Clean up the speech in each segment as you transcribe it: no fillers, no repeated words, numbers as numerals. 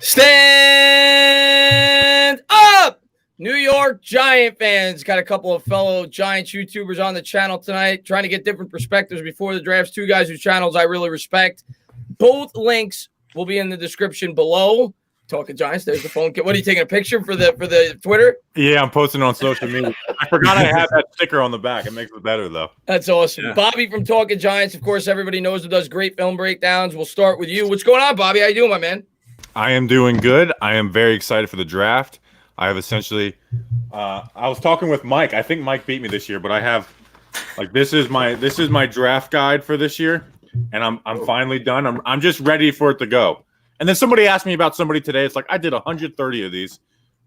Stand up! New York Giant fans. Got a couple of fellow Giants YouTubers on the channel tonight trying to get different perspectives before the drafts. Two guys whose channels I really respect. Both links will be in the description below. Talking Giants, there's the phone. What are you taking a picture for the Twitter? Yeah, I'm posting on social media. I forgot I had that sticker on the back. It makes it better, though. That's awesome. Yeah. Bobby from Talking Giants, of course, everybody knows who does great film breakdowns. We'll start with you. What's going on, Bobby? How you doing, my man? I am doing good. I am very excited for the draft. I have essentially I was talking with Mike. I think Mike beat me this year, but I have this is my draft guide for this year, and I'm finally done. I'm just ready for it to go. And then somebody asked me about somebody today. It's like I did 130 of these,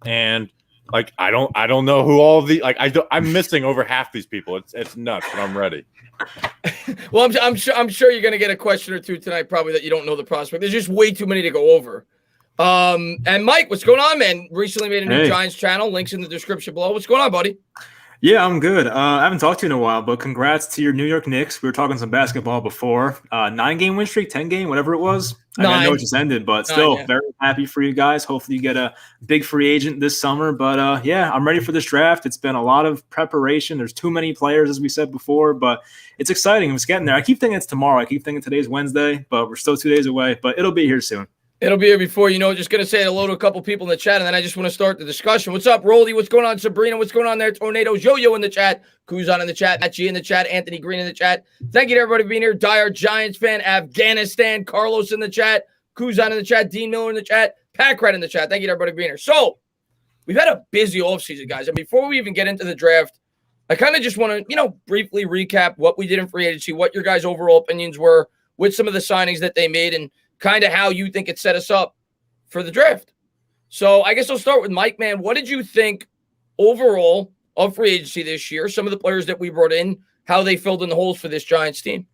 and I don't know who all of the I'm missing over half these people. It's nuts, but I'm ready. Well, I'm sure you're gonna get a question or two tonight, probably that you don't know the prospect. There's just way too many to go over. And Mike, what's going on, man? Recently made a new Giants channel. Links in the description below. What's going on, buddy? Yeah, I'm good. I haven't talked to you in a while, but congrats to your New York Knicks. We were talking some basketball before. 9-game win streak, 10-game, whatever it was. I know it just ended, but still very happy for you guys. Hopefully you get a big free agent this summer. But yeah, I'm ready for this draft. It's been a lot of preparation. There's too many players, as we said before, but it's exciting. It's getting there. I keep thinking it's tomorrow. I keep thinking today's Wednesday, but we're still 2 days away. But it'll be here soon. It'll be here before you know it. Just going to say hello to a couple people in the chat, and then I just want to start the discussion. What's up, Roldy? What's going on, Sabrina? What's going on there? Tornadoes, Yo-Yo in the chat. Kuzan in the chat. Matt G in the chat. Anthony Green in the chat. Thank you to everybody for being here. Dire Giants fan. Afghanistan. Carlos in the chat. Kuzan in the chat. Dean Miller in the chat. Packrat in the chat. Thank you to everybody for being here. So, we've had a busy offseason, guys. And before we even get into the draft, I kind of just want to, briefly recap what we did in free agency, what your guys' overall opinions were with some of the signings that they made, and kind of how you think it set us up for the draft. So I guess I'll start with Mike, man. What did you think overall of free agency this year? Some of the players that we brought in, how they filled in the holes for this Giants team.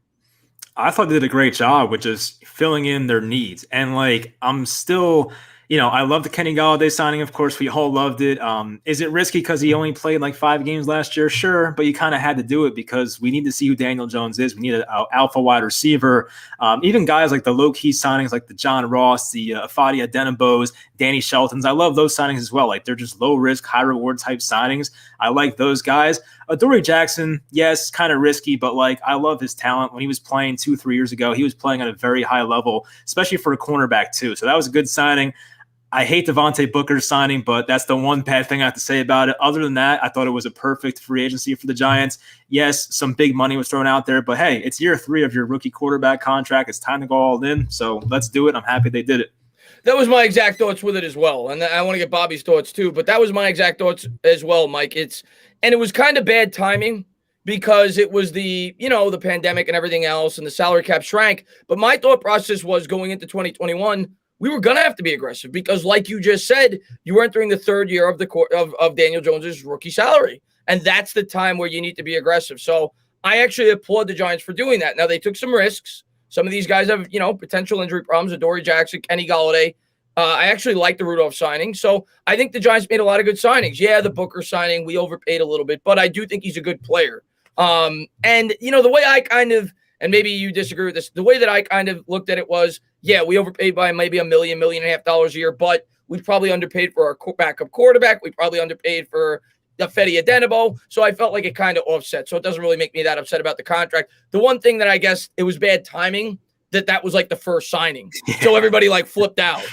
I thought they did a great job with just filling in their needs. And I'm still, I love the Kenny Golladay signing. Of course, we all loved it. Is it risky because he only played 5 games last year? Sure, but you kind of had to do it because we need to see who Daniel Jones is. We need an alpha wide receiver. Even guys like the low-key signings like the John Ross, the Fadi Adenabos, Danny Sheltons. I love those signings as well. They're just low-risk, high-reward type signings. I like those guys. Adoree Jackson, yes, kind of risky, but I love his talent. When he was playing 2-3 years ago, he was playing at a very high level, especially for a cornerback too. So that was a good signing. I hate Devontae Booker's signing, but that's the one bad thing I have to say about it. Other than that, I thought it was a perfect free agency for the Giants. Yes, some big money was thrown out there, but hey, it's year 3 of your rookie quarterback contract. It's time to go all in. So let's do it. I'm happy they did it. That was my exact thoughts with it as well. And I want to get Bobby's thoughts too, but that was my exact thoughts as well, Mike. It was kind of bad timing because it was the pandemic and everything else, and the salary cap shrank. But my thought process was going into 2021, we were going to have to be aggressive because, like you just said, you were entering the 3rd year of Daniel Jones's rookie salary. And that's the time where you need to be aggressive. So I actually applaud the Giants for doing that. Now, they took some risks. Some of these guys have, potential injury problems. Adoree Jackson, Kenny Golladay. I actually like the Rudolph signing. So I think the Giants made a lot of good signings. Yeah, the Booker signing, we overpaid a little bit, but I do think he's a good player. And the way I kind of, and maybe you disagree with this, the way that I kind of looked at it was, yeah, we overpaid by maybe $1 million, $1.5 million a year, but we probably underpaid for our backup quarterback. We probably underpaid for the Fedi Adenabo. So I felt like it kind of offset. So it doesn't really make me that upset about the contract. The one thing that I guess it was bad timing that was the first signing. Yeah. So everybody flipped out.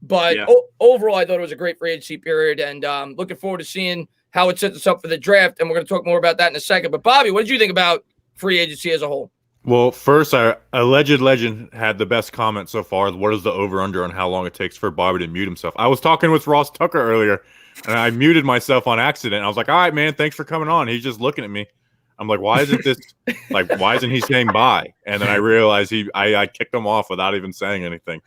But overall, I thought it was a great free agency period, and looking forward to seeing how it sets us up for the draft. And we're going to talk more about that in a second. But Bobby, what did you think about free agency as a whole? Well, first, our alleged legend had the best comment so far. What is the over-under on how long it takes for Bobby to mute himself? I was talking with Ross Tucker earlier, and I muted myself on accident. I was like, all right, man, thanks for coming on. He's just looking at me. I'm like, why isn't this why isn't he saying bye? And then I realized I kicked him off without even saying anything.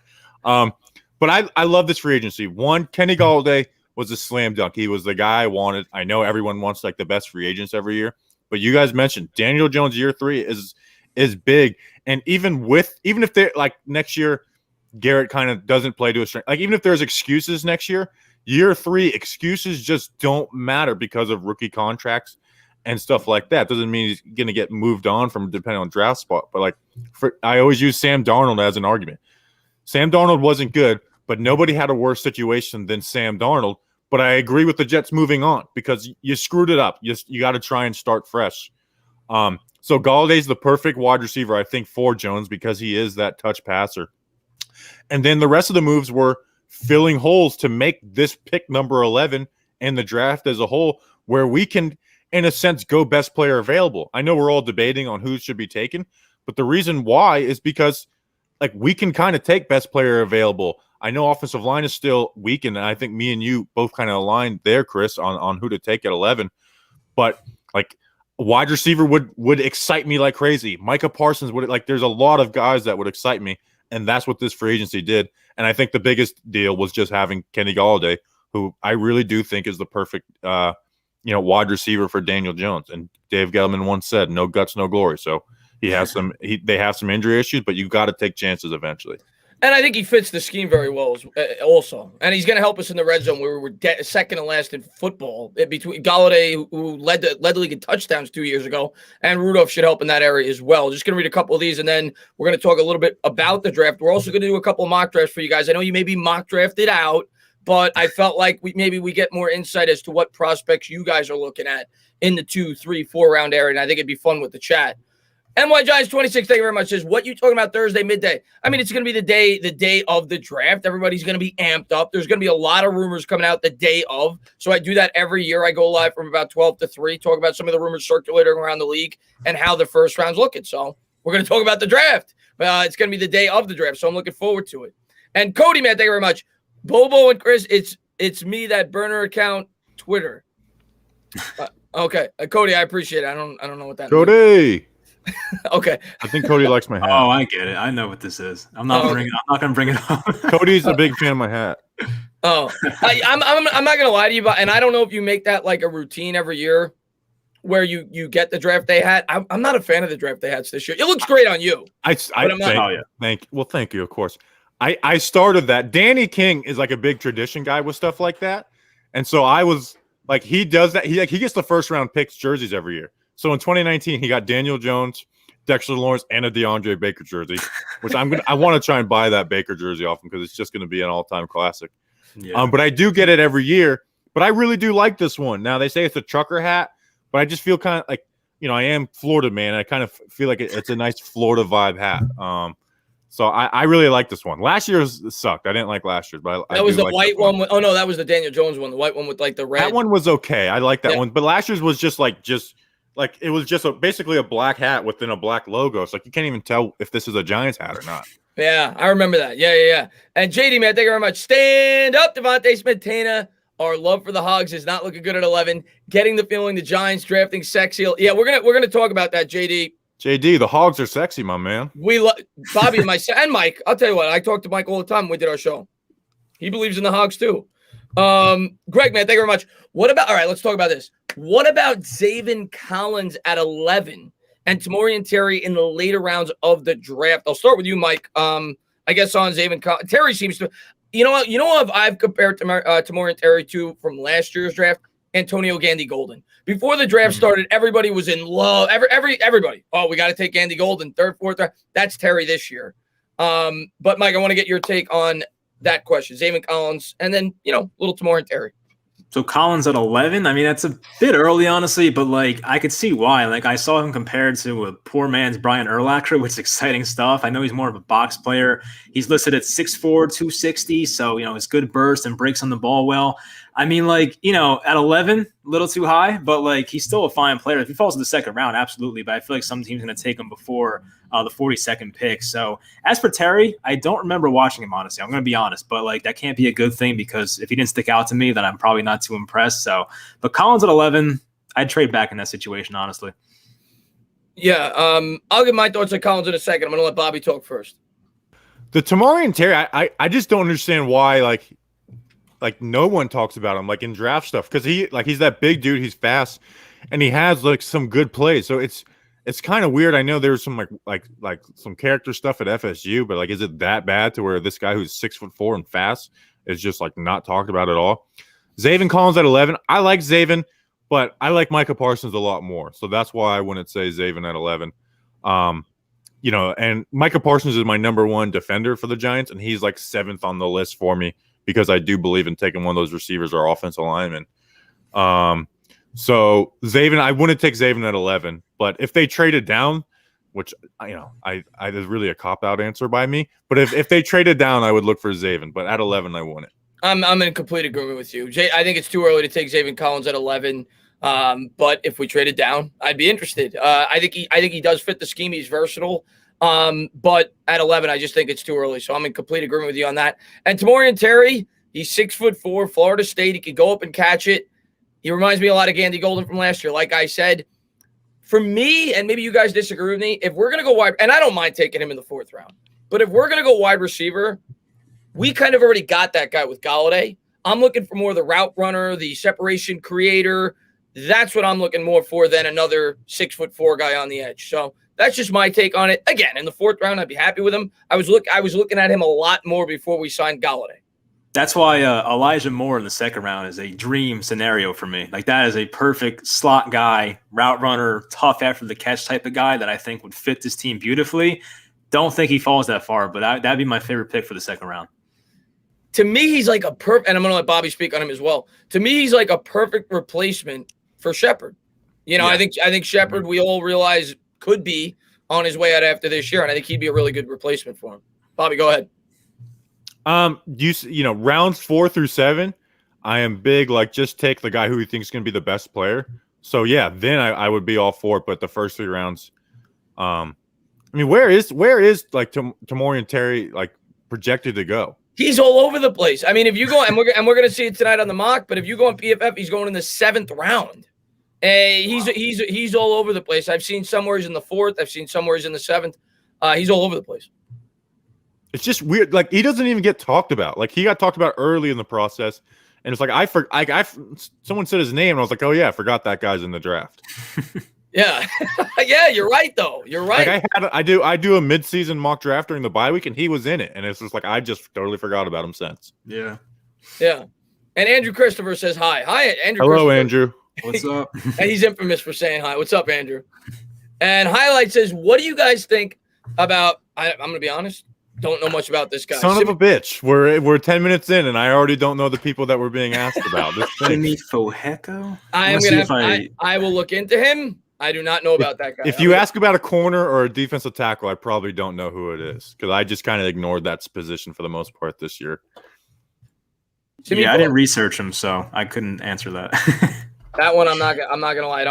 But I love this free agency. One, Kenny Golladay was a slam dunk. He was the guy I wanted. I know everyone wants the best free agents every year, but you guys mentioned Daniel Jones year 3 is big. And even if they next year, Garrett kind of doesn't play to a strength. Even if there's excuses next year, year 3 excuses just don't matter because of rookie contracts and stuff like that. Doesn't mean he's going to get moved on from depending on draft spot. But I always use Sam Darnold as an argument. Sam Darnold wasn't good, but nobody had a worse situation than Sam Darnold. But I agree with the Jets moving on because you screwed it up. You got to try and start fresh. So Galladay's the perfect wide receiver, I think, for Jones because he is that touch passer. And then the rest of the moves were filling holes to make this pick number 11 and the draft as a whole where we can, in a sense, go best player available. I know we're all debating on who should be taken, but the reason why is because like we can kind of take best player available. I know offensive line is still weak, and I think me and you both kind of aligned there, Chris, on who to take at 11. But like wide receiver would excite me like crazy. Micah Parsons would there's a lot of guys that would excite me, and that's what this free agency did. And I think the biggest deal was just having Kenny Galladay, who I really do think is the perfect wide receiver for Daniel Jones. And Dave Gettleman once said, "No guts, no glory." So he has they have some injury issues, but you got to take chances eventually. And I think he fits the scheme very well also. And he's going to help us in the red zone where we were second to last in football. Between Galladay, who led the league in touchdowns 2 years ago, and Rudolph should help in that area as well. Just going to read a couple of these, and then we're going to talk a little bit about the draft. We're also going to do a couple of mock drafts for you guys. I know you may be mock drafted out, but I felt like maybe we get more insight as to what prospects you guys are looking at in the 2, 3, 4 round area, and I think it'd be fun with the chat. NY Giants 26, thank you very much. Says, what you talking about Thursday midday? I mean, it's going to be the day of the draft. Everybody's going to be amped up. There's going to be a lot of rumors coming out the day of. So I do that every year. I go live from about 12 to 3, talk about some of the rumors circulating around the league and how the first round's looking. So we're going to talk about the draft. It's going to be the day of the draft, so I'm looking forward to it. And Cody, man, thank you very much. Bobo and Chris, it's me, that burner account, Twitter. Okay, Cody, I appreciate it. I don't know what that means. Cody. Okay. I think Cody likes my hat. Oh, I get it. I know what this is. I'm not going to bring it up. Cody's a big fan of my hat. Oh, I'm not gonna lie to you, and I don't know if you make that like a routine every year, where you get the draft day hat. I'm not a fan of the draft day hats this year. It looks great on you. Thank you. Of course, I started that. Danny King is like a big tradition guy with stuff like that, and so I was like, he does that. He gets the first round picks jerseys every year. So in 2019, he got Daniel Jones, Dexter Lawrence, and a DeAndre Baker jersey, which I want to try and buy that Baker jersey off him because it's just going to be an all-time classic. Yeah. But I do get it every year. But I really do like this one. Now they say it's a trucker hat, but I just feel kind of like, I am Florida man. I kind of feel like it's a nice Florida vibe hat. So I really like this one. Last year's sucked. I didn't like last year's, but that was the white one. Oh no, that was the Daniel Jones one. The white one with like the red. That one was okay. I like that one. But last year's was just it was just basically a black hat within a black logo. It's like you can't even tell if this is a Giants hat or not. Yeah, I remember that. Yeah. And JD, man, thank you very much. Stand up, Devontae Smith-Tana. Our love for the Hogs is not looking good at 11. Getting the feeling the Giants drafting sexy. Yeah, we're gonna talk about that, JD. JD, the Hogs are sexy, my man. We love Bobby and Mike. I'll tell you what. I talk to Mike all the time when we did our show. He believes in the Hogs too. Greg, man, thank you very much. All right, let's talk about this. What about Zaven Collins at 11 and Tamorrion Terry in the later rounds of the draft? I'll start with you, Mike. I guess on Zaven Collins. Terry seems to, what I've compared Tamorrion Terry to from last year's draft? Antonio Gandy Golden. Before the draft started, everybody was in love. Everybody. Oh, we got to take Gandy Golden, third, fourth. That's Terry this year. But Mike, I want to get your take on that question. Zaven Collins, and then, little Tamorrion Terry. So Collins at 11, I mean, that's a bit early, honestly, but I could see why. I saw him compared to a poor man's Brian Urlacher, which is exciting stuff. I know he's more of a box player. He's listed at 6'4", 260, so, his good burst and breaks on the ball well. I mean, at 11, a little too high, but he's still a fine player. If he falls in the second round, absolutely. But I feel like some team's going to take him before the 42nd pick. So as for Terry, I don't remember watching him, honestly. I'm going to be honest, but that can't be a good thing because if he didn't stick out to me, then I'm probably not too impressed. So, but Collins at 11, I'd trade back in that situation, honestly. Yeah, I'll give my thoughts on Collins in a second. I'm going to let Bobby talk first. The Tamorrion Terry, I just don't understand why no one talks about him in draft stuff because he's that big dude, he's fast, and he has some good plays. So it's kind of weird. I know there's some like some character stuff at FSU, but is it that bad to where this guy who's 6'4" and fast is just not talked about at all? Zaven Collins at 11. I like Zaven, but I like Micah Parsons a lot more. So that's why I wouldn't say Zaven at 11. and Micah Parsons is my number one defender for the Giants, and he's like 7th on the list for me because I do believe in taking one of those receivers or offensive linemen. So Zaven, I wouldn't take Zaven at 11, but if they traded down, which I is really a cop-out answer by me, but if they traded down, I would look for Zaven, but at 11, I wouldn't. I'm in complete agreement with you. I think it's too early to take Zaven Collins at 11. But if we traded down, I'd be interested. I think he does fit the scheme. He's versatile. But at 11, I just think it's too early. So I'm in complete agreement with you on that. And Tamorrion Terry, he's 6'4", Florida State. He could go up and catch it. He reminds me a lot of Gandy Golden from last year. Like I said, for me, and maybe you guys disagree with me, if we're going to go wide, and I don't mind taking him in the 4th round, but if we're going to go wide receiver, we kind of already got that guy with Golladay. I'm looking for more of the route runner, the separation creator. That's what I'm looking more for than another 6'4" guy on the edge. So that's just my take on it. Again, in the 4th round, I'd be happy with him. I was looking at him a lot more before we signed Golladay. That's why Elijah Moore in the 2nd round is a dream scenario for me. Like, that is a perfect slot guy, route runner, tough after the catch type of guy that I think would fit this team beautifully. Don't think he falls that far, but that'd be my favorite pick for the 2nd round. To me, he's like a perfect, and I'm going to let Bobby speak on him as well. To me, he's like a perfect replacement for Shepard. Yeah. I think Shepard, we all realize, could be on his way out after this year, and I think he'd be a really good replacement for him. Bobby, go ahead. Rounds 4 through 7, I am big, like, just take the guy who you think is going to be the best player. So yeah, then I would be all for it. But the first 3 rounds, where is like Tamorrion Terry like projected to go? He's all over the place. I mean, if you go, and we're going to see it tonight on the mock, but if you go on PFF, he's going in the 7th round. He's all over the place. I've seen somewhere he's in the 4th. I've seen somewhere he's in the 7th. He's all over the place. It's just weird. Like, he doesn't even get talked about. Like, he got talked about early in the process, and it's like someone said his name, and I was like, oh yeah, I forgot that guy's in the draft. Yeah, yeah, you're right though. You're right. Like, I do a midseason mock draft during the bye week, and he was in it, and it's just like I just totally forgot about him since. Yeah. And Andrew Christopher says hi. Hi, Andrew. Hello, Andrew. What's up? And he's infamous for saying hi. What's up, Andrew? And Highlight says, what do you guys think about? I'm going to be honest. Don't know much about this guy. Son of a bitch. We're 10 minutes in, and I already don't know the people that we're being asked about. Jimmy Foheco? I will look into him. I do not know about that guy. If you ask about a corner or a defensive tackle, I probably don't know who it is because I just kind of ignored that position for the most part this year. Yeah, I didn't research him, so I couldn't answer that. That one, I'm not gonna lie.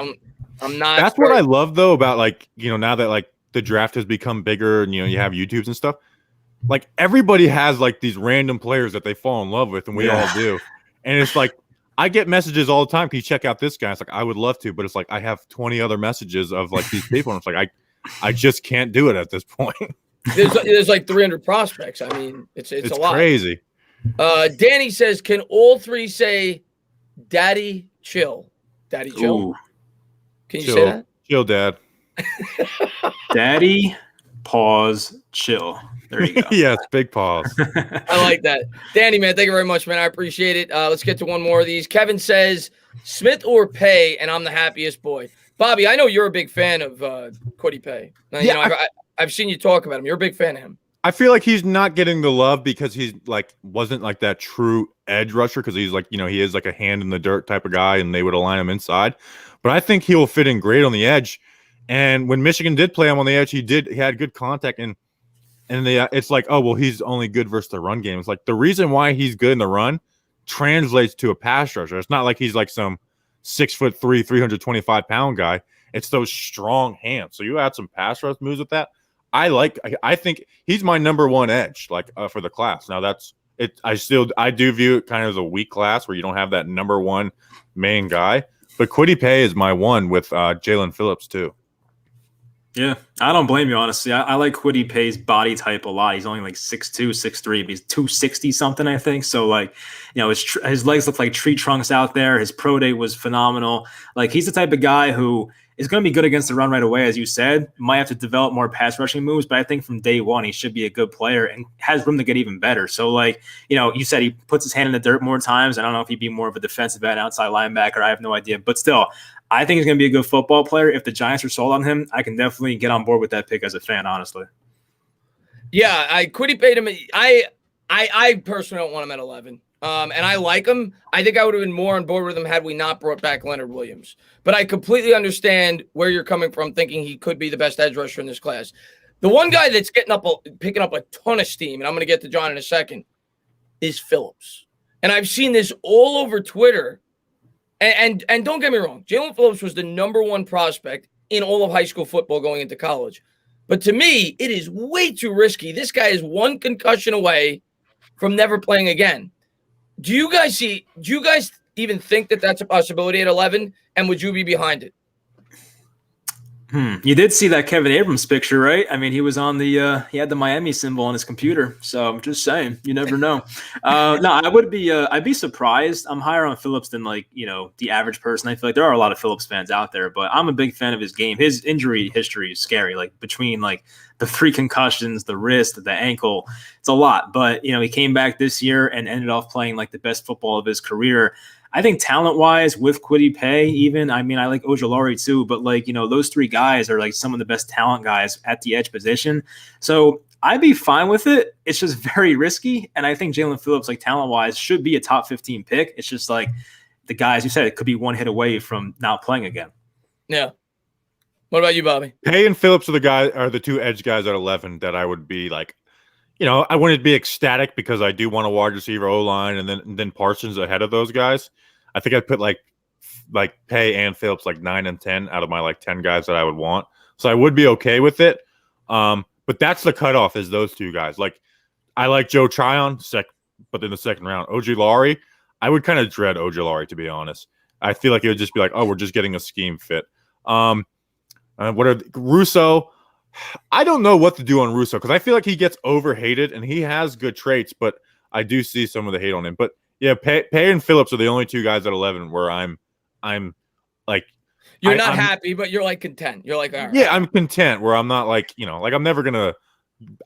I'm not. That's what I love though about, like, now that like the draft has become bigger and you have YouTubes and stuff. Like, everybody has like these random players that they fall in love with, and we all do. And it's like, I get messages all the time. Can you check out this guy? It's like, I would love to, but it's like I have 20 other messages of like these people, and it's like I just can't do it at this point. There's like 300 prospects. I mean, it's a lot. Crazy. Danny says, can all 3 say, "Daddy, chill"? Daddy, chill. Ooh. Can you say that? Chill, Dad. Daddy, pause, chill. There you go. Yes, big pause. I like that. Danny, man, thank you very much, man. I appreciate it. Let's get to one more of these. Kevin says, Smith or Pay, and I'm the happiest boy. Bobby, I know you're a big fan of Kwity Paye. I've seen you talk about him. You're a big fan of him. I feel like he's not getting the love because he's like wasn't like that true edge rusher because he's like, he is like a hand in the dirt type of guy, and they would align him inside. But I think he'll fit in great on the edge. And when Michigan did play him on the edge, he had good contact, and it's like, oh well, he's only good versus the run game. It's like the reason why he's good in the run translates to a pass rusher. It's not like he's like some 6'3", 325-pound guy. It's those strong hands. So you add some pass rush moves with that. I think he's my number 1 edge, like for the class. Now that's it. I do view it kind of as a weak class where you don't have that number 1 main guy. But Kwity Paye is my one with Jalen Phillips too. Yeah, I don't blame you, honestly. I like Kwity Paye's body type a lot. He's only like 6'2", 6'3", but he's 260 something, I think. So like, his legs look like tree trunks out there. His pro day was phenomenal. Like, he's the type of guy who is going to be good against the run right away, as you said. Might have to develop more pass rushing moves, but I think from day one he should be a good player and has room to get even better. So, like, you said he puts his hand in the dirt more times. I don't know if he'd be more of a defensive end, outside linebacker. I have no idea, but still, I think he's going to be a good football player. If the Giants are sold on him, I can definitely get on board with that pick as a fan, honestly. Yeah, I Quiddy paid him. I personally don't want him at 11. And I like him. I think I would have been more on board with him had we not brought back Leonard Williams. But I completely understand where you're coming from, thinking he could be the best edge rusher in this class. The one guy that's picking up a ton of steam, and I'm going to get to John in a second, is Phillips. And I've seen this all over Twitter. And don't get me wrong, Jalen Phillips was the number one prospect in all of high school football going into college. But to me, it is way too risky. This guy is one concussion away from never playing again. Do you guys even think that that's a possibility at 11? And would you be behind it? You did see that Kevin Abrams picture, right? I mean, he was on the he had the Miami symbol on his computer. So I'm just saying, you never know. No, I'd be surprised. I'm higher on Phillips than the average person. I feel like there are a lot of Phillips fans out there, but I'm a big fan of his game. His injury history is scary. Like between the 3 concussions, the wrist, the ankle, it's a lot. But he came back this year and ended off playing the best football of his career. I think talent-wise, with Kwity Paye, even, I mean, I like Ojulari too, but those 3 guys are some of the best talent guys at the edge position. So I'd be fine with it. It's just very risky, and I think Jalen Phillips, talent-wise, should be a top 15 pick. It's just the guys you said, it could be one hit away from not playing again. Yeah. What about you, Bobby? Paye and Phillips are the 2 edge guys at 11 that I would be I wouldn't be ecstatic because I do want a wide receiver O-line and then Parsons ahead of those guys. I think I'd put Paye and Phillips 9 and 10 out of my 10 guys that I would want. So I would be okay with it. But that's the cutoff is those 2 guys. I like Joe Tryon, but in the second round. Ojulari, I would kind of dread Ojulari, to be honest. I feel like it would just be we're just getting a scheme fit. Russo? I don't know what to do on Russo because I feel like he gets overhated and he has good traits, but I do see some of the hate on him. But yeah, Paye and Phillips are the only 2 guys at 11 where I'm you're not happy, but you're content. You're all right. Yeah, I'm content where I'm not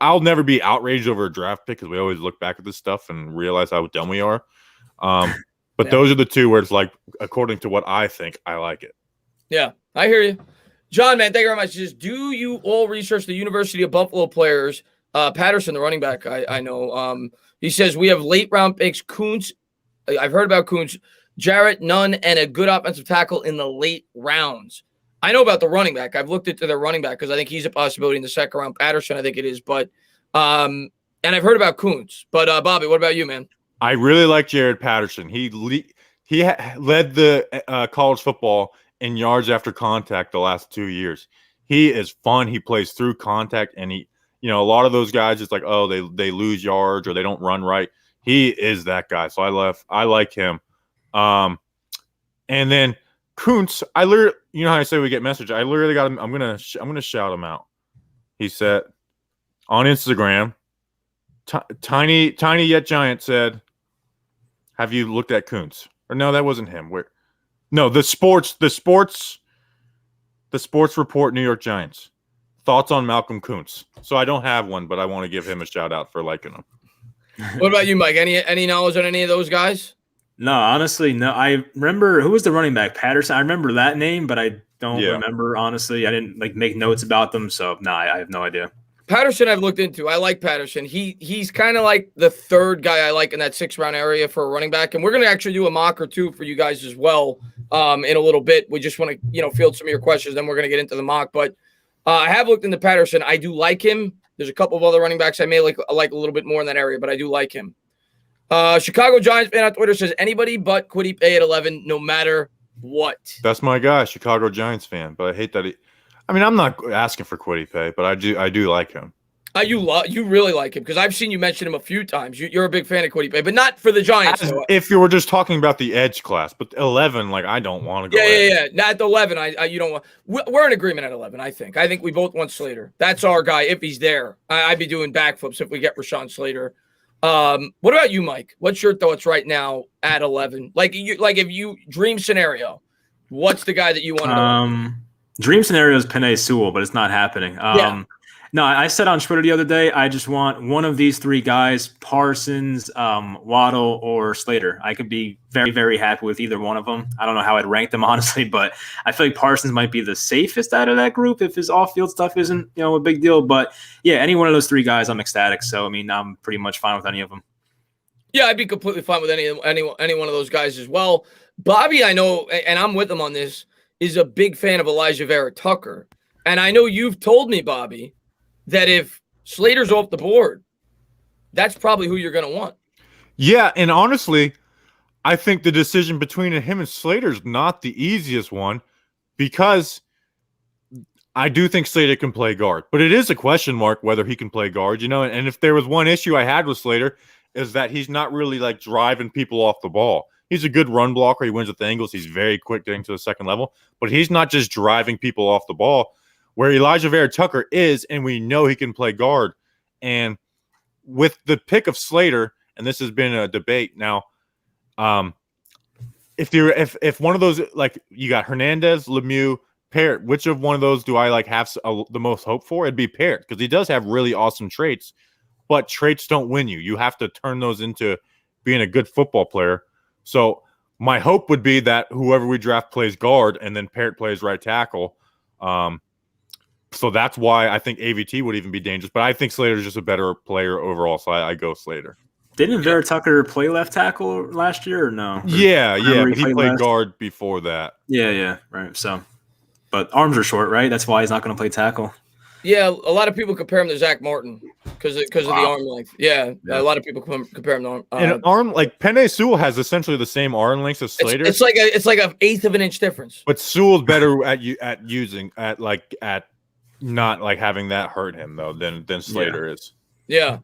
I'll never be outraged over a draft pick because we always look back at this stuff and realize how dumb we are. But yeah. Those are the 2 where it's according to what I think, I like it. Yeah, I hear you. John, man, thank you very much. Just do you all research the University of Buffalo players? Patterson, the running back, I know. He says we have late round picks. Kuntz, I've heard about Kuntz, Jarrett, Nunn, and a good offensive tackle in the late rounds. I know about the running back. I've looked into their running back because I think he's a possibility in the second round. Patterson, I think it is, but and I've heard about Kuntz. But Bobby, what about you, man? I really like Jared Patterson. He led the college football in yards after contact the last 2 years. He is fun. He plays through contact, and a lot of those guys, it's they lose yards or they don't run right. He is that guy. So I like him. And then Kuntz, I literally, how I say we get message. I literally got him. I'm gonna shout him out. He said on Instagram, Tiny Yet Giant said, "Have you looked at Kuntz?" Or no, that wasn't him. No, the sports report, New York Giants. Thoughts on Malcolm Kuntz. So I don't have one, but I want to give him a shout out for liking him. What about you, Mike? Any knowledge on any of those guys? No, honestly, no. I remember who was the running back, Patterson. I remember that name, but I don't remember, honestly. I didn't make notes about them, so no, I have no idea. Patterson I've looked into. I like Patterson. He's kind of like the 3rd guy I like in that 6th round area for a running back. And we're going to actually do a mock or 2 for you guys as well in a little bit. We just want to, field some of your questions. Then we're going to get into the mock. But I have looked into Patterson. I do like him. There's a couple of other running backs I may like a little bit more in that area, but I do like him. Chicago Giants fan on Twitter says anybody but Kwity Paye at 11, no matter what. That's my guy, Chicago Giants fan. But I hate that I'm not asking for Kwity Paye, but I do like him. You really like him because I've seen you mention him a few times. You're a big fan of Kwity Paye, but not for the Giants. If you were just talking about the edge class, but 11, I don't want to go. Yeah. Not at 11. You don't want. We're in agreement at 11. I think we both want Slater. That's our guy. If he's there, I'd be doing backflips if we get Rashawn Slater. What about you, Mike? What's your thoughts right now at 11? If you dream scenario, what's the guy that you want to know? Dream scenario is Penei Sewell, but it's not happening. Yeah. No, I said on Twitter the other day, I just want one of these three guys, Parsons, Waddle, or Slater. I could be very, very happy with either one of them. I don't know how I'd rank them, honestly, but I feel like Parsons might be the safest out of that group if his off-field stuff isn't, a big deal. But yeah, any one of those three guys, I'm ecstatic. So, I mean, I'm pretty much fine with any of them. Yeah, I'd be completely fine with any one of those guys as well. Bobby, I know, and I'm with him on this, is a big fan of Elijah Vera Tucker. And I know you've told me, Bobby, that if Slater's off the board, that's probably who you're going to want. Yeah, and honestly, I think the decision between him and Slater is not the easiest one because I do think Slater can play guard, but it is a question mark whether he can play guard, and if there was one issue I had with Slater is that he's not really like driving people off the ball. He's a good run blocker. He wins with the angles. He's very quick getting to the second level, but he's not just driving people off the ball. Where Elijah Vera Tucker is, and we know he can play guard. And with the pick of Slater, and this has been a debate now, if one of those, like you got Hernandez, Lemieux, Parrott, which of one of those do I like have the most hope for? It'd be Parrott because he does have really awesome traits, but traits don't win you. You have to turn those into being a good football player. So my hope would be that whoever we draft plays guard, and then Parrott plays right tackle. So that's why I think AVT would even be dangerous. But I think Slater's just a better player overall, so I go Slater. Didn't Vera Tucker play left tackle last year or no? Yeah, but he played guard before that. Yeah, right. So, but arms are short, right? That's why he's not going to play tackle. Yeah, a lot of people compare him to Zach Martin because of the arm length. Yeah, a lot of people compare him to arm. And arm, like Penei Sewell has essentially the same arm length as Slater. It's like an eighth of an inch difference. But Sewell's better at not like having that hurt him though than Slater is. Yeah.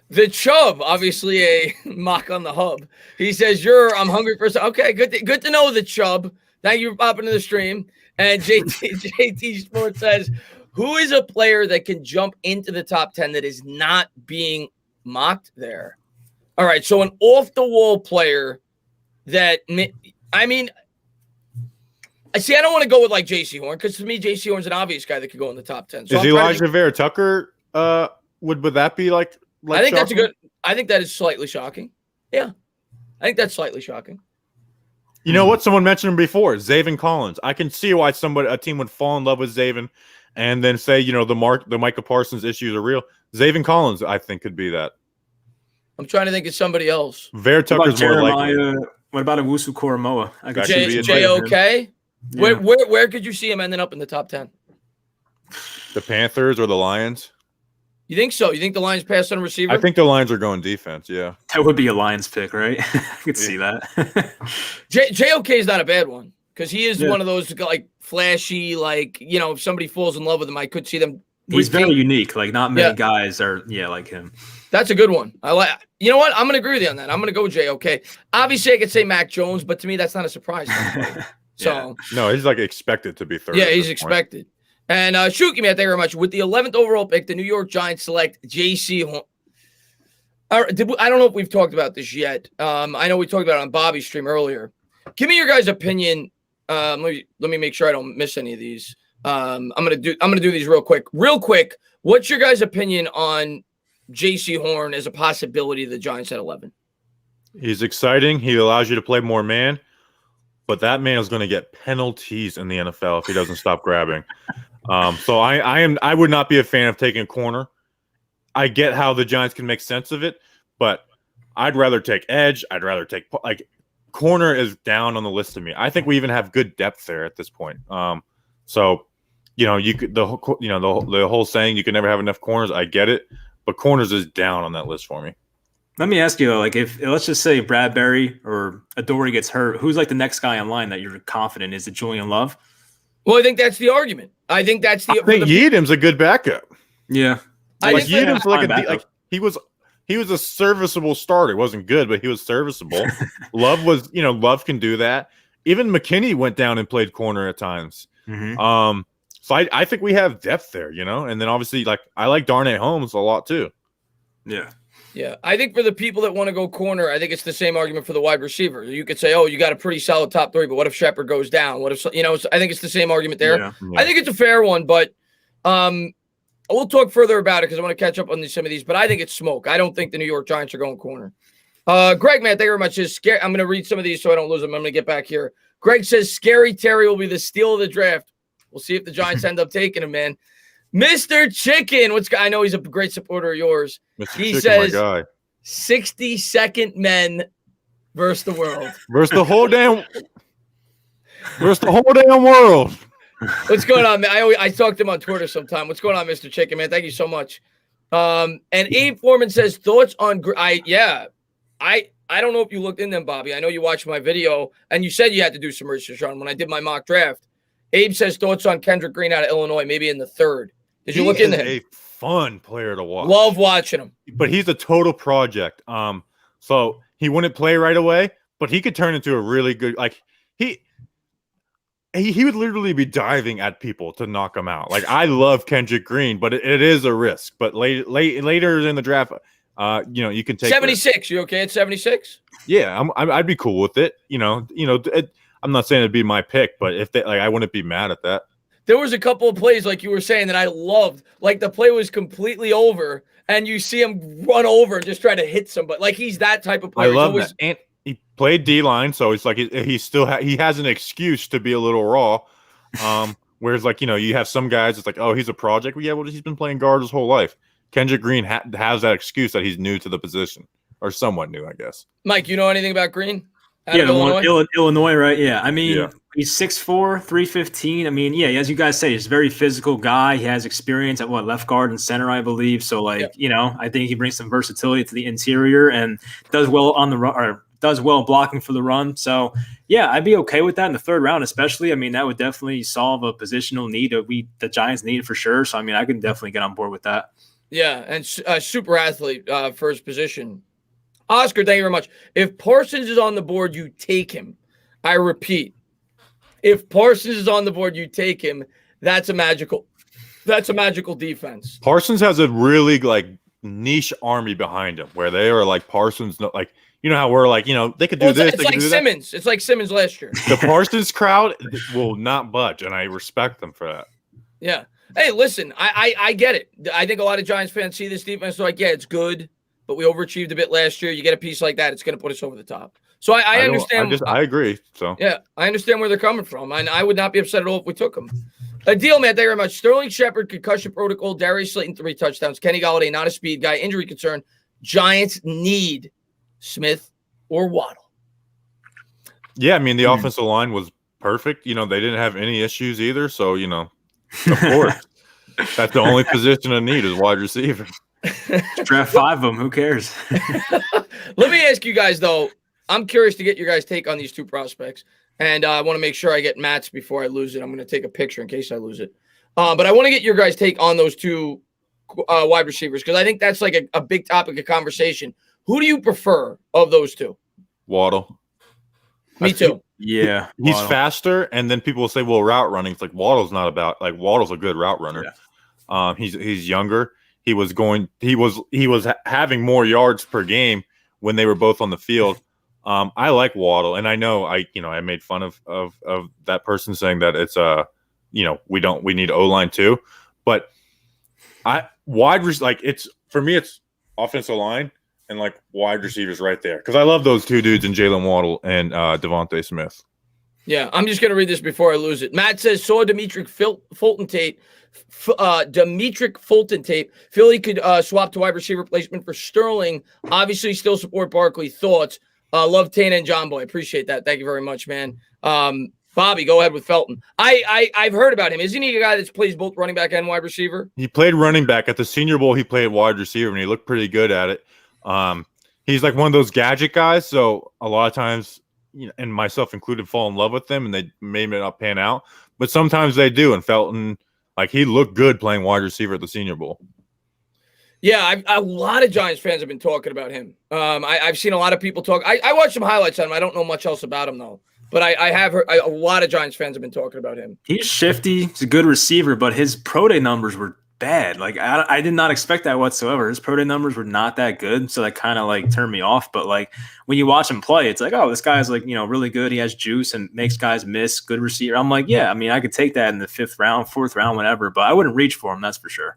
The Chubb, obviously a mock on the hub. He says, I'm hungry for some. Okay, good to know the Chubb. Thank you for popping to the stream. And JT Sports says, who is a player that can jump into the top 10 that is not being mocked there? All right, so an off-the-wall player that, I mean, I don't want to go with like J.C. Horn because to me, J.C. Horn's an obvious guy that could go in the top 10. So is Elijah Vera Tucker? Would that be like I think shocking? that's a good. I think that is slightly shocking. Yeah, I think that's slightly shocking. You know what? Someone mentioned him before, Zaven Collins. I can see why a team would fall in love with Zaven, and then say the Micah Parsons issues are real. Zaven Collins, I think, could be that. I'm trying to think of somebody else. Vera Tucker's more likely. What about Owusu Koromoa? I could JOK. Yeah. Where could you see him ending up in the top 10? The Panthers or the Lions? You think so? You think the Lions pass on a receiver? I think the Lions are going defense, yeah. That would be a Lions pick, right? I could see that. JOK is not a bad one because he is one of those like flashy, like, if somebody falls in love with him, I could see them. He's very unique. Like not many guys are, like him. That's a good one. I like. You know what? I'm going to agree with you on that. I'm going to go with JOK. Obviously, I could say Mac Jones, but to me, that's not a surprise. So no, he's like expected to be third. Yeah, he's expected. And Shuki, man, thank you very much. With the 11th overall pick, the New York Giants select J.C. Horn. I don't know if we've talked about this yet. I know we talked about it on Bobby's stream earlier. Give me your guys' opinion. Let me make sure I don't miss any of these. I'm gonna do these real quick. What's your guys' opinion on J.C. Horn as a possibility of the Giants at 11? He's exciting. He allows you to play more man. But that man is going to get penalties in the NFL if he doesn't stop grabbing. So I would not be a fan of taking a corner. I get how the Giants can make sense of it, but I'd rather take edge. I'd rather take corner is down on the list to me. I think we even have good depth there at this point. So you could the whole saying you can never have enough corners. I get it, but corners is down on that list for me. Let me ask you though, like if let's just say Bradbury or Adoree gets hurt, who's like the next guy in line that you're confident? Is it Julian Love? Well, I think that's the argument. I think Yeadham's a good backup. Yeah, Yeadham's he was a serviceable starter. He wasn't good, but he was serviceable. Love can do that. Even McKinney went down and played corner at times. Mm-hmm. So I think we have depth there, and then obviously I like Darnay Holmes a lot too. Yeah. Yeah, I think for the people that want to go corner, I think it's the same argument for the wide receiver. You could say, "Oh, you got a pretty solid top three," but what if Shepard goes down? What if I think it's the same argument there. Yeah. I think it's a fair one, but we'll talk further about it because I want to catch up on some of these. But I think it's smoke. I don't think the New York Giants are going corner. Greg, man, thank you very much. I'm going to read some of these so I don't lose them. I'm going to get back here. Greg says Scary Terry will be the steal of the draft. We'll see if the Giants end up taking him, man. Mr. Chicken, I know he's a great supporter of yours. Mr. He Chicken, says my guy. 60-second men versus the world. Versus the whole damn world. What's going on, man? I talk to him on Twitter sometime. What's going on, Mr. Chicken, man? Thank you so much. And Abe Foreman says thoughts on I don't know if you looked in them, Bobby. I know you watched my video and you said you had to do some research on when I did my mock draft. Abe says thoughts on Kendrick Green out of Illinois, maybe in the third. Did you look into him? A fun player to watch. Love watching him. But he's a total project. So he wouldn't play right away, but he could turn into a really good he would literally be diving at people to knock them out. Like I love Kendrick Green, but it is a risk. But later in the draft, you can take 76. You okay at 76? Yeah, I'd be cool with it. I'm not saying it'd be my pick, but if I wouldn't be mad at that. There was a couple of plays, like you were saying, that I loved. Like the play was completely over, and you see him run over and just try to hit somebody. Like he's that type of player. I love that. And he played D-line, so it's like he has an excuse to be a little raw. Whereas you have some guys, it's like, oh, he's a project. Well, yeah, he's been playing guard his whole life. Kendrick Green has that excuse that he's new to the position, or somewhat new, I guess. Mike, you know anything about Green? Yeah, the one Illinois, right? Yeah, I mean, yeah. He's 6'4", 315. I mean, yeah, as you guys say, he's a very physical guy. He has experience at left guard and center, I believe. So, I think he brings some versatility to the interior and does well on the run, or does well blocking for the run. So, yeah, I'd be okay with that in the third round, especially. I mean, that would definitely solve a positional need that the Giants need for sure. So, I mean, I can definitely get on board with that. Yeah, and super athlete for his position. Oscar, thank you very much. If Parsons is on the board, you take him. I repeat, if Parsons is on the board, you take him. That's a magical defense. Parsons has a really niche army behind him where they are Parsons, how we're they could do this. It's like Simmons. It's like Simmons last year. The Parsons crowd will not budge, and I respect them for that. Yeah. Hey, listen, I get it. I think a lot of Giants fans see this defense, they're like, yeah, it's good, but we overachieved a bit last year. You get a piece like that, it's going to put us over the top. So I understand. I agree. So yeah, I understand where they're coming from, and I would not be upset at all if we took them. A deal, man. Thank you very much. Sterling Shepard, concussion protocol. Darius Slayton, 3 touchdowns. Kenny Golladay, not a speed guy. Injury concern. Giants need Smith or Waddle. Yeah, I mean the offensive line was perfect. They didn't have any issues either. So of course, that's the only position of need is wide receiver. Draft 5 of them. Who cares? Let me ask you guys though. I'm curious to get your guys' take on these two prospects, and I want to make sure I get Matt's before I lose it. I'm going to take a picture in case I lose it. But I want to get your guys' take on those two wide receivers because I think that's a big topic of conversation. Who do you prefer of those two? Waddle. Me too. Yeah. He's Waddle. faster, and then people will say, well, route running. It's like Waddle's not about Waddle's a good route runner. Yeah. He's younger. He was having more yards per game when they were both on the field. I like Waddle, and I know I made fun of that person saying that it's we need O-line too, but it's for me it's offensive line and wide receivers right there because I love those two dudes in Jalen Waddle and Devontae Smith. Yeah, I'm just gonna read this before I lose it. Matt says saw Demetric Fulton tape. Philly could swap to wide receiver placement for Sterling. Obviously, still support Barkley. Thoughts? Love Tana and John Boy. Appreciate that. Thank you very much, man. Bobby, go ahead with Felton. I've heard about him. Isn't he a guy that plays both running back and wide receiver? He played running back at the Senior Bowl. He played wide receiver, and he looked pretty good at it. He's one of those gadget guys. So a lot of times, and myself included, fall in love with them, and they may not pan out. But sometimes they do. And Felton, he looked good playing wide receiver at the Senior Bowl. Yeah, a lot of Giants fans have been talking about him. I've seen a lot of people talk. I watched some highlights on him. I don't know much else about him, though. But I have heard a lot of Giants fans have been talking about him. He's shifty. He's a good receiver, but his pro day numbers were bad. Like I did not expect that whatsoever. His pro day numbers were not that good, so that kind of like turned me off. But like when you watch him play, it's like, oh, this guy's like, really good. He has juice and makes guys miss. Good receiver. I'm like, yeah, I mean, I could take that in the 5th round, 4th round, whatever. But I wouldn't reach for him. That's for sure.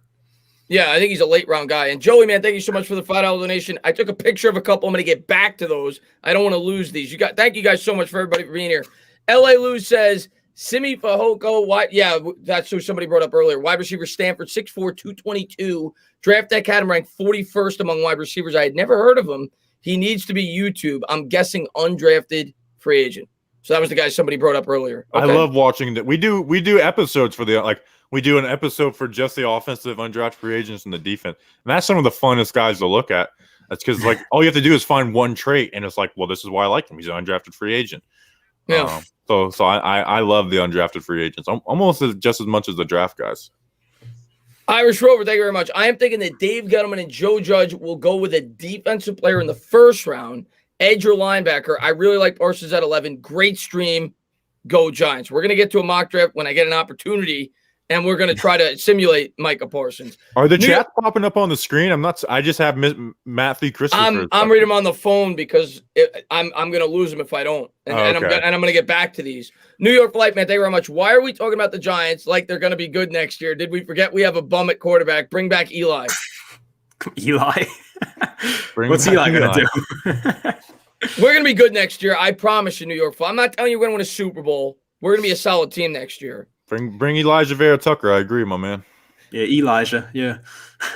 Yeah, I think he's a late round guy. And Joey, man, thank you so much for the $5 donation. I took a picture of a couple. I'm going to get back to those. I don't want to lose these. Thank you guys so much for everybody for being here. LA Lou says, Simi Fehoko, yeah, that's who somebody brought up earlier. Wide receiver Stanford, 6'4", 222. Draft that cat, ranked 41st among wide receivers. I had never heard of him. He needs to be YouTube. I'm guessing undrafted free agent. So that was the guy somebody brought up earlier. Okay. I love watching that. We do episodes for we do an episode for just the offensive undrafted free agents and the defense. And that's some of the funnest guys to look at. That's because all you have to do is find one trait, and it's like, well, this is why I like him. He's an undrafted free agent. Yeah. So I love the undrafted free agents almost just as much as the draft guys. Irish Rover, thank you very much. I am thinking that Dave Gettleman and Joe Judge will go with a defensive player in the 1st round, edge or linebacker. I really like Parsons at 11. Great stream. Go Giants. We're going to get to a mock draft when I get an opportunity, and we're going to try to simulate Micah Parsons. Are the chats popping up on the screen? I just have Matthew Christopher. I'm reading them on the phone because I'm going to lose them if I don't. And I'm going to get back to these. New York Flight, man, thank you very much. Why are we talking about the Giants like they're going to be good next year? Did we forget we have a bum at quarterback? Bring back Eli. Eli? What's Eli going to do? We're going to be good next year. I promise you, New York Flight. I'm not telling you we're going to win a Super Bowl. We're going to be a solid team next year. Bring Elijah Vera Tucker. I agree, my man. Yeah, Elijah. Yeah.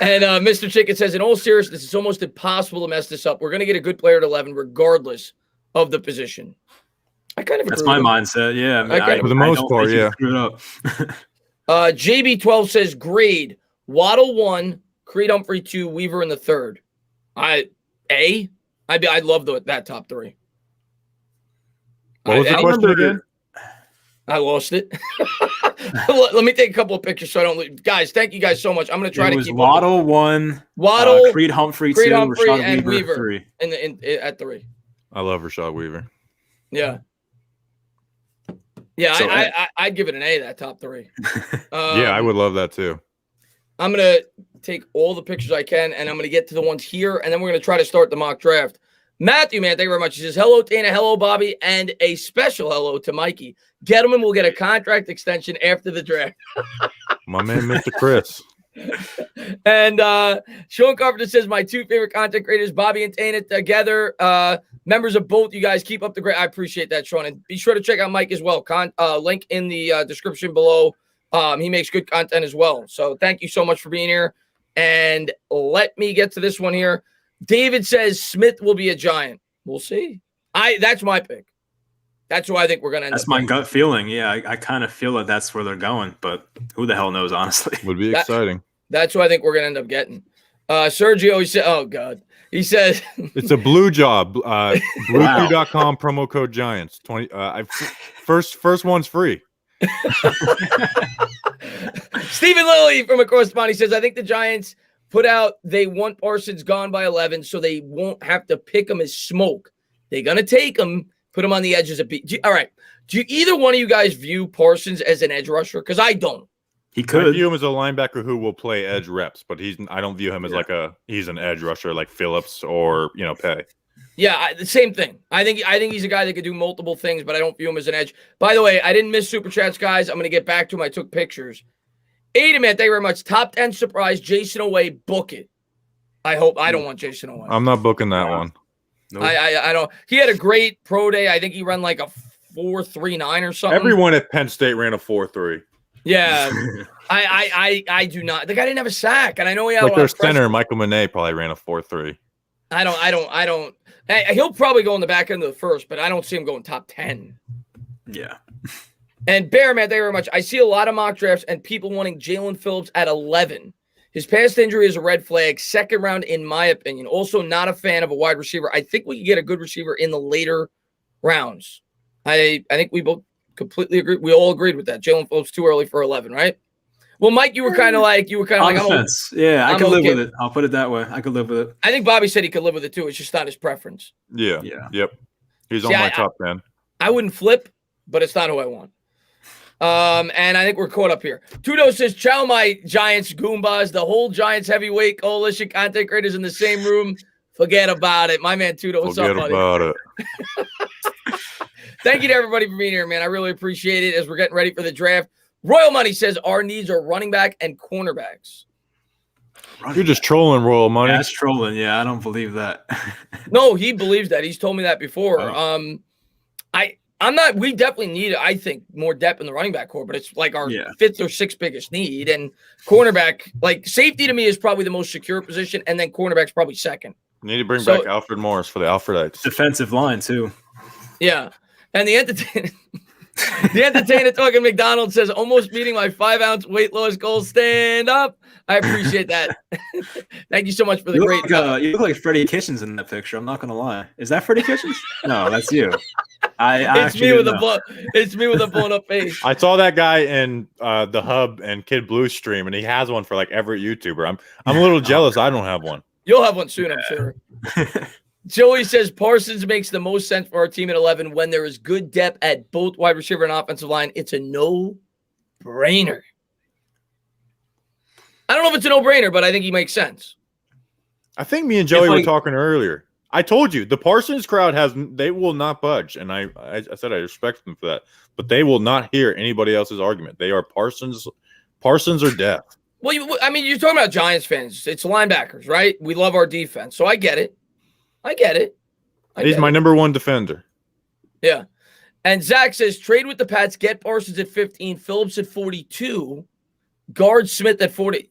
And Mr. Chicken says, in all seriousness, it's almost impossible to mess this up. We're going to get a good player at 11, regardless of the position. I kind of That's my mindset. Yeah. I mean, for the most part, yeah. JB12 says, grade Waddle 1, Creed Humphrey 2, Weaver in the 3rd. I'd love that top 3. What was the question again? I lost it. Let me take a couple of pictures so I don't lose. Guys, thank you guys so much. I'm going to try to keep Waddle 1, Creed Humphrey 2, Rashad and Weaver 3. At 3. I love Rashad Weaver. Yeah. Yeah, so I'd give it an A, that top 3. Yeah, I would love that too. I'm going to take all the pictures I can, and I'm going to get to the ones here, and then we're going to try to start the mock draft. Matthew, man, thank you very much. He says, hello, Dana, hello, Bobby, and a special hello to Mikey. Gettleman will get a contract extension after the draft. My man, Mr. Chris. And Sean Carpenter says, my 2 favorite content creators, Bobby and Dana, together. Members of both you guys, keep up the great. I appreciate that, Sean. And be sure to check out Mike as well. Link in the description below. He makes good content as well. So thank you so much for being here. And let me get to this one here. David says Smith will be a Giant. We'll see. That's my pick. That's who I think we're going to end up. That's my gut feeling. Yeah, I kind of feel that that's where they're going, but who the hell knows, honestly. Would be exciting. That's who I think we're going to end up getting. Sergio, he said, oh, God. He says. It's a blue job. Bluechew.com, promo code Giants. 20. First one's free. Stephen Lilly from across the pond, he says, I think the Giants put out they want Parsons gone by 11 so they won't have to pick him as smoke. They're going to take him, put him on the edges of all right. Do either one of you guys view Parsons as an edge rusher? Because I don't. He could. I view him as a linebacker who will play edge reps, but I don't view him as he's an edge rusher like Phillips or, Pay. Yeah, the same thing. I think he's a guy that could do multiple things, but I don't view him as an edge. By the way, I didn't miss Super Chats, guys. I'm going to get back to him. I took pictures. Ada, man, thank you very much. Top 10 surprise, Jason Away, book it. I don't want Jason Away. I'm not booking that one. Nope. I don't. He had a great pro day. I think he ran like a 4.39 or something. Everyone at Penn State ran a 4.3. Yeah. I do not. The guy didn't have a sack, and I know he had like their center, Michael Manet, probably ran a 4.3. I don't. He'll probably go in the back end of the first, but I don't see him going top 10. Yeah. And Bear, man, thank you very much. I see a lot of mock drafts and people wanting Jalen Phillips at 11. His past injury is a red flag. 2nd round, in my opinion. Also, not a fan of a wide receiver. I think we can get a good receiver in the later rounds. I think we both completely agree. We all agreed with that. Jalen Phillips too early for 11, right? Well, Mike, you were kind of like, on the fence. Yeah, I could live with it. I'll put it that way. I could live with it. I think Bobby said he could live with it too. It's just not his preference. Yeah. Yep. He's on my top 10. I wouldn't flip, but it's not who I want. And I think we're caught up here. Tudo says, "Chow my Giants Goombas. The whole Giants heavyweight coalition content creators in the same room. Forget about it." My man Tudo, what's up, buddy? Forget about it. Thank you to everybody for being here, man. I really appreciate it as we're getting ready for the draft. Royal Money says our needs are running back and cornerbacks. You're just trolling, Royal Money. Yeah, that's trolling. Yeah, I don't believe that. No, he believes that. He's told me that before. Oh. I'm not. We definitely need, I think, more depth in the running back core, but it's like our fifth or sixth biggest need. And cornerback, like safety to me is probably the most secure position, and then cornerback's probably second. You need to bring back Alfred Morris for the Alfredites. Defensive line too. Yeah, and the entertainer talking McDonald's says, "Almost meeting my 5-ounce weight loss goal. Stand up." I appreciate that. Thank you so much for the great. You look like Freddie Kitchens in that picture. I'm not gonna lie. Is that Freddie Kitchens? No, that's you. It's me with a blown up face. I saw that guy in the Hub and Kid Blue stream, and he has one for like every YouTuber. I'm a little jealous. I don't have one. You'll have one soon, I'm sure. Joey says Parsons makes the most sense for our team at 11 when there is good depth at both wide receiver and offensive line. It's a no-brainer. I don't know if it's a no-brainer, but I think he makes sense. I think me and Joey were talking earlier. I told you the Parsons crowd they will not budge, and I said I respect them for that, but they will not hear anybody else's argument. They are Parsons or death. Well, you're talking about Giants fans. It's linebackers, right? We love our defense, so I get it. He's my number one defender. Yeah. And Zach says, trade with the Pats, get Parsons at 15, Phillips at 42, guard Smith at 40,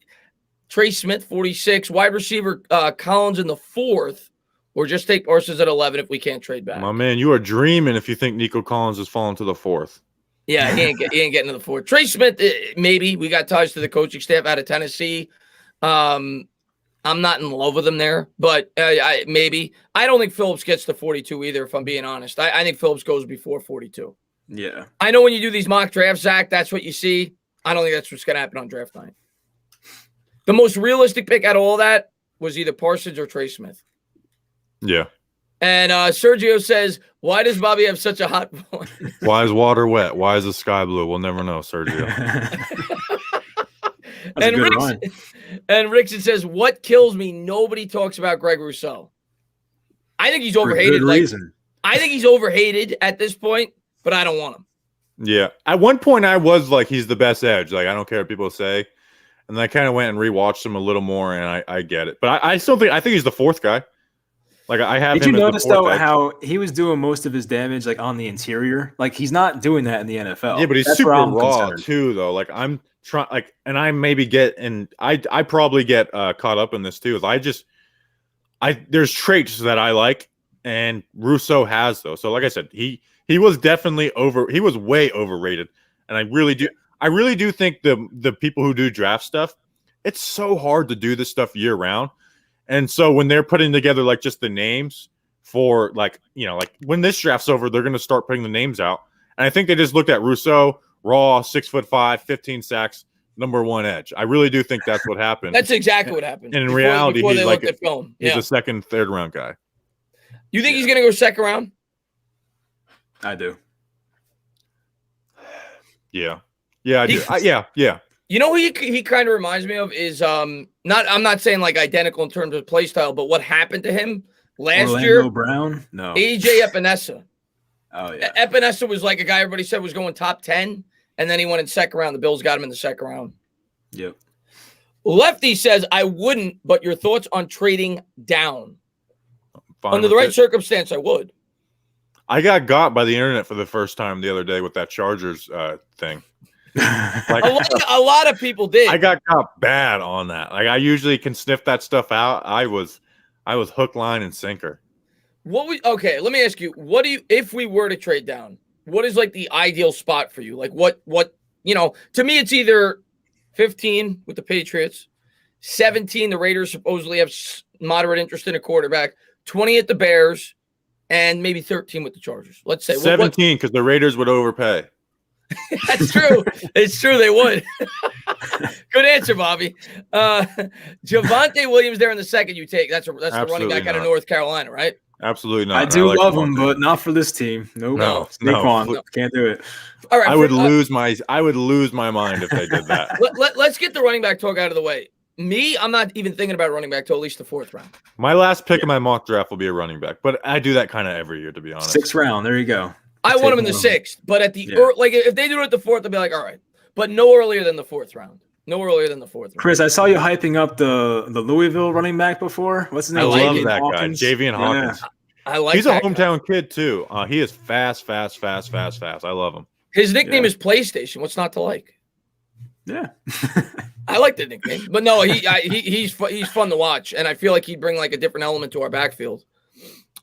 Trey Smith 46, wide receiver Collins in the 4th, or just take Parsons at 11 if we can't trade back. My man, you are dreaming if you think Nico Collins has fallen to the 4th. Yeah, he ain't getting to the 4th. Trey Smith, maybe. We got ties to the coaching staff out of Tennessee. I'm not in love with him there, but maybe. I don't think Phillips gets to 42 either, if I'm being honest. I think Phillips goes before 42. Yeah. I know when you do these mock drafts, Zach, that's what you see. I don't think that's what's going to happen on draft night. The most realistic pick out of all that was either Parsons or Trey Smith. Yeah. And Sergio says, why does Bobby have such a hot voice? Why is water wet? Why is the sky blue? We'll never know, Sergio. And Rickson says, what kills me? Nobody talks about Greg Rousseau. I think he's overhated. I think he's overhated at this point, but I don't want him. Yeah. At one point, I was like, he's the best edge. Like, I don't care what people say. And then I kind of went and rewatched him a little more, and I get it. But I think he's the 4th guy. Like, I have. Did you notice though how he was doing most of his damage like on the interior? Like, he's not doing that in the NFL. Yeah, but he's super raw too, though. Like, I'm trying, like, and I maybe I probably get caught up in this too. There's traits that I like, and Rousseau has those. So, like I said, he was definitely he was way overrated, and I really do think the people who do draft stuff, it's so hard to do this stuff year round. And so when they're putting together like just the names for like when this draft's over, they're going to start putting the names out. And I think they just looked at Rousseau, raw, 6'5", 15 sacks, number 1 edge. I really do think that's what happened. That's exactly what happened. And in reality, he's like he's a 2nd, 3rd round guy. You think he's going to go 2nd round? I do. Yeah. Yeah, I do. Yeah. You know who he kind of reminds me of is I'm not saying like identical in terms of play style, but what happened to him last year? Brown? No. AJ Epinesa. Oh yeah. Epinesa was like a guy everybody said was going top 10, and then he went in 2nd round. The Bills got him in the 2nd round. Yep. Lefty says, I wouldn't, but your thoughts on trading down? Under the right circumstance, I would. I got by the internet for the first time the other day with that Chargers thing. Like, a lot of people did. I got bad on that. Like, I usually can sniff that stuff out. I was hook, line, and sinker. Okay, let me ask you, if we were to trade down, what is like the ideal spot for you? Like what to me it's either 15 with the Patriots, 17 the Raiders supposedly have moderate interest in a quarterback, 20 at the Bears, and maybe 13 with the Chargers. Let's say 17 because the Raiders would overpay. That's true. It's true. They would. Good answer, Bobby. Javonte Williams there in the 2nd you take. That's the running back out of North Carolina, right? Absolutely not. I And do like love Lamar him, too. but not for this team. Nope. No, Saquon, no. can't do it. All right, I would lose my mind if they did that. Let's get the running back talk out of the way. I'm not even thinking about running back till at least the 4th round. My last pick of my mock draft will be a running back, but I do that kind of every year, to be honest. 6th round. There you go. I want him in the 6th, but at the like if they do it at the 4th, I'll be like, all right, but no earlier than the 4th round. No earlier than the 4th round. Chris, I saw you hyping up the Louisville running back before. What's his name? I love that Hawkins? guy, Javian Hawkins. I like. He's a that hometown guy. kid too. He is fast. I love him. His nickname is PlayStation. What's not to like? Yeah. I like the nickname, but no, he's fun to watch, and I feel like he'd bring like a different element to our backfield.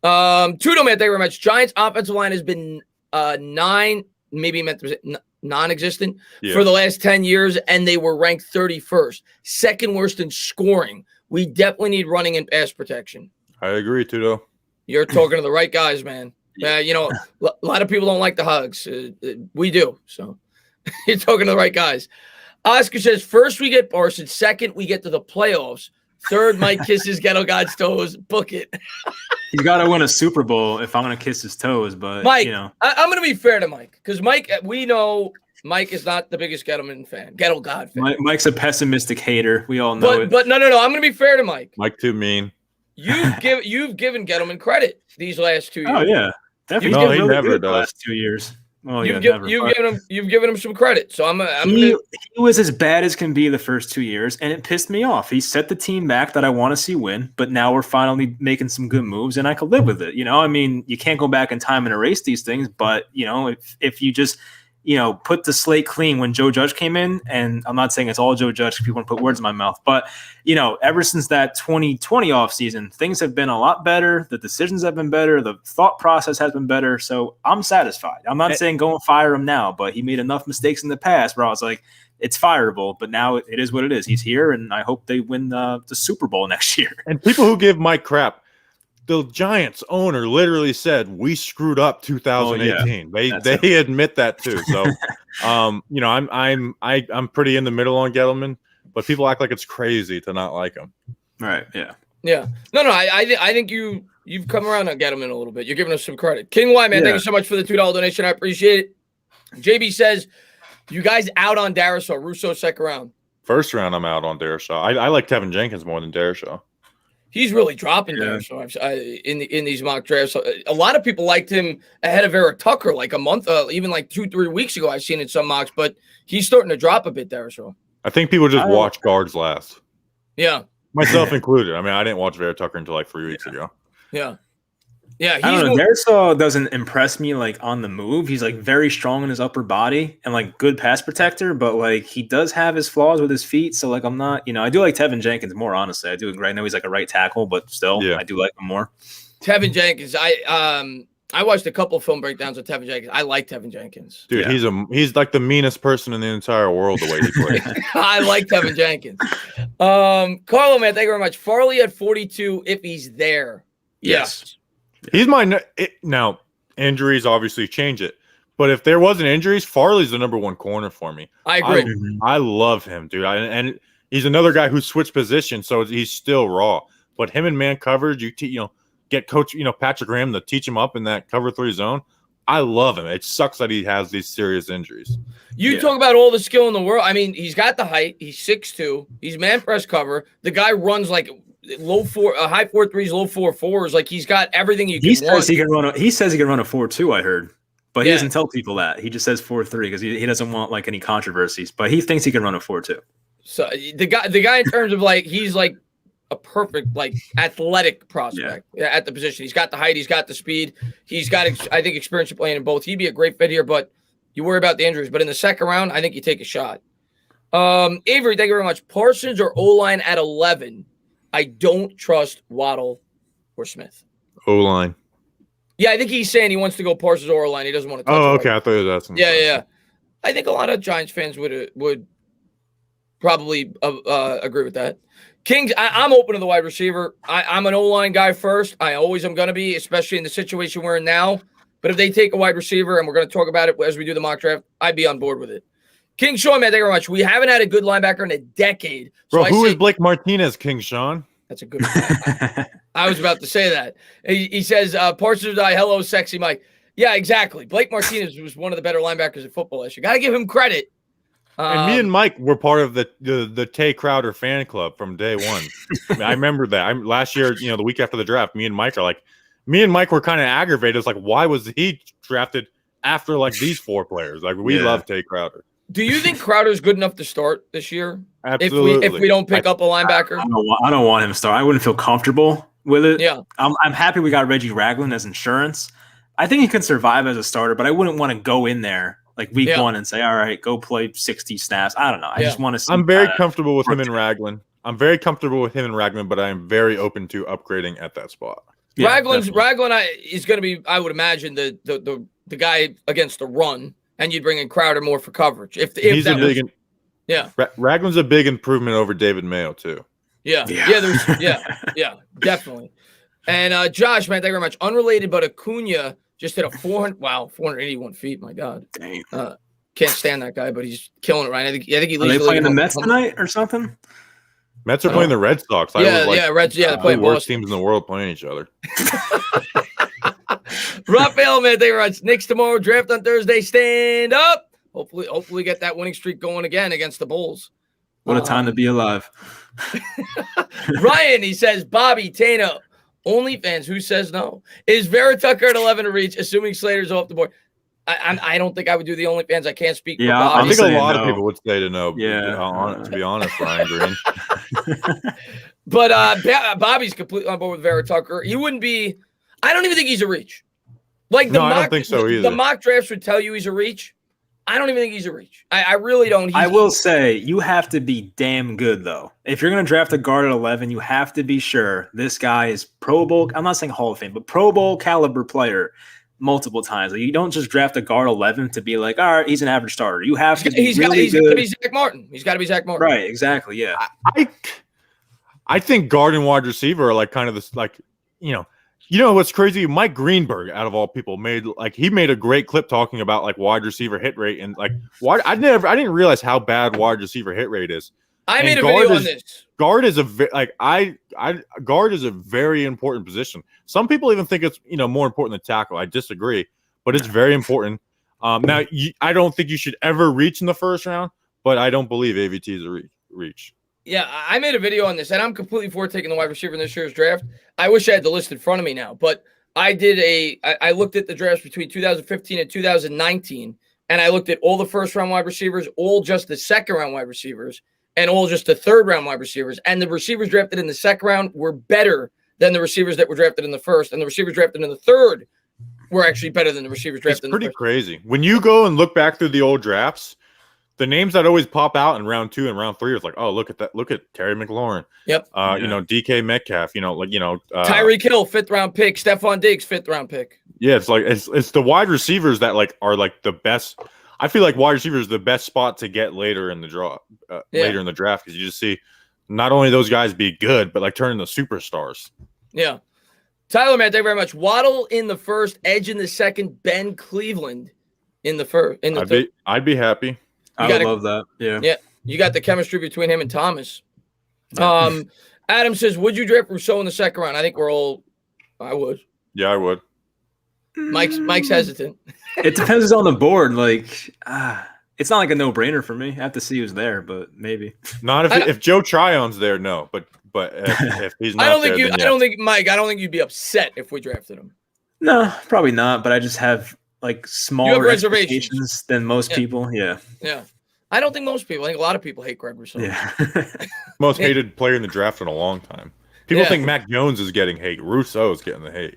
Tudo, man, thank you very much. Giants offensive line has been non-existent for the last 10 years, and they were ranked 31st, second worst in scoring. We definitely need running and pass protection. I agree, Tudo. You're talking to the right guys, man. You know, a lot of people don't like the hugs. We do, so you're talking to the right guys. Oscar says, first we get Parsons, second we get to the playoffs, third Mike kisses Ghetto God's toes. Book it. He's got to win a Super Bowl if I'm going to kiss his toes, but Mike, you know. I'm going to be fair to Mike because Mike, we know Mike is not the biggest Gettleman fan, Ghetto God fan. Mike's a pessimistic hater. We all know it. But no. I'm going to be fair to Mike. Mike too mean. You've given Gettleman credit these last 2 years. Oh yeah, definitely. No, he really never good does. The last 2 years. Well, You've given him some credit. So he was as bad as can be the first 2 years, and it pissed me off. He set the team back that I want to see win, but now we're finally making some good moves, and I could live with it. You know, I mean, you can't go back in time and erase these things, but you know, if you just put the slate clean when Joe Judge came in, and I'm not saying it's all Joe Judge because people want to put words in my mouth, but ever since that 2020 offseason, things have been a lot better. The decisions have been better. The thought process has been better. So I'm satisfied. I'm not saying go and fire him now, but he made enough mistakes in the past where I was like, it's fireable, but now it is what it is. He's here, and I hope they win the Super Bowl next year. And people who give Mike crap, the Giants owner literally said we screwed up 2018. They admit that too. So, I'm pretty in the middle on Gettleman, but people act like it's crazy to not like him. Right? Yeah. Yeah. No. I think you've come around on Gettleman a little bit. You're giving us some credit. King Y, man, thank you so much for the $2 donation. I appreciate it. JB says, you guys out on Darisaw. Russo second round. First round, I'm out on Darisaw. I like Tevin Jenkins more than Darisaw. He's really dropping there. So in these mock drafts, a lot of people liked him ahead of Eric Tucker, like a month, even like 2-3 weeks ago. I've seen in some mocks, but he's starting to drop a bit there. So I think people just watch guards last. Yeah, myself included. I mean, I didn't watch Vera Tucker until like 3 weeks ago. Yeah. I don't know. Darisaw doesn't impress me like on the move. He's like very strong in his upper body and like good pass protector, but like he does have his flaws with his feet. So like I'm not, I do like Tevin Jenkins more, honestly. I do. Right now he's like a right tackle, but still I do like him more. Tevin Jenkins. I watched a couple of film breakdowns of Tevin Jenkins. I like Tevin Jenkins. Dude, he's like the meanest person in the entire world the way he plays. I like Tevin Jenkins. Carlo, man, thank you very much. Farley at 42 if he's there. Yes. He's now injuries obviously change it, but if there wasn't injuries, Farley's the number one corner for me. I agree. I love him, dude. And he's another guy who switched positions, so he's still raw. But him in man coverage, get coach, Patrick Graham to teach him up in that cover 3 zone. I love him. It sucks that he has these serious injuries. You talk about all the skill in the world. I mean, he's got the height. He's 6'2". He's man press cover. The guy runs like high 4.3s, low 4.4s. Like he's got everything you can. He says he can run a 4.2. I heard, but he doesn't tell people that. He just says 4.3 because he doesn't want like any controversies. But he thinks he can run a 4.2. So the guy in terms of like he's like a perfect like athletic prospect at the position. He's got the height. He's got the speed. He's got I think experience of playing in both. He'd be a great fit here, but you worry about the injuries. But in the second round, I think you take a shot. Avery, thank you very much. Parsons or O-line at 11. I don't trust Waddle or Smith. O-line. Yeah, I think he's saying he wants to go Parsons or O-line. He doesn't want to touch okay. I thought you were asking. Yeah. I think a lot of Giants fans would probably agree with that. Kings, I'm open to the wide receiver. I'm an O-line guy first. I always am going to be, especially in the situation we're in now. But if they take a wide receiver, and we're going to talk about it as we do the mock draft, I'd be on board with it. King Sean, man, thank you very much. We haven't had a good linebacker in a decade. Bro, who is Blake Martinez, King Sean? That's a good one. I was about to say that. He says, Parsons or die, hello, sexy Mike. Yeah, exactly. Blake Martinez was one of the better linebackers in football last year. Got to give him credit. And me and Mike were part of the Tay Crowder fan club from day one. I remember that. Last year, the week after the draft, me and Mike were kind of aggravated. It's like, why was he drafted after like these 4 players? Like, we love Tay Crowder. Do you think Crowder's good enough to start this year? Absolutely. If we don't pick up a linebacker? I don't want him to start. I wouldn't feel comfortable with it. Yeah. I'm happy we got Reggie Ragland as insurance. I think he can survive as a starter, but I wouldn't want to go in there like week 1 and say, all right, go play 60 snaps. I don't know. I just want to see. I'm very comfortable with him and Ragland. But I am very open to upgrading at that spot. Yeah, Ragland is going to be, I would imagine, the guy against the run, and you'd bring in Crowder more for coverage. Ragland's a big improvement over David Mayo too. Yeah, definitely. And Josh, man, thank you very much. Unrelated, but Acuna just hit a 481 feet. My God, dang. Can't stand that guy, but he's killing it, right? I think he leads. Are they playing the Mets tonight or something? Mets are playing the Red Sox. Reds. Yeah, they're playing the worst Boston. teams in the world playing each other. Raphael, man, thank you very much. Knicks tomorrow, draft on Thursday. Stand up. Hopefully get that winning streak going again against the Bulls. What a time to be alive. Ryan, he says, Bobby, Tano, OnlyFans, who says no? Is Vera Tucker at 11 to reach, assuming Slater's off the board? I don't think I would do the OnlyFans. I can't speak for Bobby. I think a lot of people would say to no. Yeah. To be honest, Ryan Green. But Bobby's completely on board with Vera Tucker. He wouldn't be – I don't even think he's a reach. Like I don't think so either. The mock drafts would tell you he's a reach. I don't even think he's a reach. I really don't. I will say you have to be damn good, though. If you're going to draft a guard at 11, you have to be sure this guy is Pro Bowl. I'm not saying Hall of Fame, but Pro Bowl caliber player multiple times. Like, you don't just draft a guard 11 to be like, all right, he's an average starter. You have to be really good. He's got to be Zach Martin. He's got to be Zach Martin. Right, exactly, yeah. I think guard and wide receiver are like kind of this, like, you know what's crazy? Mike Greenberg, out of all people, made a great clip talking about like wide receiver hit rate and like I didn't realize how bad wide receiver hit rate is. I made a video on this. Guard is guard is a very important position. Some people even think it's more important than tackle. I disagree, but it's very important. Now I don't think you should ever reach in the first round, but I don't believe AVT is a reach. Yeah, I made a video on this, and I'm completely for taking the wide receiver in this year's draft. I wish I had the list in front of me now, but I looked at the drafts between 2015 and 2019, and I looked at all the first-round wide receivers, all just the second-round wide receivers, and all just the third-round wide receivers. And the receivers drafted in the second round were better than the receivers that were drafted in the first, and the receivers drafted in the third were actually better than the receivers drafted in the first. It's pretty crazy. When you go and look back through the old drafts, the names that always pop out in round 2 and round 3 is like, oh, look at that. Look at Terry McLaurin. Yep. DK Metcalf, Tyreek Hill, 5th round pick, Stephon Diggs, 5th round pick. Yeah, it's like it's the wide receivers that are the best. I feel like wide receiver is the best spot to get later in the later in the draft, because you just see not only those guys be good, but like turn into superstars. Yeah. Tyler, man, thank you very much. Waddle in the first, Edge in the second, Ben Cleveland in the first. I'd be happy. I would love that. Yeah. Yeah. You got the chemistry between him and Thomas. Adam says, would you draft Rousseau in the second round? I think I would. Yeah, I would. Mike's hesitant. It depends who's on the board. Like, it's not like a no-brainer for me. I have to see who's there, but maybe. Not if Joe Tryon's there, no. But if he's not I don't think you'd be upset if we drafted him. No, probably not. But I just have like smaller expectations than most people. Yeah. Yeah. I don't think most people. I think a lot of people hate Greg Rousseau. Yeah. Most hated player in the draft in a long time. People think Mac Jones is getting hate. Rousseau is getting the hate.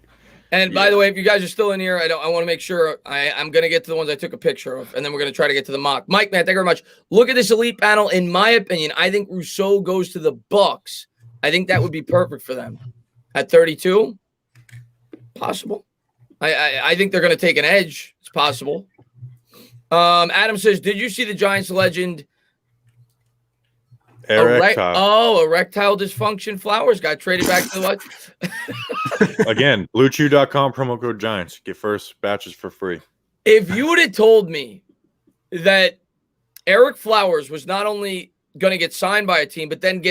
And by the way, if you guys are still in here, I want to make sure I'm going to get to the ones I took a picture of, and then we're going to try to get to the mock. Mike, man, thank you very much. Look at this elite panel. In my opinion, I think Rousseau goes to the Bucks. I think that would be perfect for them. At 32, possible. I think they're going to take an edge. It's possible. Adam says, did you see the Giants legend? Erectile dysfunction. Flowers got traded back to the what? Again, BlueChew.com, promo code Giants. Get first batches for free. If you would have told me that Eric Flowers was not only going to get signed by a team, but then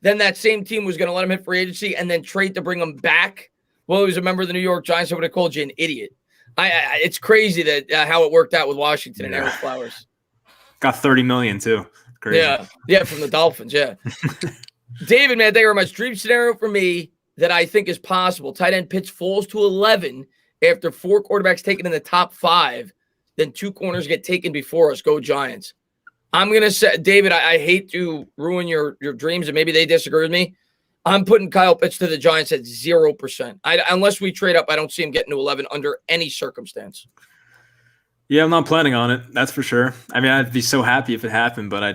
that same team was going to let him hit free agency and then trade to bring him back. Well, he was a member of the New York Giants. I would have called you an idiot. It's crazy that how it worked out with Washington and Aaron Flowers. Got $30 million too. Crazy. Yeah, from the Dolphins. Yeah. David, man, thank you very much. Dream scenario for me that I think is possible. Tight end Pitts falls to 11 after 4 quarterbacks taken in the top 5. Then 2 corners get taken before us. Go Giants. I'm going to say, David, I hate to ruin your dreams, and maybe they disagree with me. I'm putting Kyle Pitts to the Giants at 0%. Unless we trade up, I don't see him getting to 11 under any circumstance. Yeah, I'm not planning on it. That's for sure. I mean, I'd be so happy if it happened, but I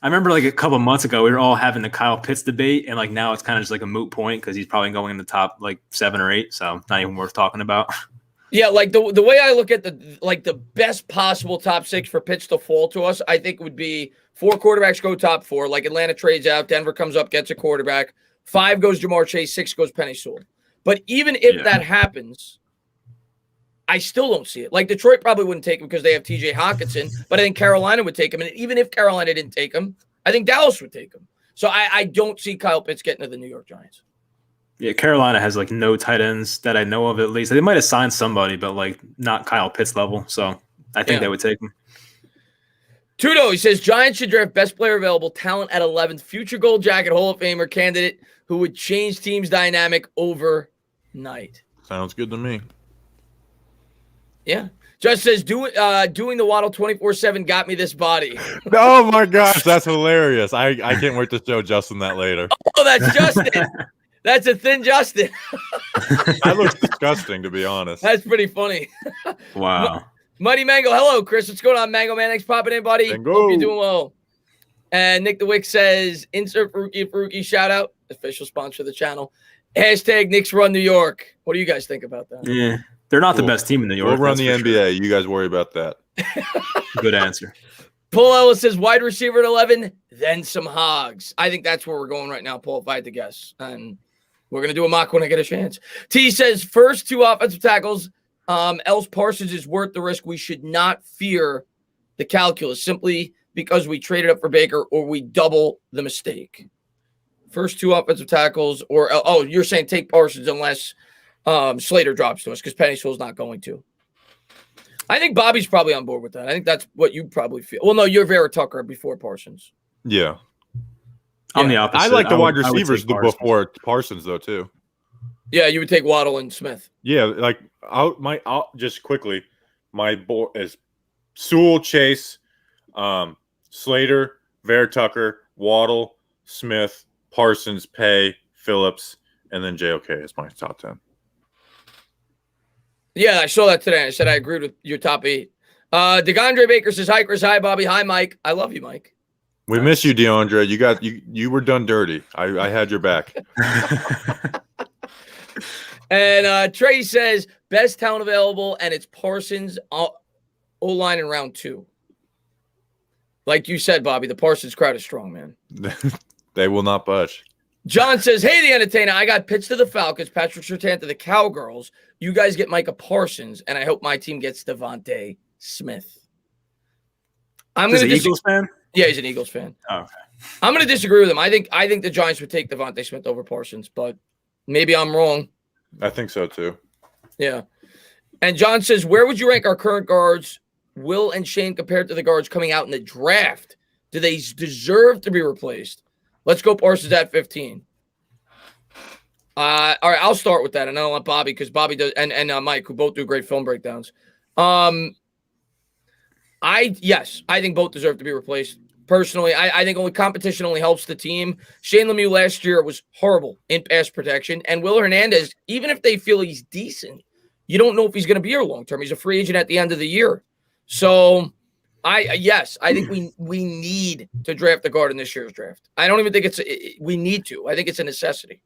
remember like a couple months ago, we were all having the Kyle Pitts debate, and like now it's kind of just like a moot point because he's probably going in the top like 7 or 8, so not even worth talking about. Yeah, like the way I look at the best possible top 6 for Pitts to fall to us, I think would be 4 quarterbacks go top 4, like Atlanta trades out, Denver comes up, gets a quarterback, 5 goes Jamar Chase, 6 goes Penny Sewell. But even if that happens, I still don't see it. Like Detroit probably wouldn't take him because they have TJ Hawkinson, but I think Carolina would take him. And even if Carolina didn't take him, I think Dallas would take him. So I don't see Kyle Pitts getting to the New York Giants. Yeah, Carolina has like no tight ends that I know of at least. They might have signed somebody, but like not Kyle Pitts level. So I think they would take him. Tudo, he says Giants should draft best player available, talent at 11th, future Gold Jacket Hall of Famer candidate who would change teams' dynamic overnight. Sounds good to me. Yeah. Just says doing the Waddle 24/7 got me this body. Oh my gosh, that's hilarious. I can't wait to show Justin that later. Oh, that's Justin. That's a thin Justin. That looks disgusting, to be honest. That's pretty funny. Wow. Mighty Mango, hello, Chris. What's going on, Mango Man? Thanks for popping in, buddy. Mango. Hope you're doing well. And Nick the Wick says, insert Faruqi shout out, official sponsor of the channel. Hashtag Knicks run New York. What do you guys think about that? Yeah. They're not the best team in New York. We'll run the NBA. Sure. You guys worry about that. Good answer. Paul Ellis says wide receiver at 11, then some hogs. I think that's where we're going right now, Paul, if I had to guess. And we're going to do a mock when I get a chance. T says first 2 offensive tackles. Else Parsons is worth the risk. We should not fear the calculus simply because we traded up for Baker or we double the mistake. First 2 offensive tackles or, you're saying take Parsons unless Slater drops to us because Penny Sewell's not going to. I think Bobby's probably on board with that. I think that's what you probably feel. Well, no, you're Vera Tucker before Parsons. Yeah. I'm the opposite. I like the wide receivers before Parsons, though, too. Yeah, you would take Waddle and Smith. Yeah, like I'll just quickly, my board is Sewell, Chase, Slater, Vera Tucker, Waddle, Smith, Parsons, Pay, Phillips, and then JOK is my top 10. Yeah, I saw that today. I said I agreed with your top 8. DeAndre Baker says, hi, Chris. Hi, Bobby. Hi, Mike. I love you, Mike. We miss you, DeAndre. You were done dirty. I had your back. And Trey says, best talent available, and it's Parsons O-line in round 2. Like you said, Bobby, the Parsons crowd is strong, man. They will not budge. John says, hey, the entertainer, I got Pitts to the Falcons, Patrick Surtain to the Cowgirls. You guys get Micah Parsons, and I hope my team gets Devontae Smith. He's an Eagles fan? Yeah, he's an Eagles fan. Oh, okay. I'm going to disagree with him. I think the Giants would take Devontae Smith over Parsons, but maybe I'm wrong. I think so, too. Yeah. And John says, where would you rank our current guards, Will and Shane, compared to the guards coming out in the draft? Do they deserve to be replaced? Let's go Parsons at 15. All right, I'll start with that. And I don't want Bobby because Bobby does and Mike, who both do great film breakdowns. I think both deserve to be replaced. Personally, I think only competition only helps the team. Shane Lemieux last year was horrible in pass protection. And Will Hernandez, even if they feel he's decent, you don't know if he's going to be here long term. He's a free agent at the end of the year. So I think we need to draft a guard in this year's draft. I don't even think we need to. I think it's a necessity.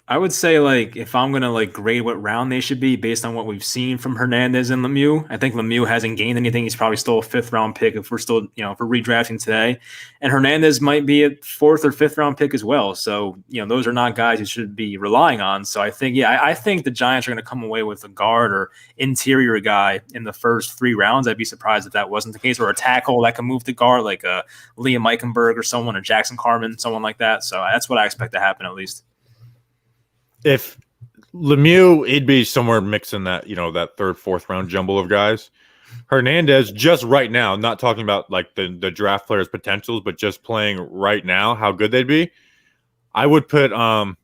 I would say, like, if I'm gonna like grade what round they should be based on what we've seen from Hernandez and Lemieux, I think Lemieux hasn't gained anything. He's probably still a 5th-round pick if we're still, if we're redrafting today. And Hernandez might be a 4th or 5th-round pick as well. So, those are not guys you should be relying on. So I think, I think the Giants are gonna come away with a guard or interior guy in the first 3 rounds. I'd be surprised if that wasn't the case, or a tackle that can move the guard, like a Liam Eichenberg or someone, or Jackson Carman, someone like that. So that's what I expect to happen, at least. If Lemieux, he'd be somewhere mixing that, that 3rd, 4th round jumble of guys. Hernandez, just right now, not talking about like the draft players' potentials, but just playing right now, how good they'd be. I would put, I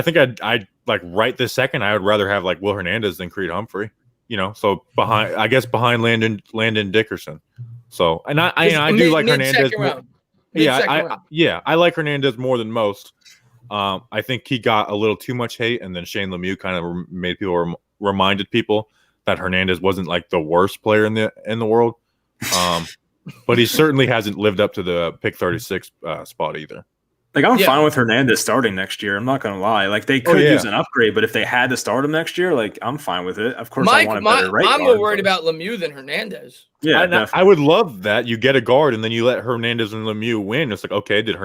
think I'd like right this second, I would rather have like Will Hernandez than Creed Humphrey. So behind Landon Dickerson. So, and I do like Hernandez. I like Hernandez more than most. I think he got a little too much hate, and then Shane Lemieux kind of made people reminded people that Hernandez wasn't like the worst player in the world. But he certainly hasn't lived up to the pick 36 spot either. Like, I'm fine with Hernandez starting next year. I'm not going to lie. Like, they could use an upgrade, but if they had to start him next year, like, I'm fine with it. Of course, I want a better right guard. I'm more worried about Lemieux than Hernandez. Yeah, I would love that. You get a guard, and then you let Hernandez and Lemieux win. It's like, okay, is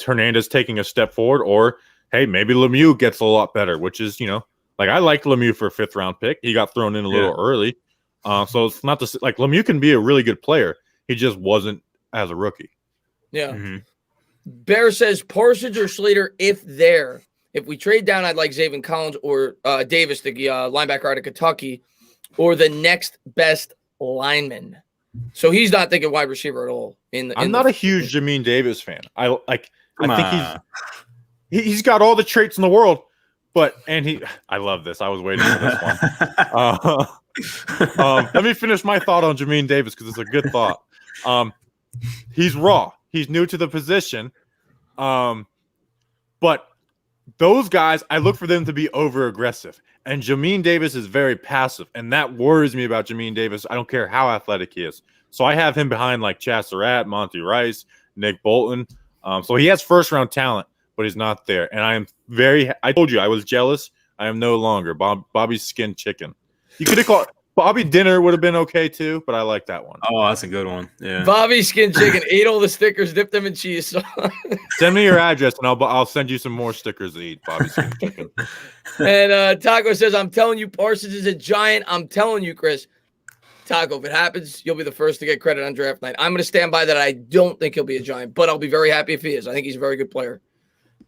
Hernandez taking a step forward, or hey, maybe Lemieux gets a lot better, which is, I like Lemieux for a 5th round pick. He got thrown in a little early. So it's not like Lemieux can be a really good player. He just wasn't as a rookie. Yeah. Mm-hmm. Bear says Parsons or Slater if there. If we trade down, I'd like Zaven Collins or Davis, the linebacker out of Kentucky, or the next best lineman. So he's not thinking wide receiver at all. I'm not a huge Jamin Davis fan. I think he's got all the traits in the world, I love this. I was waiting for this one. Let me finish my thought on Jamin Davis because it's a good thought. He's raw. He's new to the position. But those guys, I look for them to be over aggressive. And Jamin Davis is very passive, and that worries me about Jamin Davis. I don't care how athletic he is. So I have him behind like Chaz Surratt, Monty Rice, Nick Bolton. So he has 1st-round talent, but he's not there. And I told you I was jealous. I am no longer. Bobby's skin chicken. You could have called Bobby Dinner would have been okay too, but I like that one. Oh, that's a good one. Yeah. Bobby skin chicken, ate all the stickers, dipped them in cheese. Send me your address and I'll send you some more stickers to eat. Bobby skin chicken. And Taco says, I'm telling you, Parsons is a giant. I'm telling you, Chris. Taco, if it happens, you'll be the first to get credit on draft night. I'm going to stand by that. I don't think he'll be a giant, but I'll be very happy if he is. I think he's a very good player.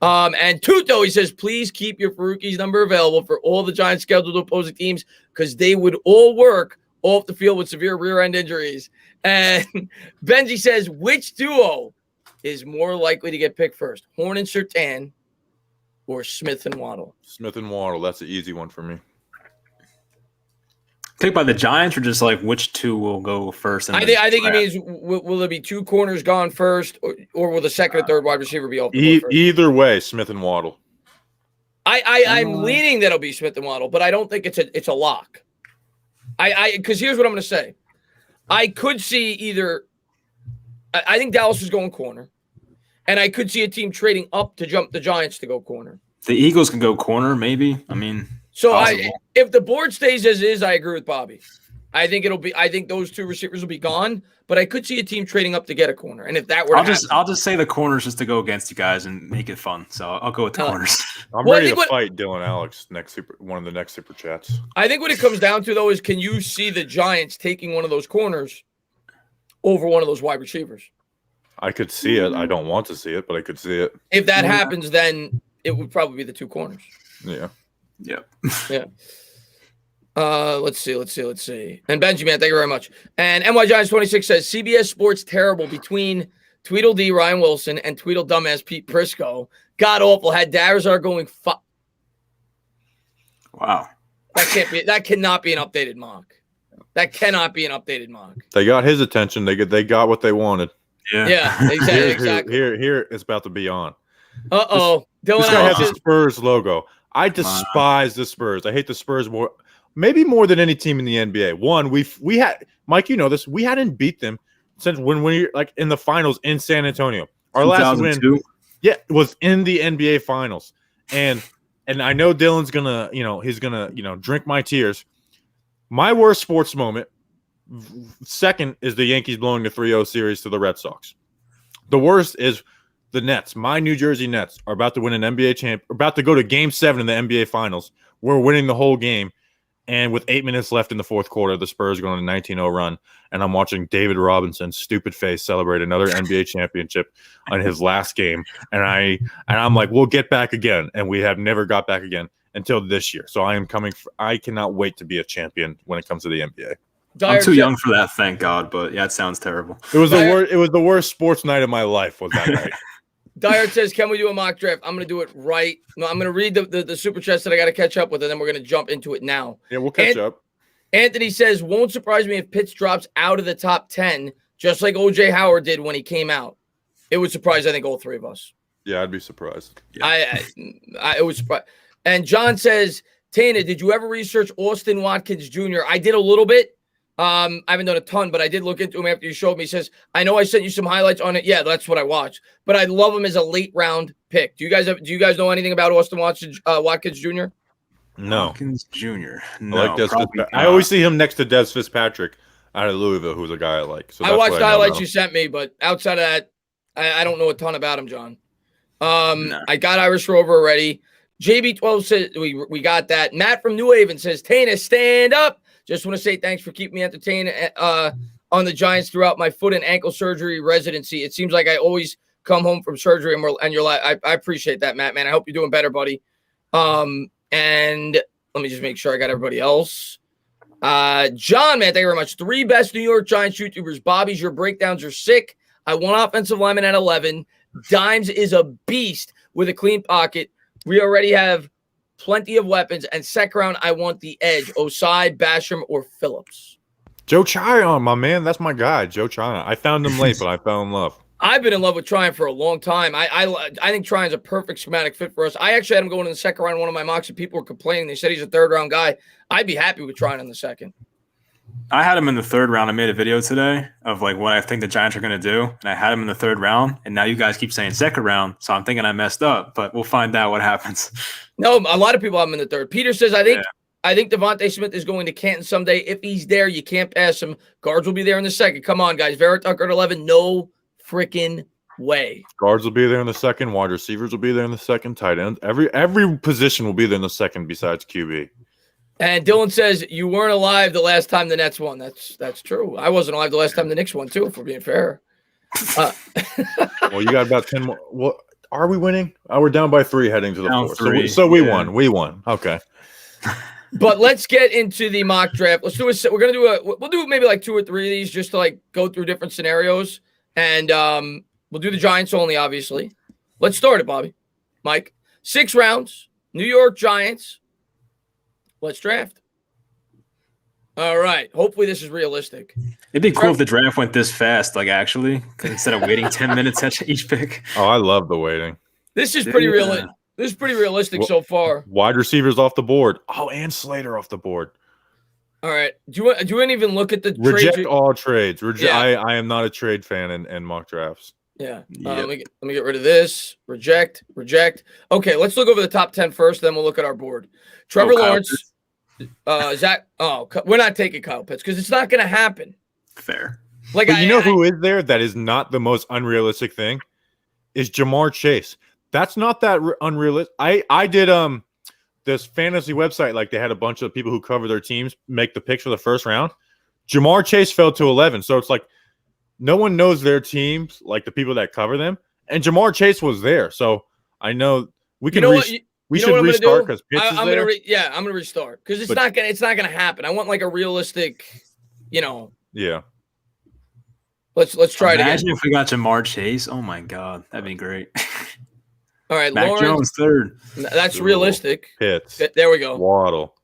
And Tuto, he says, please keep your Faruqi's number available for all the Giants scheduled opposing teams because they would all work off the field with severe rear end injuries. And Benji says, which duo is more likely to get picked first, Horn and Surtain or Smith and Waddle? Smith and Waddle. That's an easy one for me. Picked by the Giants, or just like which two will go first? I think he means will there be 2 corners gone first, or will the second or third wide receiver be off? Either way, Smith and Waddle. I'm leaning that it'll be Smith and Waddle, but I don't think it's a lock. Because here's what I'm going to say. I could see either. I think Dallas is going corner, and I could see a team trading up to jump the Giants to go corner. The Eagles can go corner, maybe. I mean. So if the board stays as is, I agree with Bobby. I think those 2 receivers will be gone, but I could see a team trading up to get a corner. And if that were I'll just say the corners just to go against you guys and make it fun. So I'll go with the corners. I'm ready to fight Dylan Alex one of the next super chats. I think what it comes down to though is can you see the Giants taking one of those corners over one of those wide receivers? I could see it. I don't want to see it, but I could see it. If that happens, then it would probably be the 2 corners. Yeah. Yep. Yeah. Let's see. And Benjamin, thank you very much. And NY Giants 26 says CBS Sports terrible between Tweedledee Ryan Wilson and Tweedle dumbass Pete Prisco. God awful. Had Darazar going. Wow. That cannot be an updated mock. That cannot be an updated mock. They got his attention. They got what they wanted. Yeah. Exactly. Here it's about to be on. Uh-oh. This guy has the Spurs logo. I despise the Spurs. I hate the Spurs maybe more than any team in the NBA. One, we had Mike, you know this. We hadn't beat them since when we like in the finals in San Antonio. Our last win. Yeah, it was in the NBA Finals, and I know Dylan's gonna, he's gonna, drink my tears. My worst sports moment, second, is the Yankees blowing the 3-0 series to the Red Sox. The worst is the Nets. My New Jersey Nets are about to win an NBA champ, about to go to Game 7 in the NBA Finals. We're winning the whole game. And with 8 minutes left in the fourth quarter, the Spurs go on a 19-0 run. And I'm watching David Robinson's stupid face celebrate another NBA championship on his last game. And I'm like, we'll get back again. And we have never got back again until this year. So I cannot wait to be a champion when it comes to the NBA. I'm too young for that, thank God. But yeah, it sounds terrible. It was the worst sports night of my life was that night. Dyer says, can we do a mock draft? I'm going to do it right. No, I'm going to read the super chats that I got to catch up with, and then we're going to jump into it now. Yeah, we'll catch up. Anthony says, won't surprise me if Pitts drops out of the top 10, just like O.J. Howard did when he came out. It would surprise, I think, all three of us. Yeah, I'd be surprised. Yeah. It was surprised. And John says, Tana, did you ever research Austin Watkins Jr.? I did a little bit. I haven't done a ton, but I did look into him after you showed me. He says, I know I sent you some highlights on it. Yeah, that's what I watched. But I love him as a late round pick. Do you guys know anything about Austin Watkins Jr.? No. Watkins Jr. No, I always see him next to Des Fitzpatrick out of Louisville, who's a guy I like. So I watched the highlights you sent me, but outside of that, I don't know a ton about him, John. No. I got Irish Rover already. JB12 says we got that. Matt from New Haven says, Tana, stand up. Just want to say thanks for keeping me entertained on the Giants throughout my foot and ankle surgery residency. It seems like I always come home from surgery and you're like, I appreciate that, Matt, man. I hope you're doing better, buddy. And let me just make sure I got everybody else. John, man, thank you very much. 3 best New York Giants YouTubers. Bobby's, your breakdowns are sick. I want offensive lineman at 11. Dimes is a beast with a clean pocket. We already have plenty of weapons, and second round, I want the edge. Osai, Basham, or Phillips. Joe Tryon, my man. That's my guy, Joe Tryon. I found him late, but I fell in love. I've been in love with Tryon for a long time. I think Tryon's a perfect schematic fit for us. I actually had him going in the second round. One of my mocks, and people were complaining. They said he's a third-round guy. I'd be happy with Tryon in the second. I had him in the third round. I made a video today of like what I think the Giants are going to do, and I had him in the third round. And now you guys keep saying second round, so I'm thinking I messed up. But we'll find out what happens. No, a lot of people have him in the third. Peter says, I think Devontae Smith is going to Canton someday. If he's there, you can't pass him. Guards will be there in the second. Come on, guys. Vera Tucker at 11. No freaking way. Guards will be there in the second. Wide receivers will be there in the second. Tight end. Every position will be there in the second besides QB. And Dylan says, you weren't alive the last time the Nets won. That's true. I wasn't alive the last time the Knicks won, too, if we're being fair. Well, you got about 10 more. What are we winning? We're down by 3 heading to the fourth. So we won. We won. Okay. But let's get into the mock draft. We'll do maybe like 2 or 3 of these just to like go through different scenarios. And we'll do the Giants only, obviously. Let's start it, Bobby. Mike. 6 rounds. New York Giants. Let's draft. All right. Hopefully this is realistic. It'd be cool if the draft went this fast, like actually, instead of waiting 10 minutes at each pick. Oh, I love the waiting. This is pretty realistic. This is pretty realistic so far. Wide receivers off the board. Oh, and Slater off the board. All right. Do you want to even look at the reject trades? All trades? Yeah. I am not a trade fan in mock drafts. Yeah. Let me get rid of this. Reject. Okay, let's look over the top 10 first, then we'll look at our board. Trevor Lawrence. Zach. Oh, we're not taking Kyle Pitts because it's not going to happen. Fair. Like, but you know who is there that is not the most unrealistic thing? Is Jamar Chase. That's not that unrealistic. I did this fantasy website, like they had a bunch of people who cover their teams make the picks for the first round. Jamar Chase fell to 11, so it's like no one knows their teams, like the people that cover them, and Jamar Chase was there. So I know we can. We should restart because Pitts is there. I'm gonna restart because it's not gonna happen. I want like a realistic, Yeah. Let's try it again. Imagine if we got Jamar Chase. Oh my God, that'd be great. All right, Mac Jones third. That's realistic. Pitts. There we go. Waddle.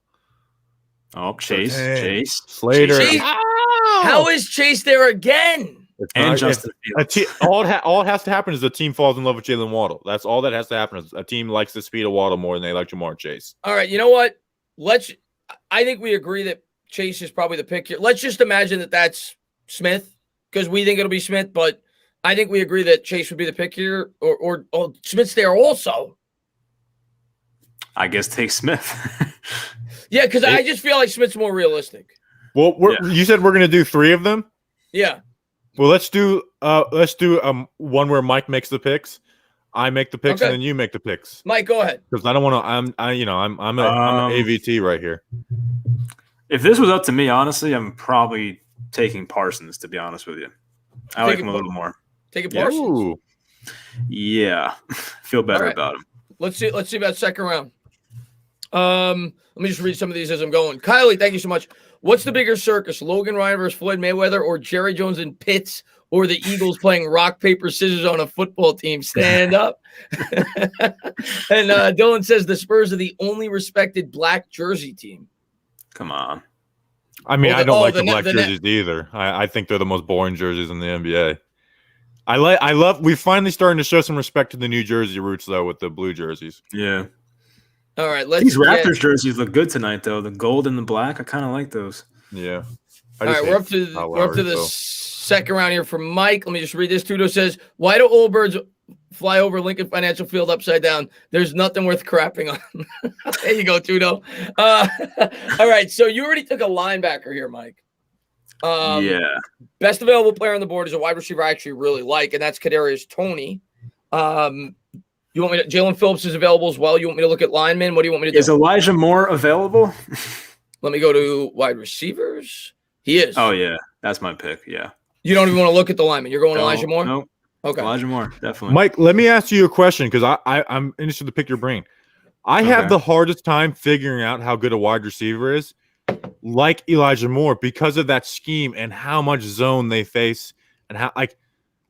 Oh, Chase. Slater. Chase. How is Chase there again? And Justin Fields. All it has to happen is the team falls in love with Jalen Waddle. That's all that has to happen. Is a team likes the speed of Waddle more than they like Jamar Chase. All right, you know what? I think we agree that Chase is probably the pick here. Let's just imagine that that's Smith because we think it'll be Smith, but I think we agree that Chase would be the pick here, or Smith's there also. I guess take Smith. Yeah, because I just feel like Smith's more realistic. Well, you said we're gonna do 3 of them. Yeah. Well, let's do one where Mike makes the picks, I make the picks, and then you make the picks. Mike, go ahead. Because I don't want to. I'm an AVT right here. If this was up to me, honestly, I'm probably taking Parsons. To be honest with you, I like him a little more. Take Parsons. Ooh. Yeah, feel better about him. Let's see about second round. Let me just read some of these as I'm going. Kylie, thank you so much. What's the bigger circus, Logan Ryan versus Floyd Mayweather, or Jerry Jones and Pitts, or the Eagles playing rock, paper, scissors on a football team? Stand up. And Dylan says the Spurs are the only respected black jersey team. Come on. I mean, I don't like the black jerseys either. I think they're the most boring jerseys in the NBA. I love. We're finally starting to show some respect to the New Jersey roots, though, with the blue jerseys. Yeah. All right, these Raptors jerseys look good tonight, though. The gold and the black, I kind of like those. Yeah. All right, we're up to the second round here for Mike. Let me just read this. Tudo says, "Why do old birds fly over Lincoln Financial Field upside down? There's nothing worth crapping on." There you go, Tudo. All right, so you already took a linebacker here, Mike. Yeah. Best available player on the board is a wide receiver I actually really like, and that's Kadarius Toney. You want me to? Jalen Phillips is available as well. You want me to look at linemen? What do you want me to do? Is Elijah Moore available? Let me go to wide receivers. He is. Oh yeah, that's my pick. Yeah. You don't even want to look at the lineman. You're going Elijah Moore. No. Okay. Elijah Moore, definitely. Mike, let me ask you a question because I'm interested to pick your brain. I have the hardest time figuring out how good a wide receiver is, like Elijah Moore, because of that scheme and how much zone they face, and how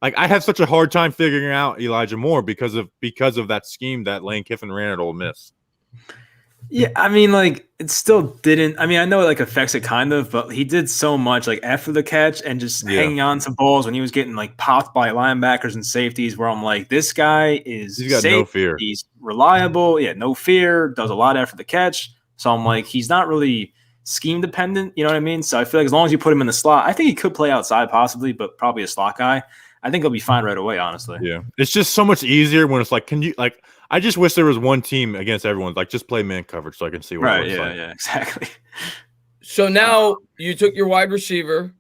like I have such a hard time figuring out Elijah Moore because of that scheme that Lane Kiffin ran at Ole Miss. Yeah, I mean, like, it still didn't. I mean, I know it like affects it kind of, but he did so much like after the catch and just hanging on to balls when he was getting like popped by linebackers and safeties. Where I'm like, this guy he's got safe, no fear. He's reliable. Yeah, no fear. Does a lot after the catch. So I'm like, he's not really scheme dependent. You know what I mean? So I feel like as long as you put him in the slot, I think he could play outside possibly, but probably a slot guy. I think he'll be fine right away, honestly. Yeah. It's just so much easier when it's like, can you like, I just wish there was one team against everyone. Like, just play man coverage so I can see what it looks like. Yeah, exactly. So now you took your wide receiver,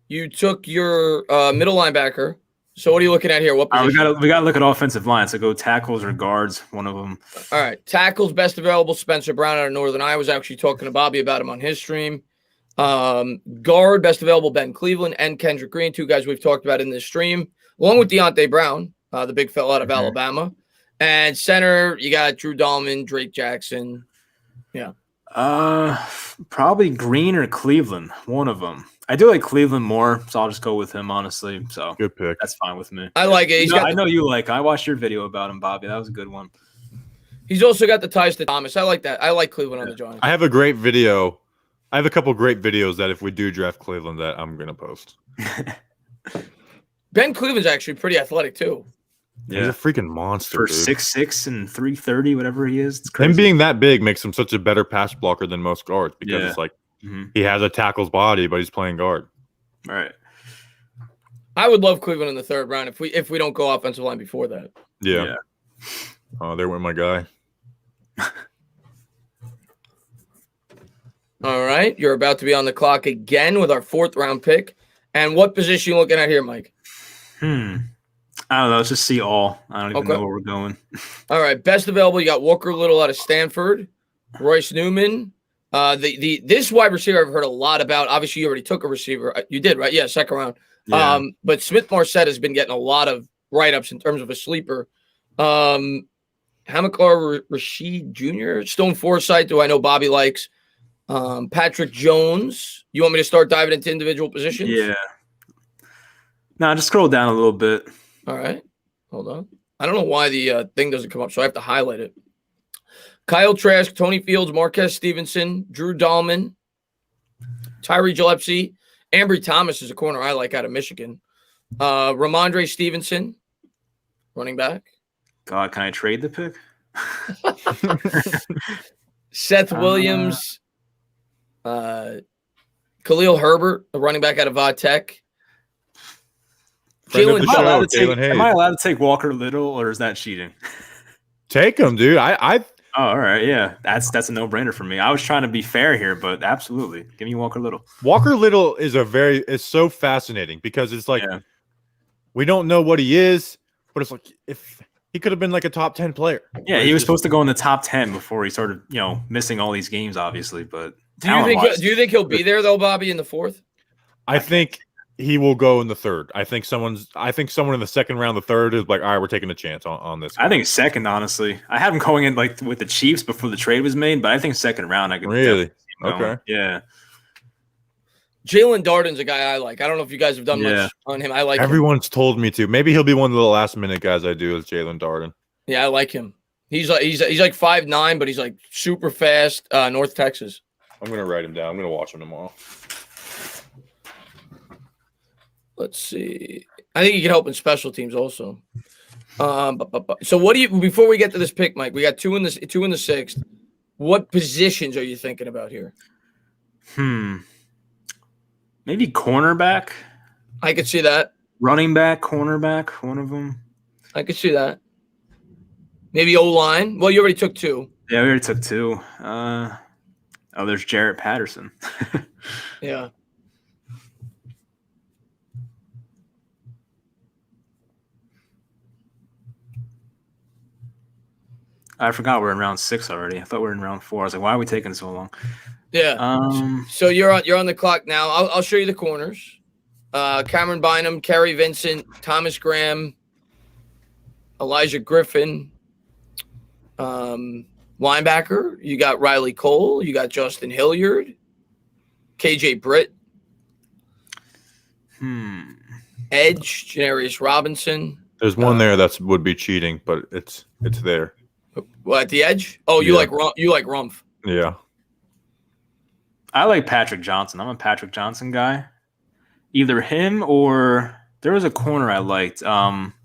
you took your middle linebacker. So what are you looking at here? What position? We gotta look at offensive line. So go tackles or guards, one of them. All right. Tackles, best available, Spencer Brown out of Northern Iowa. I was actually talking to Bobby about him on his stream. Guard, best available, Ben Cleveland and Kendrick Green, 2 guys we've talked about in this stream, along with Deontay Brown, the big fella out of Alabama. And center, you got Drew Dahlman, Drake Jackson. Yeah. Probably Green or Cleveland, one of them. I do like Cleveland more, so I'll just go with him, honestly. So good pick. That's fine with me. I like it. I know you like. I watched your video about him, Bobby. That was a good one. He's also got the ties to Thomas. I like that. I like Cleveland on the Giants. I have a great video. I have a couple great videos that if we do draft Cleveland that I'm going to post. Ben Cleveland's actually pretty athletic too. Yeah. He's a freaking monster. For 6'6" and 330, whatever he is. It's crazy. Him being that big makes him such a better pass blocker than most guards because it's like he has a tackle's body, but he's playing guard. All right. I would love Cleveland in the third round if we don't go offensive line before that. Yeah. Oh, there went my guy. All right. You're about to be on the clock again with our 4th round pick. And what position you looking at here, Mike? I don't know. Let's just see all. I don't even know where we're going. All right. Best available. You got Walker Little out of Stanford, Royce Newman. This wide receiver I've heard a lot about. Obviously, you already took a receiver. You did, right? Yeah, second round. Yeah. But Smith Marset has been getting a lot of write-ups in terms of a sleeper. Hamilcar Rashid Jr., Stone Forsythe, who I know Bobby likes. Patrick Jones. You want me to start diving into individual positions? Yeah. No, just scroll down a little bit. All right. Hold on. I don't know why the thing doesn't come up, so I have to highlight it. Kyle Trask, Tony Fields, Marquez Stevenson, Drew Dahlman, Tyree Gillespie, Ambry Thomas is a corner I like out of Michigan. Ramondre Stevenson, running back. God, can I trade the pick? Seth Williams, Khalil Herbert, a running back out of Tech. Friend of Jalen the Am I, allowed show, to Jalen take, am I Hayes. allowed to take Walker Little, or is that cheating? Take him, dude. I Oh, all right, yeah, that's a no-brainer for me. I was trying to be fair here, but absolutely, give me Walker Little. Walker Little is so fascinating because it's like Yeah. we don't know what he is, but it's like if he could have been like a top 10 player. Yeah, But he it's was just- supposed to go in the top 10 before he started, missing all these games, obviously. But Do you think he'll be there though, Bobby, in the fourth? I think he will go in the third. I think someone in the second round, the third is like, all right, we're taking a chance on this. I think second, honestly. I have him going in like with the Chiefs before the trade was made, but I think second round I could Really? definitely see him going. Okay. Yeah. Jalen Darden's a guy I like. I don't know if you guys have done Yeah. much on him. I like him. Everyone's told me to. Maybe he'll be one of the last minute guys I do is Jalen Darden. Yeah, I like him. He's like 5'9", but he's like super fast. North Texas. I'm gonna write him down. I'm gonna watch him tomorrow. Let's see. I think he can help in special teams also. So what do you before we get to this pick, Mike? We got two in the sixth. What positions are you thinking about here? Maybe cornerback, I could see that. running back, cornerback, one of them. I could see that. Maybe O-line. Well, you already took two. Yeah, we already took two. There's Jarrett Patterson. Yeah. I forgot we're in round 6 already. I thought we were in round 4. I was like, why are we taking so long? Yeah. So you're on the clock now. I'll show you the corners. Cameron Bynum, Kerry Vincent, Thomas Graham, Elijah Griffin. Linebacker, you got Riley Cole, you got Justin Hilliard, KJ Britt. Edge, Janarius Robinson. There's one there that would be cheating, but it's there. What, at the edge? Oh, you Yeah. like Rumpf. Yeah. I like Patrick Johnson. I'm a Patrick Johnson guy. Either him or there was a corner I liked.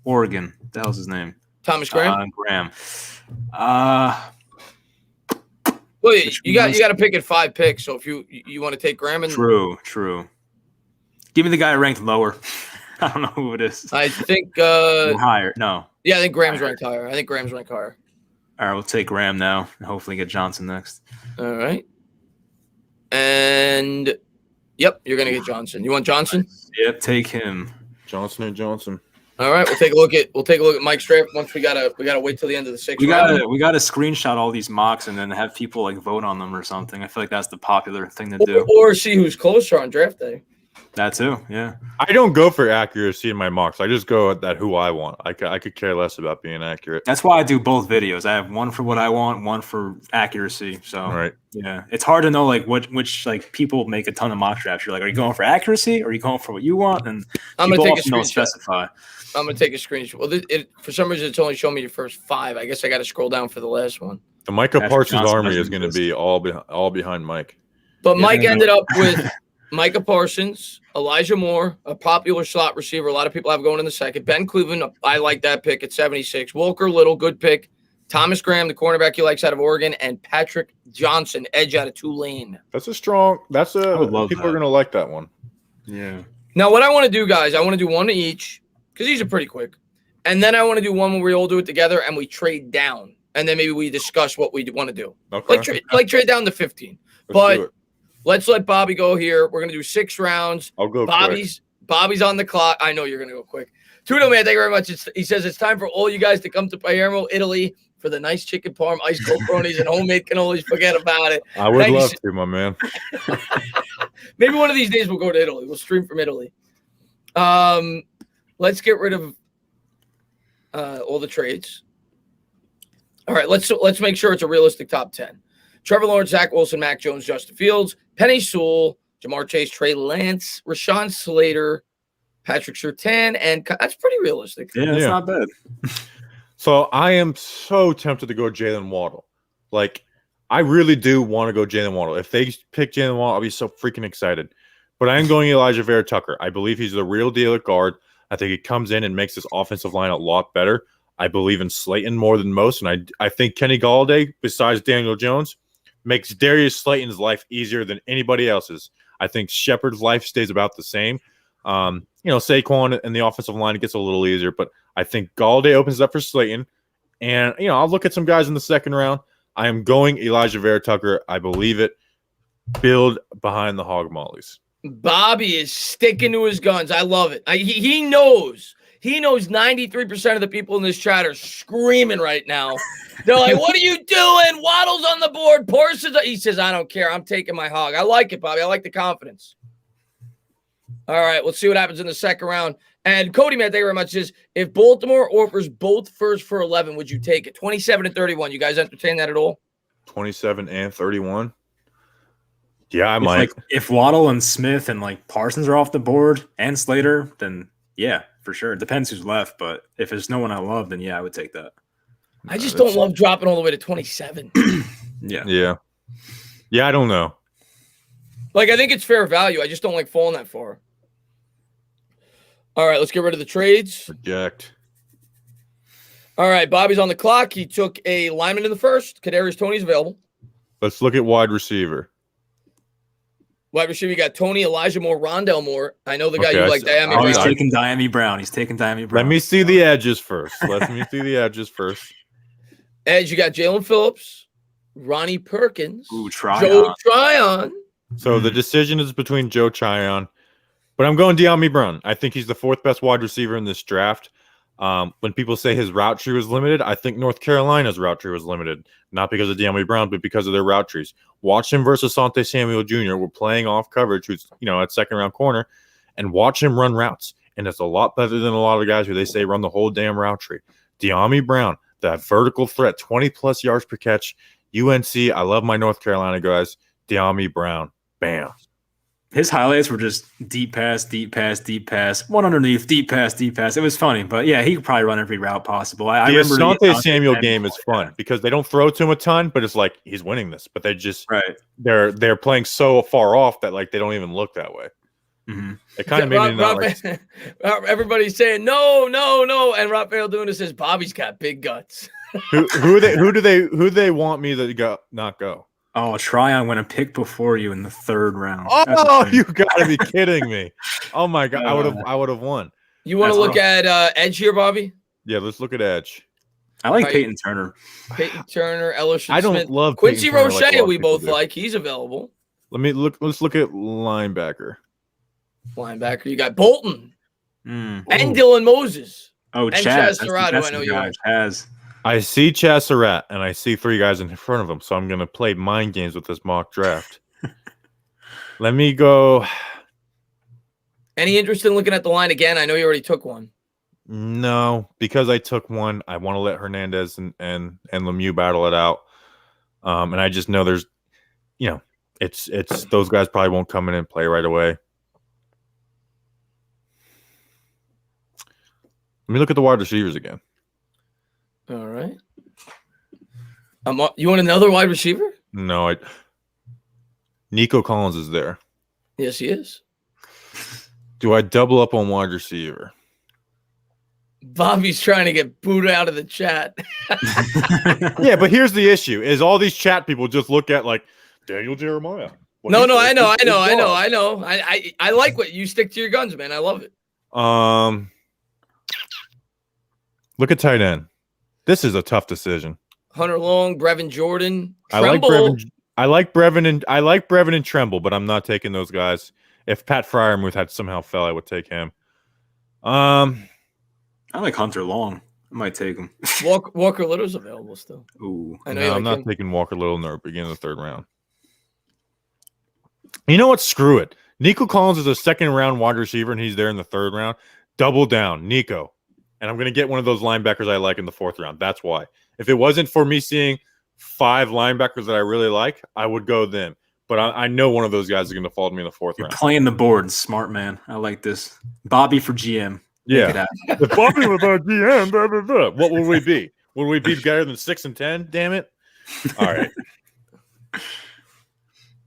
Oregon. What the hell's his name? Thomas Graham. Graham. Well, you got to pick at 5 picks. So if you want to take Graham, and True. Give me the guy ranked lower. I don't know who it is. I think Higher. No. yeah, I think Graham's ranked higher. All right, we'll take Graham now and hopefully get Johnson next. All right. And yep, you're gonna get Johnson. You want Johnson? Yep, take him. Johnson and Johnson. All right, we'll take a look at Mike's draft once we gotta wait till the end of the 6th. We gotta screenshot all these mocks and then have people like vote on them or something. I feel like that's the popular thing to do. Or see who's closer on draft day. That too, yeah. I don't go for accuracy in my mocks. I just go at who I want. I could care less about being accurate. That's why I do both videos. I have one for what I want, one for accuracy. So All right. yeah, it's hard to know like which like people make a ton of mock drafts. You're like, are you going for accuracy or are you going for what you want? And I'm gonna people take a often don't screenshot. specify. I'm gonna take a screenshot. Well, for some reason it's only showing me the first 5. I guess I got to scroll down for the last one. The Micah Patrick Parsons Johnson army doesn't is going to exist. be all behind Mike. But Yeah, Mike no. ended up with Micah Parsons, Elijah Moore, a popular slot receiver. A lot of people have going in the second. Ben Cleveland, I like that pick at 76. Walker Little, good pick. Thomas Graham, the cornerback he likes out of Oregon, and Patrick Johnson, edge out of Tulane. That's a strong. would love people that. are going to like that one. Yeah. Now, what I want to do, guys, I want to do one each because these are pretty quick. And then I want to do one where we all do it together and we trade down. And then maybe we discuss what we want to do. Okay. Like trade down to 15. Let's do it. Let's let Bobby go here. We're going to do 6 rounds. I'll go quick. Bobby's on the clock. I know you're going to go quick. Tudo, man, thank you very much. He says it's time for all you guys to come to Palermo, Italy for the nice chicken parm, ice cold bronies, and homemade cannolis. Forget about it. I would Thank you love so- to, my man. Maybe one of these days we'll go to Italy. We'll stream from Italy. Let's get rid of all the trades. All right, let's make sure it's a realistic top 10. Trevor Lawrence, Zach Wilson, Mac Jones, Justin Fields, Penny Sewell, Jamar Chase, Trey Lance, Rashawn Slater, Patrick Surtain, and that's pretty realistic. Yeah, it's Yeah. not bad. So I am so tempted to go Jalen Waddle. Like, I really do want to go Jalen Waddle. If they pick Jalen Waddle, I'll be so freaking excited. But I am going Elijah Vera Tucker. I believe he's the real deal at guard. I think he comes in and makes this offensive line a lot better. I believe in Slayton more than most, and I think Kenny Galladay, besides Daniel Jones, makes Darius Slayton's life easier than anybody else's. I think Shepard's life stays about the same. Saquon and the offensive line, it gets a little easier, but I think Galladay opens it up for Slayton. And, I'll look at some guys in the second round. I am going Elijah Vera Tucker. I believe it. Build behind the Hog Mollies. Bobby is sticking to his guns. I love it. He knows. He knows 93% of the people in this chat are screaming right now. They're like, what are you doing? Waddle's on the board. Parsons. He says, I don't care. I'm taking my hog. I like it, Bobby. I like the confidence. All right, let's see what happens in the second round. And Cody, man, thank you very much. Says, if Baltimore offers both first for 11, would you take it? 27 and 31. You guys entertain that at all? 27 and 31? Yeah, I might. If Waddle and Smith and Parsons are off the board and Slater, then yeah, for sure. It depends who's left, but if there's no one I love, then yeah, I would take that. I just don't love dropping all the way to 27. Yeah, I don't know. I think it's fair value. I just don't like falling that far. All right, let's get rid of the trades. Reject. All right, Bobby's on the clock. He took a lineman in the first. Kadarius Toney's available. Let's look at wide receiver. Wide receiver, you got Tony, Elijah Moore, Rondell Moore. I know the guy you like, Diami Brown. He's taking Diami Brown. He's taking Diami Brown. Let me see the edges first. Edge, you got Jalen Phillips, Ronnie Perkins, Joe Tryon. So the decision is between Joe Tryon, but I'm going Diami Brown. I think he's the fourth best wide receiver in this draft. When people say his route tree was limited, I think North Carolina's route tree was limited, not because of Diami Brown, but because of their route trees. Watch him versus Asante Samuel Jr. We're playing off coverage, who's at second round corner, and watch him run routes. And it's a lot better than a lot of the guys who they say run the whole damn route tree. Diami Brown, that vertical threat, 20 plus yards per catch. UNC, I love my North Carolina guys. Diami Brown, bam. His highlights were just deep pass, deep pass, deep pass, one underneath, deep pass, deep pass. It was funny, but yeah, he could probably run every route possible. I remember the Asante Samuel game is fun because they don't throw to him a ton, but it's like he's winning this. But they just they're playing so far off that they don't even look that way. Mm-hmm. It kind of made me not everybody's saying no, and Raphael doing this says Bobby's got big guts. who do they want me to not go? Oh, Tryon went a pick before you in the third round. Oh, you gotta be kidding me! Oh my god, I would have won. You want to look at Edge here, Bobby? Yeah, let's look at Edge. I like Peyton Turner. Peyton Turner, Ellerson I don't Smith. love Quincy Peyton Roche. Turner We both like. He's available. Let's look at linebacker. Linebacker, you got Bolton and Dylan Moses. Oh, and Chaz Serrato. I know you like. Chaz. I see Chaz Surratt, and I see three guys in front of him, so I'm going to play mind games with this mock draft. Let me go. Any interest in looking at the line again? I know you already took one. No, because I took one, I want to let Hernandez and Lemieux battle it out. And I just know there's, it's those guys probably won't come in and play right away. Let me look at the wide receivers again. All right. You want another wide receiver? No, Nico Collins is there. Yes, he is. Do I double up on wide receiver? Bobby's trying to get booed out of the chat. Yeah, but here's the issue: is all these chat people just look at Daniel Jeremiah? No, I know. I like what you stick to your guns, man. I love it. Look at tight end. This is a tough decision. Hunter Long, Brevin Jordan, Tremble. I like Brevin and Tremble, but I'm not taking those guys. If Pat Fryermuth had somehow fell, I would take him. I like Hunter Long. I might take him. Walker Little's available still. Ooh, I'm not taking Walker Little in the beginning of the third round. You know what? Screw it. Nico Collins is a second round wide receiver, and he's there in the third round. Double down, Nico. And I'm going to get one of those linebackers I like in the fourth round. That's why. If it wasn't for me seeing 5 linebackers that I really like, I would go them. But I know one of those guys is going to fall to me in the fourth round. Playing the board, smart man. I like this. Bobby for GM. Yeah. If Bobby was our GM, blah, blah, blah. What would we be? Would we be better than 6 and 10? Damn it! All right.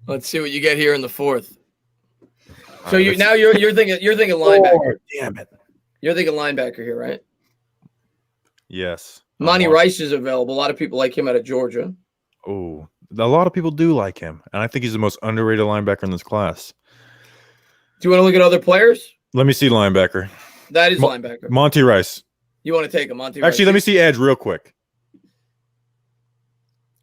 Let's see what you get here in the fourth. So you're thinking linebacker. Damn it. You're thinking linebacker here, right? Yes. Monty Rice is available. A lot of people like him out of Georgia. Oh, a lot of people do like him, and I think he's the most underrated linebacker in this class. Do you want to look at other players? Let me see linebacker. That is linebacker. Monty Rice. You want to take him, Monty? Actually, Rice? let me see edge real quick.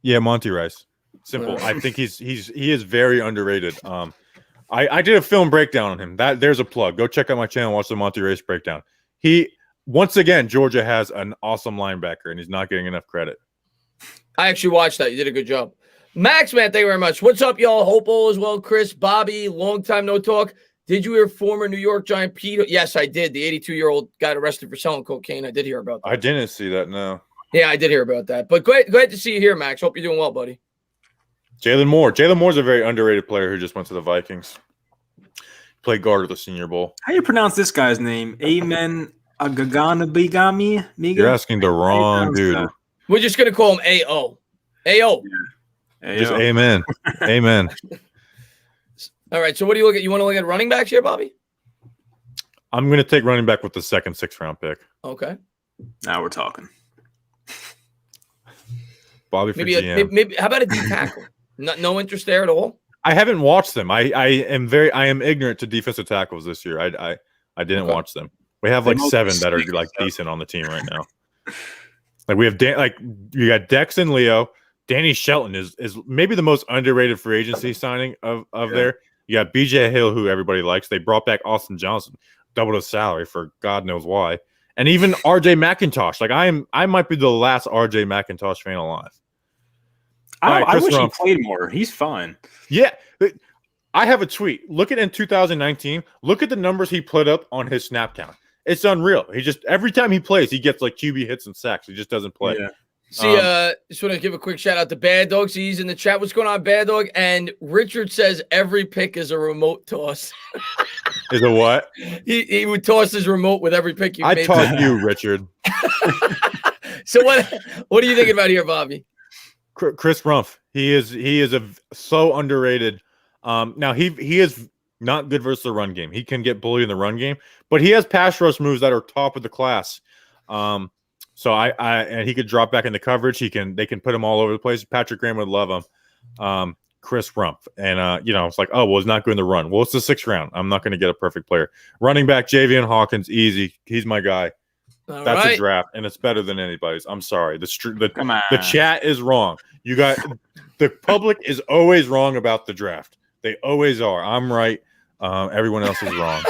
Yeah, Monty Rice. Simple. I think he is very underrated. I did a film breakdown on him. There's a plug. Go check out my channel. Watch the Monty Rice breakdown. Once again, Georgia has an awesome linebacker, and he's not getting enough credit. I actually watched that. You did a good job. Max, man, thank you very much. What's up, y'all? Hope all is well. Chris, Bobby, long time no talk. Did you hear former New York Giant Pete? Yes, I did. The 82-year-old got arrested for selling cocaine. I did hear about that. I didn't see that, no. Yeah, I did hear about that. But glad to see you here, Max. Hope you're doing well, buddy. Jalen Moore. Jalen Moore's a very underrated player who just went to the Vikings. Played guard at the Senior Bowl. How do you pronounce this guy's name? Amen Agaganabigami? You're asking the wrong dude. That? We're just going to call him A.O. A.O. Yeah. Just amen. Amen. All right, so what do you look at? You want to look at running backs here, Bobby? I'm going to take running back with the second 6th round pick. Okay. Now we're talking. Bobby for GM. Maybe how about a D tackle? No interest there at all? I haven't watched them. I am ignorant to defensive tackles this year. I didn't watch them. We have like 7 that are like decent on the team right now. Like we have you got Dex and Leo. Danny Shelton is maybe the most underrated free agency signing of there. You got BJ Hill, who everybody likes. They brought back Austin Johnson, doubled his salary for God knows why. And even RJ McIntosh. Like I might be the last RJ McIntosh fan alive. I wish he played more. He's fine. Yeah. I have a tweet. Look at in 2019. Look at the numbers he put up on his snap count. It's unreal. He just every time he plays, he gets like QB hits and sacks. He just doesn't play. Yeah. See, just want to give a quick shout out to Bad Dog. See, he's in the chat. What's going on, Bad Dog? And Richard says every pick is a remote toss. Is a what? He would toss his remote with every pick you made. I taught you, Richard. So what are you thinking about here, Bobby? Chris Rumph. He is so underrated. Now he is not good versus the run game. He can get bullied in the run game, but he has pass rush moves that are top of the class. So and he could drop back into coverage. They can put him all over the place. Patrick Graham would love him. Chris Rumph. And it's like, oh, well, it's not going to run. Well, it's the 6th round. I'm not going to get a perfect player. Running back Javian Hawkins, easy. He's my guy. That's a draft, and it's better than anybody's. I'm sorry. The chat is wrong. The public is always wrong about the draft. They always are. I'm right. Everyone else is wrong.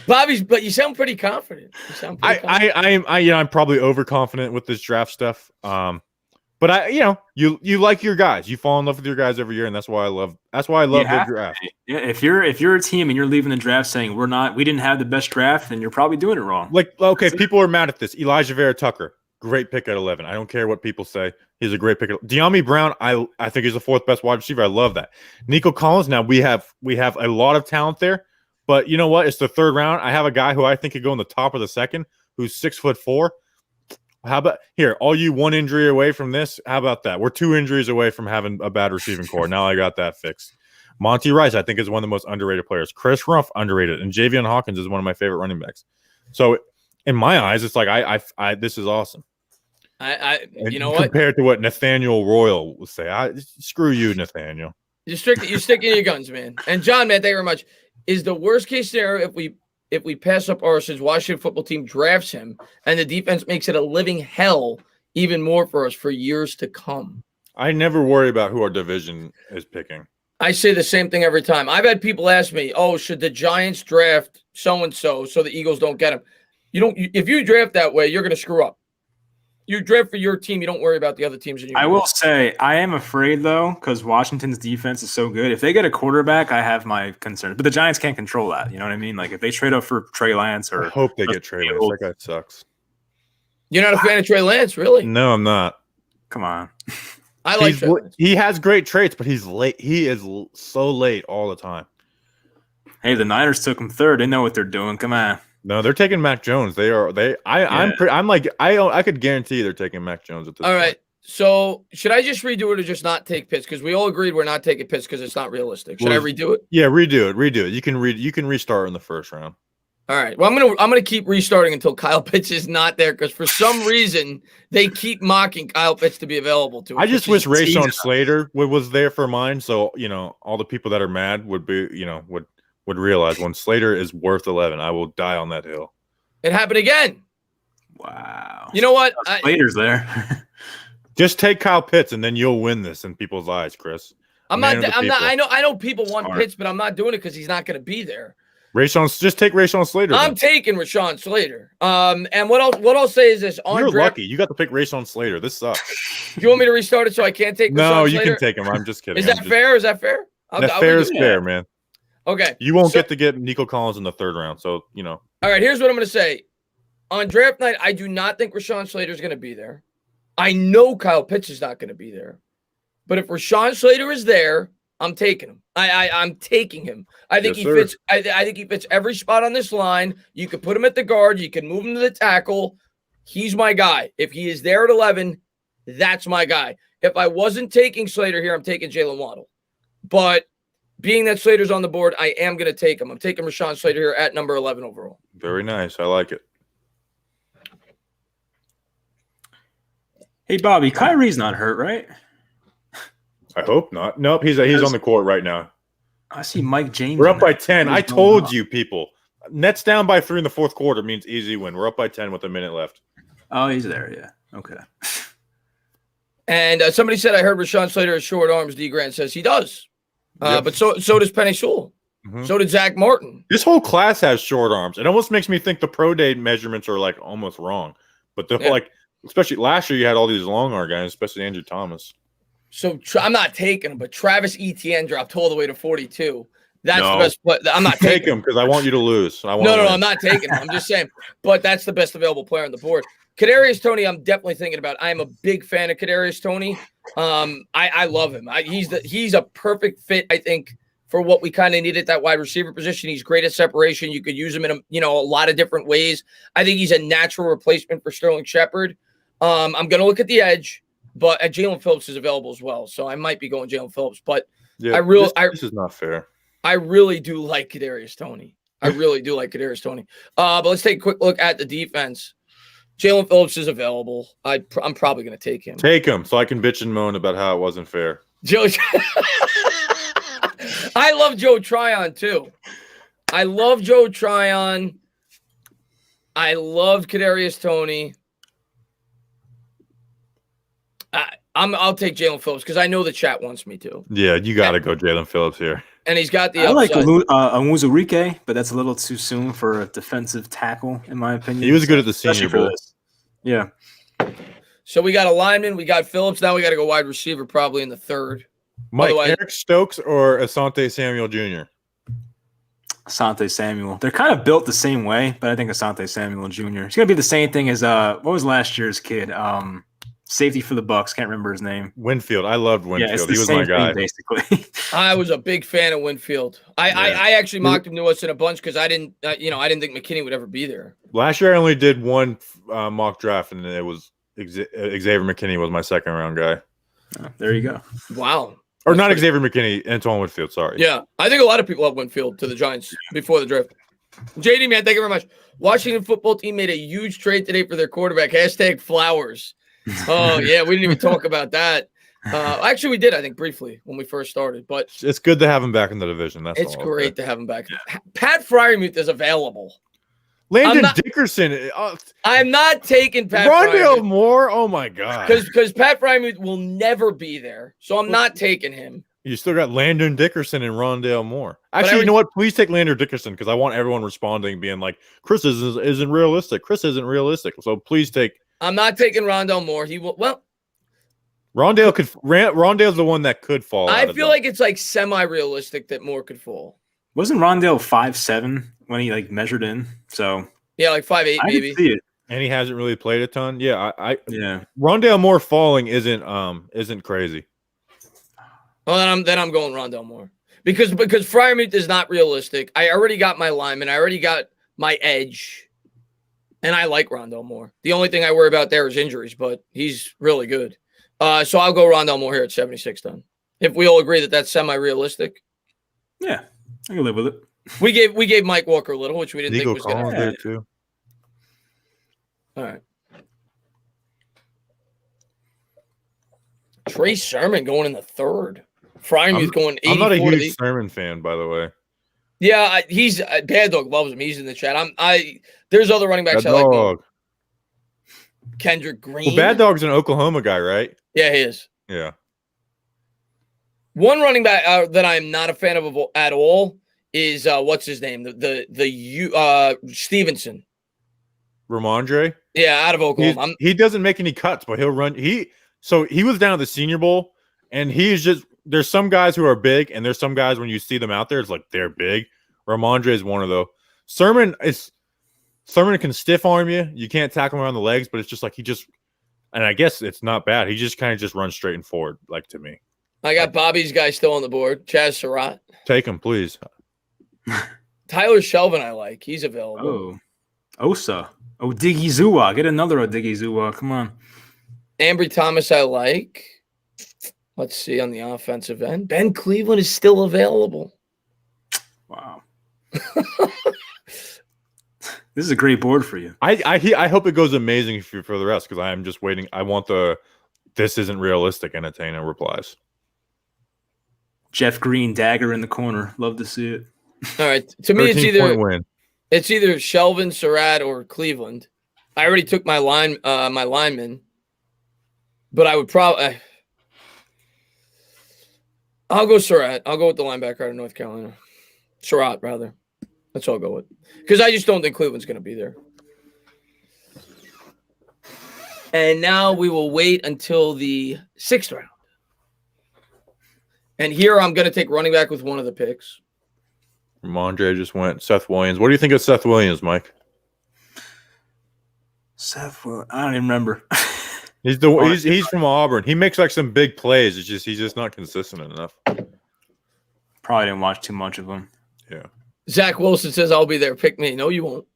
But you sound pretty confident. I'm probably overconfident with this draft stuff. But you like your guys. You fall in love with your guys every year, and that's why I love the draft. Yeah, if you're a team and you're leaving the draft saying we didn't have the best draft, then you're probably doing it wrong. Like, okay, people are mad at this. Elijah Vera Tucker, great pick at 11. I don't care what people say. He's a great pick. De'Ami Brown, I think he's the 4th best wide receiver. I love that. Nico Collins. Now we have a lot of talent there, but you know what? It's the 3rd round. I have a guy who I think could go in the top of the 2nd, who's 6'4". How about here? All you 1 injury away from this? How about that? We're 2 injuries away from having a bad receiving core. Now I got that fixed. Monty Rice, I think, is one of the most underrated players. Chris Rumph, underrated, and Javian Hawkins is one of my favorite running backs. So, in my eyes, it's like I this is awesome. Compared to what Nathaniel Royal would say, screw you, Nathaniel. You're sticking to your guns, man. And John, man, thank you very much. Is the worst case scenario if we pass up Arson's Washington football team drafts him and the defense makes it a living hell even more for us for years to come? I never worry about who our division is picking. I say the same thing every time. I've had people ask me, "Oh, should the Giants draft so-and-so so the Eagles don't get him?" If you draft that way, you're going to screw up. You draft for your team. You don't worry about the other teams. I will say I am afraid, though, because Washington's defense is so good. If they get a quarterback, I have my concerns. But the Giants can't control that. You know what I mean? Like, if they trade up for Trey Lance or – I hope they get Trey Lance. That guy sucks. You're not a fan of Trey Lance, really? No, I'm not. Come on. I like Trey Lance. He has great traits, but he's late. He is so late all the time. Hey, the Niners took him 3rd. They know what they're doing. Come on. No, they're taking Mac Jones. I could guarantee they're taking Mac Jones at this point. All right. So should I just redo it or just not take Pitts? Because we all agreed we're not taking Pitts because it's not realistic. Should I redo it? Yeah, redo it. You can restart in the 1st round. All right. Well, I'm gonna keep restarting until Kyle Pitts is not there because for some reason they keep mocking Kyle Pitts to be available to us. I just wish Rashawn Slater was there for mine, so all the people that are mad would would realize when Slater is worth 11, I will die on that hill. It happened again. Wow. You know what? Slater's there. Just take Kyle Pitts, and then you'll win this in people's eyes, Chris. I'm not. I know people want Pitts, but I'm not doing it because he's not going to be there. Just take Rashawn Slater. I'm taking Rashawn Slater. And what I'll say is this: you're lucky. You got to pick Rashawn Slater. This sucks. Do you want me to restart it so I can't take? No, Rashawn you Slater? can take him. I'm just kidding. Is that fair? Is that fair? Fair is fair, man. Okay. You won't get to get Nico Collins in the 3rd round, so you know. All right. Here's what I'm going to say: on draft night, I do not think Rashawn Slater is going to be there. I know Kyle Pitts is not going to be there, but if Rashawn Slater is there, I'm taking him. I'm taking him. I think he fits. I think he fits every spot on this line. You could put him at the guard. You can move him to the tackle. He's my guy. If he is there at 11, that's my guy. If I wasn't taking Slater here, I'm taking Jalen Waddle. But being that Slater's on the board, I am going to take him. I'm taking Rashawn Slater here at number 11 overall. Very nice. I like it. Hey, Bobby, Kyrie's not hurt, right? I hope not. Nope, he's on the court right now. I see Mike James. We're up by 10. I told you, people. Nets down by 3 in the 4th quarter means easy win. We're up by 10 with a minute left. Oh, he's there. Yeah. Okay. And somebody said, I heard Rashawn Slater has short arms. D. Grant says he does. Yep. But so does Penny Sewell. Mm-hmm. So did Zach Martin. This whole class has short arms. It almost makes me think the pro day measurements are like almost wrong. But especially last year, you had all these long arm guys, especially Andrew Thomas. So I'm not taking him, but Travis Etienne dropped all the way to 42. That's the best play. I'm not taking him because I want you to lose. No, I'm not taking him. I'm just saying. But that's the best available player on the board. Kadarius Toney, I'm definitely thinking about. I am a big fan of Kadarius Toney. I love him. He's a perfect fit, I think, for what we kind of need at that wide receiver position. He's great at a You could use him in a lot of different ways. I think he's a natural replacement for Sterling Shepard. I'm going to look at the edge. But Jalen Phillips is available as well, so I might be going Jalen Phillips. But yeah, this is not fair. I really do like Kadarius Toney. But let's take a quick look at the defense. Jalen Phillips is available. I'm probably going to take him. Take him so I can bitch and moan about how it wasn't fair. I love Joe Tryon too. I love Joe Tryon. I love Kadarius Toney. I'll take Jalen Phillips because I know the chat wants me to. Yeah, you got to go Jalen Phillips here. And he's got the I upside. like Onwuzurike, but that's a little too soon for a defensive tackle, in my opinion. He was good at the Senior Bowl. Yeah. So we got a lineman, we got Phillips. Now we got to go wide receiver probably in the 3rd. Mike, Eric Stokes or Asante Samuel Jr.? Asante Samuel. They're kind of built the same way, but I think Asante Samuel Jr. It's going to be the same thing as what was last year's kid? Safety for the Bucks. Can't remember his name. Winfield. I loved Winfield. Yeah, he was my guy. Basically. I was a big fan of Winfield. I actually mocked him to us in a bunch because I didn't think McKinney would ever be there. Last year I only did one mock draft, and it was Xavier McKinney was my 2nd round guy. There you go. Wow. Or not Xavier McKinney, Antoine Winfield. Sorry. Yeah, I think a lot of people have Winfield to the Giants before the draft. JD, man, thank you very much. Washington football team made a huge trade today for their quarterback. #Flowers. Oh, yeah, we didn't even talk about that. Actually, we did, I think, briefly when we first started. But it's good to have him back in the division. It's great to have him back. Pat Freiermuth is available. Landon Dickerson. I'm not taking Pat Rondale Moore. Oh, my God. Because Pat Freiermuth will never be there. So I'm not taking him. You still got Landon Dickerson and Rondale Moore. Actually, you know what? Please take Landon Dickerson because I want everyone responding being like, Chris isn't realistic. Chris isn't realistic. So please take. I'm not taking Rondale Moore. He will. Well, Rondale's the one that could fall. I feel like it's like semi-realistic that Moore could fall. Wasn't Rondale 5'7" when he measured in? So yeah, like 5'8" maybe. See it. And he hasn't really played a ton. Yeah, yeah. Rondale Moore falling isn't crazy. Well, then I'm going Rondale Moore because Freiermuth is not realistic. I already got my lineman. I already got my edge. And I like Rondale Moore. The only thing I worry about there is injuries, but he's really good. So I'll go Rondale Moore here at 76 then. If we all agree that that's semi-realistic. Yeah, I can live with it. We gave Mike Walker a little, which we didn't think was going to there too. All right. Trey Sermon going in the 3rd. Freiermuth going 84. I'm not a huge Sermon fan, by the way. Yeah, he's Bad Dog loves him. He's in the chat. There's other running backs Bad I like. Dog. Kendrick Green. Well, Bad Dog's an Oklahoma guy, right? Yeah, he is. Yeah. One running back that I'm not a fan of at all is what's his name? Stevenson. Ramondre? Yeah, out of Oklahoma. He doesn't make any cuts, but he'll run. So he was down at the Senior Bowl, and he's just there's some guys who are big, and there's some guys when you see them out there, it's like they're big. Ramondre is one of those. Sermon can stiff arm you. You can't tackle him around the legs, but it's just like and I guess it's not bad. He just kind of just runs straight and forward, like to me. I got Bobby's guy still on the board, Chaz Surratt. Take him, please. Tyler Shelvin, I like. He's available. Oh, Osa. Odigizua. Get another Odigizua. Come on. Ambry Thomas, I like. Let's see on the offensive end. Ben Cleveland is still available. Wow. This is a great board for you. I hope it goes amazing for the rest because I am just waiting. I want this isn't realistic entertaining replies. Jeff Green dagger in the corner. Love to see it. All right. To me, it's either Shelvin, Surratt, or Cleveland. I already took my lineman, but I would probably. I'll go Surratt. I'll go with the linebacker out of North Carolina. Surratt, rather. That's what I'll go with. Because I just don't think Cleveland's going to be there. And now we will wait until the 6th round. And here I'm going to take running back with one of the picks. Ramondre just went. Seth Williams. What do you think of Seth Williams, Mike? I don't even remember. He's from Auburn. He makes like some big plays. He's just not consistent enough. Probably didn't watch too much of him. Yeah. Zach Wilson says, I'll be there. Pick me. No, you won't.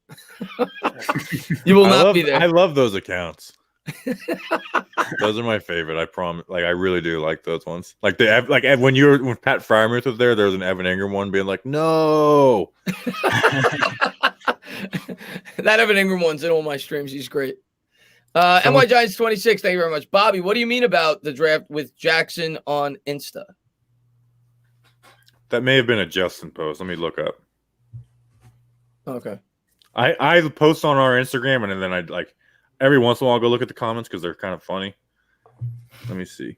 You will not be there. I love those accounts. Those are my favorite. I promise. Like I really do like those ones. Like when Pat Fryermuth was there was an Evan Ingram one being like, no. That Evan Ingram one's in all my streams. He's great. NY Giants 26. Thank you very much. Bobby, what do you mean about the draft with Jackson on Insta? That may have been a Justin post. Let me look up. Okay. I post on our Instagram and then I'd like every once in a while I'll go look at the comments because they're kind of funny. Let me see.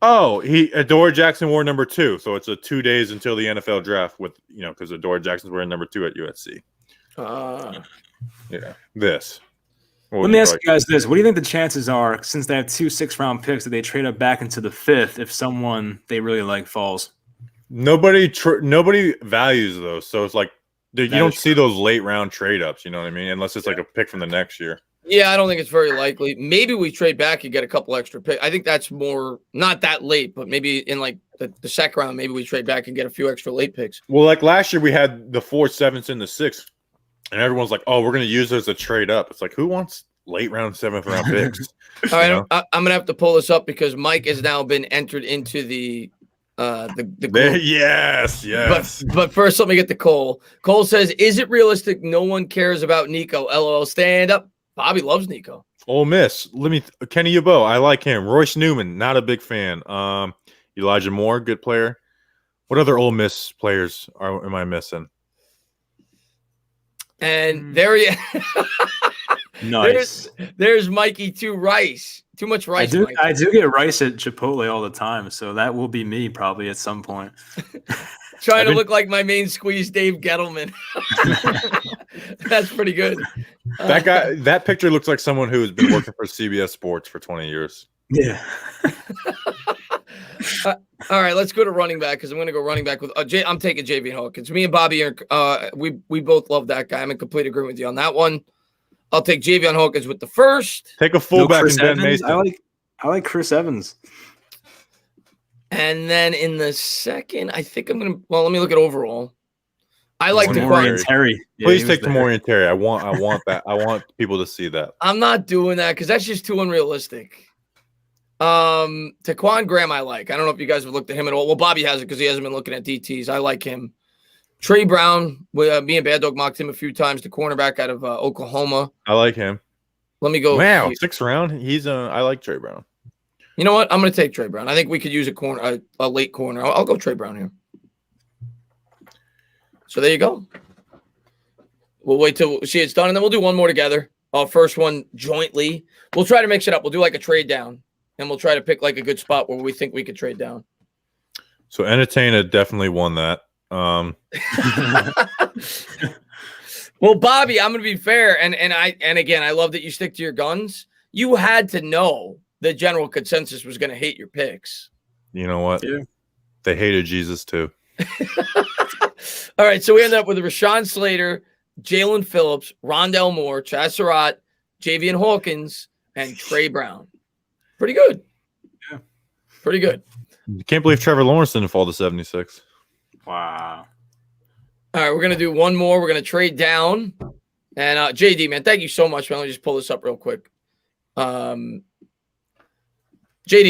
Oh, Adore Jackson wore number 2. So it's 2 days until the NFL draft with, because Adore Jackson's wearing number 2 at USC. Yeah. This. Let me ask you guys this. What do you think the chances are, since they have 2 6th-round picks, that they trade up back into the 5th if someone they really like falls? Nobody values those. So it's like, you don't see those late round trade ups, you know what I mean? Unless it's like a pick from the next year. Yeah, I don't think it's very likely. Maybe we trade back and get a couple extra picks. I think that's more not that late, but maybe in like the 2nd round, maybe we trade back and get a few extra late picks. Well, like last year we had the 4th, 7th, and the 6th, and everyone's like, "Oh, we're going to use those as a trade up." It's like, who wants late round 7th round picks? All right, I'm going to have to pull this up because Mike has now been entered into the group. Yes. But first, let me get to Cole. Cole says, "Is it realistic? No one cares about Nico." LOL. Stand up. Bobby loves Nico. Ole Miss. Kenny Yabo. I like him. Royce Newman. Not a big fan. Elijah Moore. Good player. What other Ole Miss players am I missing? And there he. Nice. There's Mikey too. Rice. Too much rice. I do get rice at Chipotle all the time, so that will be me probably at some point. Trying to look like my main squeeze, Dave Gettleman. That's pretty good. That picture looks like someone who has been working for CBS Sports for 20 years. Yeah. All right, let's go to running back because I'm going to go running back with I'm taking J.V. Hawkins. Me and Bobby are we both love that guy. I'm in complete agreement with you on that one. I'll take J.V. Hawkins with the 1st. Take a fullback and Ben Mason. I like Chris Evans. And then in the 2nd, I think I'm going to. Well, let me look at overall. I like Tamorrion Terry. Yeah, please take Tamorrion Terry. I want that. I want people to see that. I'm not doing that because that's just too unrealistic. Taquan Graham, I like. I don't know if you guys have looked at him at all. Well, Bobby has it because he hasn't been looking at DTs. I like him. Trey Brown, me and Bad Dog mocked him a few times. The cornerback out of Oklahoma. I like him. Let me go. Wow, 6th round. I like Trey Brown. You know what? I'm going to take Trey Brown. I think we could use a late corner. I'll go Trey Brown here. So there you go. We'll wait till see it's done, and then we'll do one more together. First one jointly. We'll try to mix it up. We'll do like a trade down, and we'll try to pick like a good spot where we think we could trade down. So Entertainer definitely won that. Well, Bobby, I'm going to be fair, and again, I love that you stick to your guns. You had to know the general consensus was going to hate your picks. You know what? Yeah. They hated Jesus too. All right, so we ended up with Rashawn Slater, Jalen Phillips, Rondell Moore, Chaz Surratt, Javian Hawkins, and Trey Brown. Pretty good. Yeah. Pretty good. Can't believe Trevor Lawrence didn't fall to 76. Wow. All right, we're going to do one more. We're going to trade down. And JD, man, thank you so much, man. Let me just pull this up real quick. JD,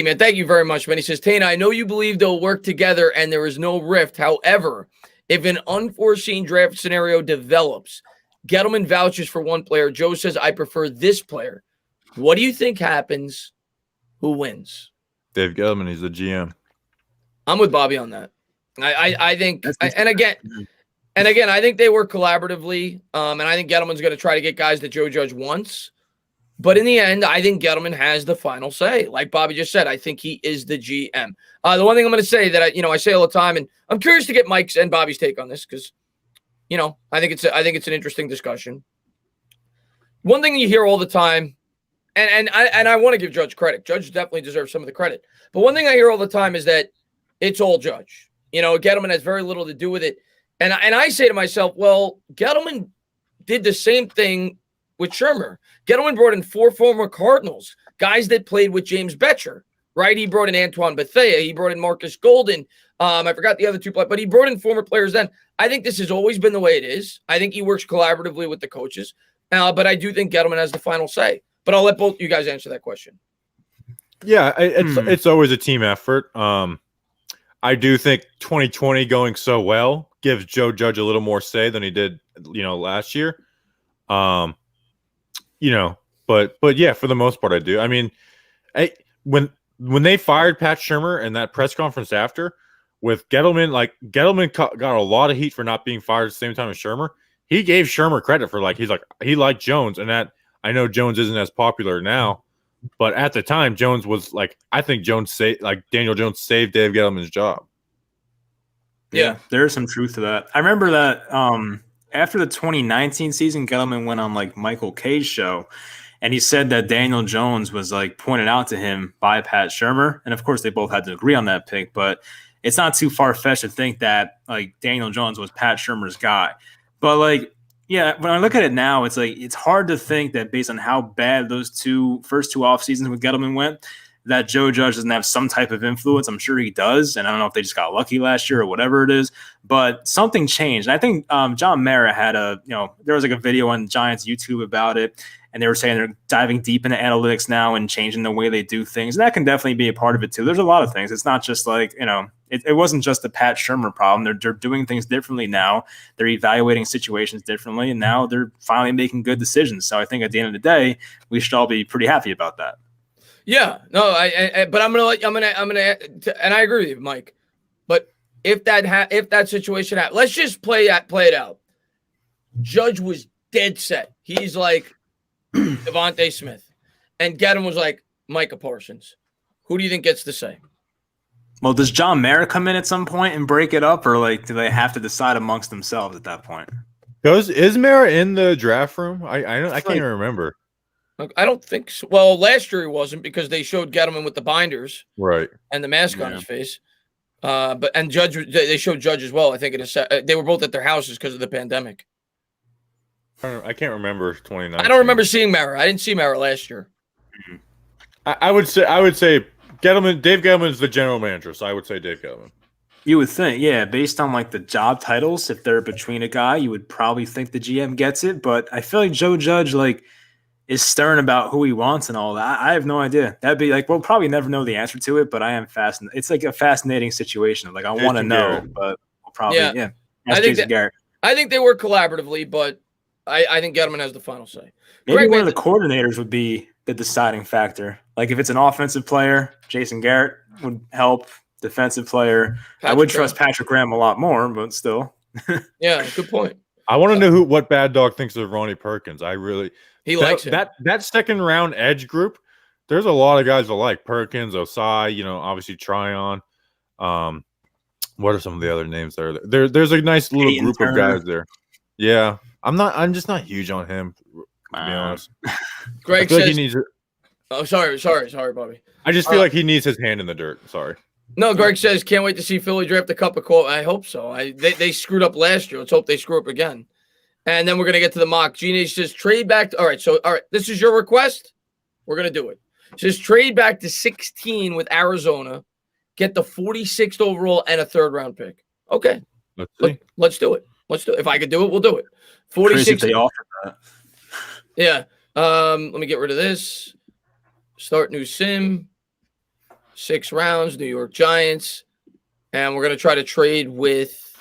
man, thank you very much, man. He says, Tana, I know you believe they'll work together and there is no rift. However, if an unforeseen draft scenario develops, Gettleman vouches for one player. Joe says, I prefer this player. What do you think happens? Who wins? Dave Gettleman, he's the GM. I'm with Bobby on that. I think, and again, I think they work collaboratively. And I think Gettleman's going to try to get guys that Joe Judge wants. But in the end, I think Gettleman has the final say. Like Bobby just said, I think he is the GM. The one thing I'm going to say that I say all the time, and I'm curious to get Mike's and Bobby's take on this because, I think it's an interesting discussion. One thing you hear all the time, and I want to give Judge credit. Judge definitely deserves some of the credit. But one thing I hear all the time is that it's all Judge. Gettleman has very little to do with it. And I say to myself, well, Gettleman did the same thing with Shermer. Gettleman brought in 4 former Cardinals, guys that played with James Betcher, right? He brought in Antoine Bethea. He brought in Marcus Golden. I forgot the other 2 players, but he brought in former players then. I think this has always been the way it is. I think he works collaboratively with the coaches. But I do think Gettleman has the final say. But I'll let both you guys answer that question. Yeah, it's always a team effort. I do think 2020 going so well gives Joe Judge a little more say than he did, last year. But yeah, for the most part, I do. I mean, when they fired Pat Shurmur in that press conference after with Gettleman, Gettleman got a lot of heat for not being fired at the same time as Shurmur. He gave Shurmur credit for he liked Jones, and that I know Jones isn't as popular now, but at the time Jones was I think Daniel Jones saved Dave Gettleman's job. Yeah, there's some truth to that. I remember that after the 2019 season, Gettleman went on Michael Kay's show, and he said that Daniel Jones was pointed out to him by Pat Shurmur, and of course they both had to agree on that pick. But it's not too far fetched to think that Daniel Jones was Pat Shurmur's guy. But yeah, when I look at it now, it's hard to think that based on how bad those first two off seasons with Gettleman went, that Joe Judge doesn't have some type of influence. I'm sure he does. And I don't know if they just got lucky last year or whatever it is, but something changed. And I think John Mara had there was a video on Giants YouTube about it. And they were saying they're diving deep into analytics now and changing the way they do things. And that can definitely be a part of it too. There's a lot of things. It's not just it wasn't just the Pat Shurmur problem. They're doing things differently now. They're evaluating situations differently. And now they're finally making good decisions. So I think at the end of the day, we should all be pretty happy about that. Yeah, no, but I'm gonna, and I agree with you, Mike. But if that situation happens, let's just play it out. Judge was dead set. He's like Devontae Smith, and Gettleman was like Micah Parsons. Who do you think gets the say? Well, does John Mara come in at some point and break it up, or do they have to decide amongst themselves at that point? Is Mara in the draft room? I can't even remember. I don't think so. Well, last year he wasn't because they showed Gettleman with the binders, right, and the mask on his face. And Judge, they showed Judge as well. I think they were both at their houses because of the pandemic. I can't remember 2019. I don't remember seeing Mara. I didn't see Mara last year. I would say Gettleman. Dave Gettleman is the general manager, so I would say Dave Gettleman. You would think, yeah, based on the job titles, if they're between a guy, you would probably think the GM gets it. But I feel like Joe Judge is stern about who he wants and all that. I have no idea. That'd be we'll probably never know the answer to it, but I am fascinated. It's a fascinating situation. I want to know, but we'll probably, yeah. I think they work collaboratively, but I think Gettleman has the final say. Maybe one of the coordinators would be the deciding factor. If it's an offensive player, Jason Garrett would help. Defensive player, I would trust Patrick Graham a lot more, but still. Yeah, good point. I want to know what Bad Dog thinks of Ronnie Perkins. He likes him. That second round edge group. There's a lot of guys I like Perkins, Osai. Obviously Tryon. What are some of the other names there's a nice little Peyton group Turner. of guys there. Yeah, I'm just not huge on him. To be honest, Greg I feel says, like he needs. "Oh, sorry, Bobby. I just feel like he needs his hand in the dirt. Sorry. No, Greg says can't wait to see Philly draft a cup of coffee. I hope so. They screwed up last year. Let's hope they screw up again. And then we're gonna get to the mock. Gina says trade back. All right. This is your request. We're gonna do it. It says trade back to 16 with Arizona, get the 46th overall and a 3rd round pick. Okay, Let's see. let's do it. Let's do it. If I could do it, we'll do it. Crazy 46. they offered that. Yeah. Let me get rid of this. Start new sim. 6 rounds, New York Giants. And we're going to try to trade with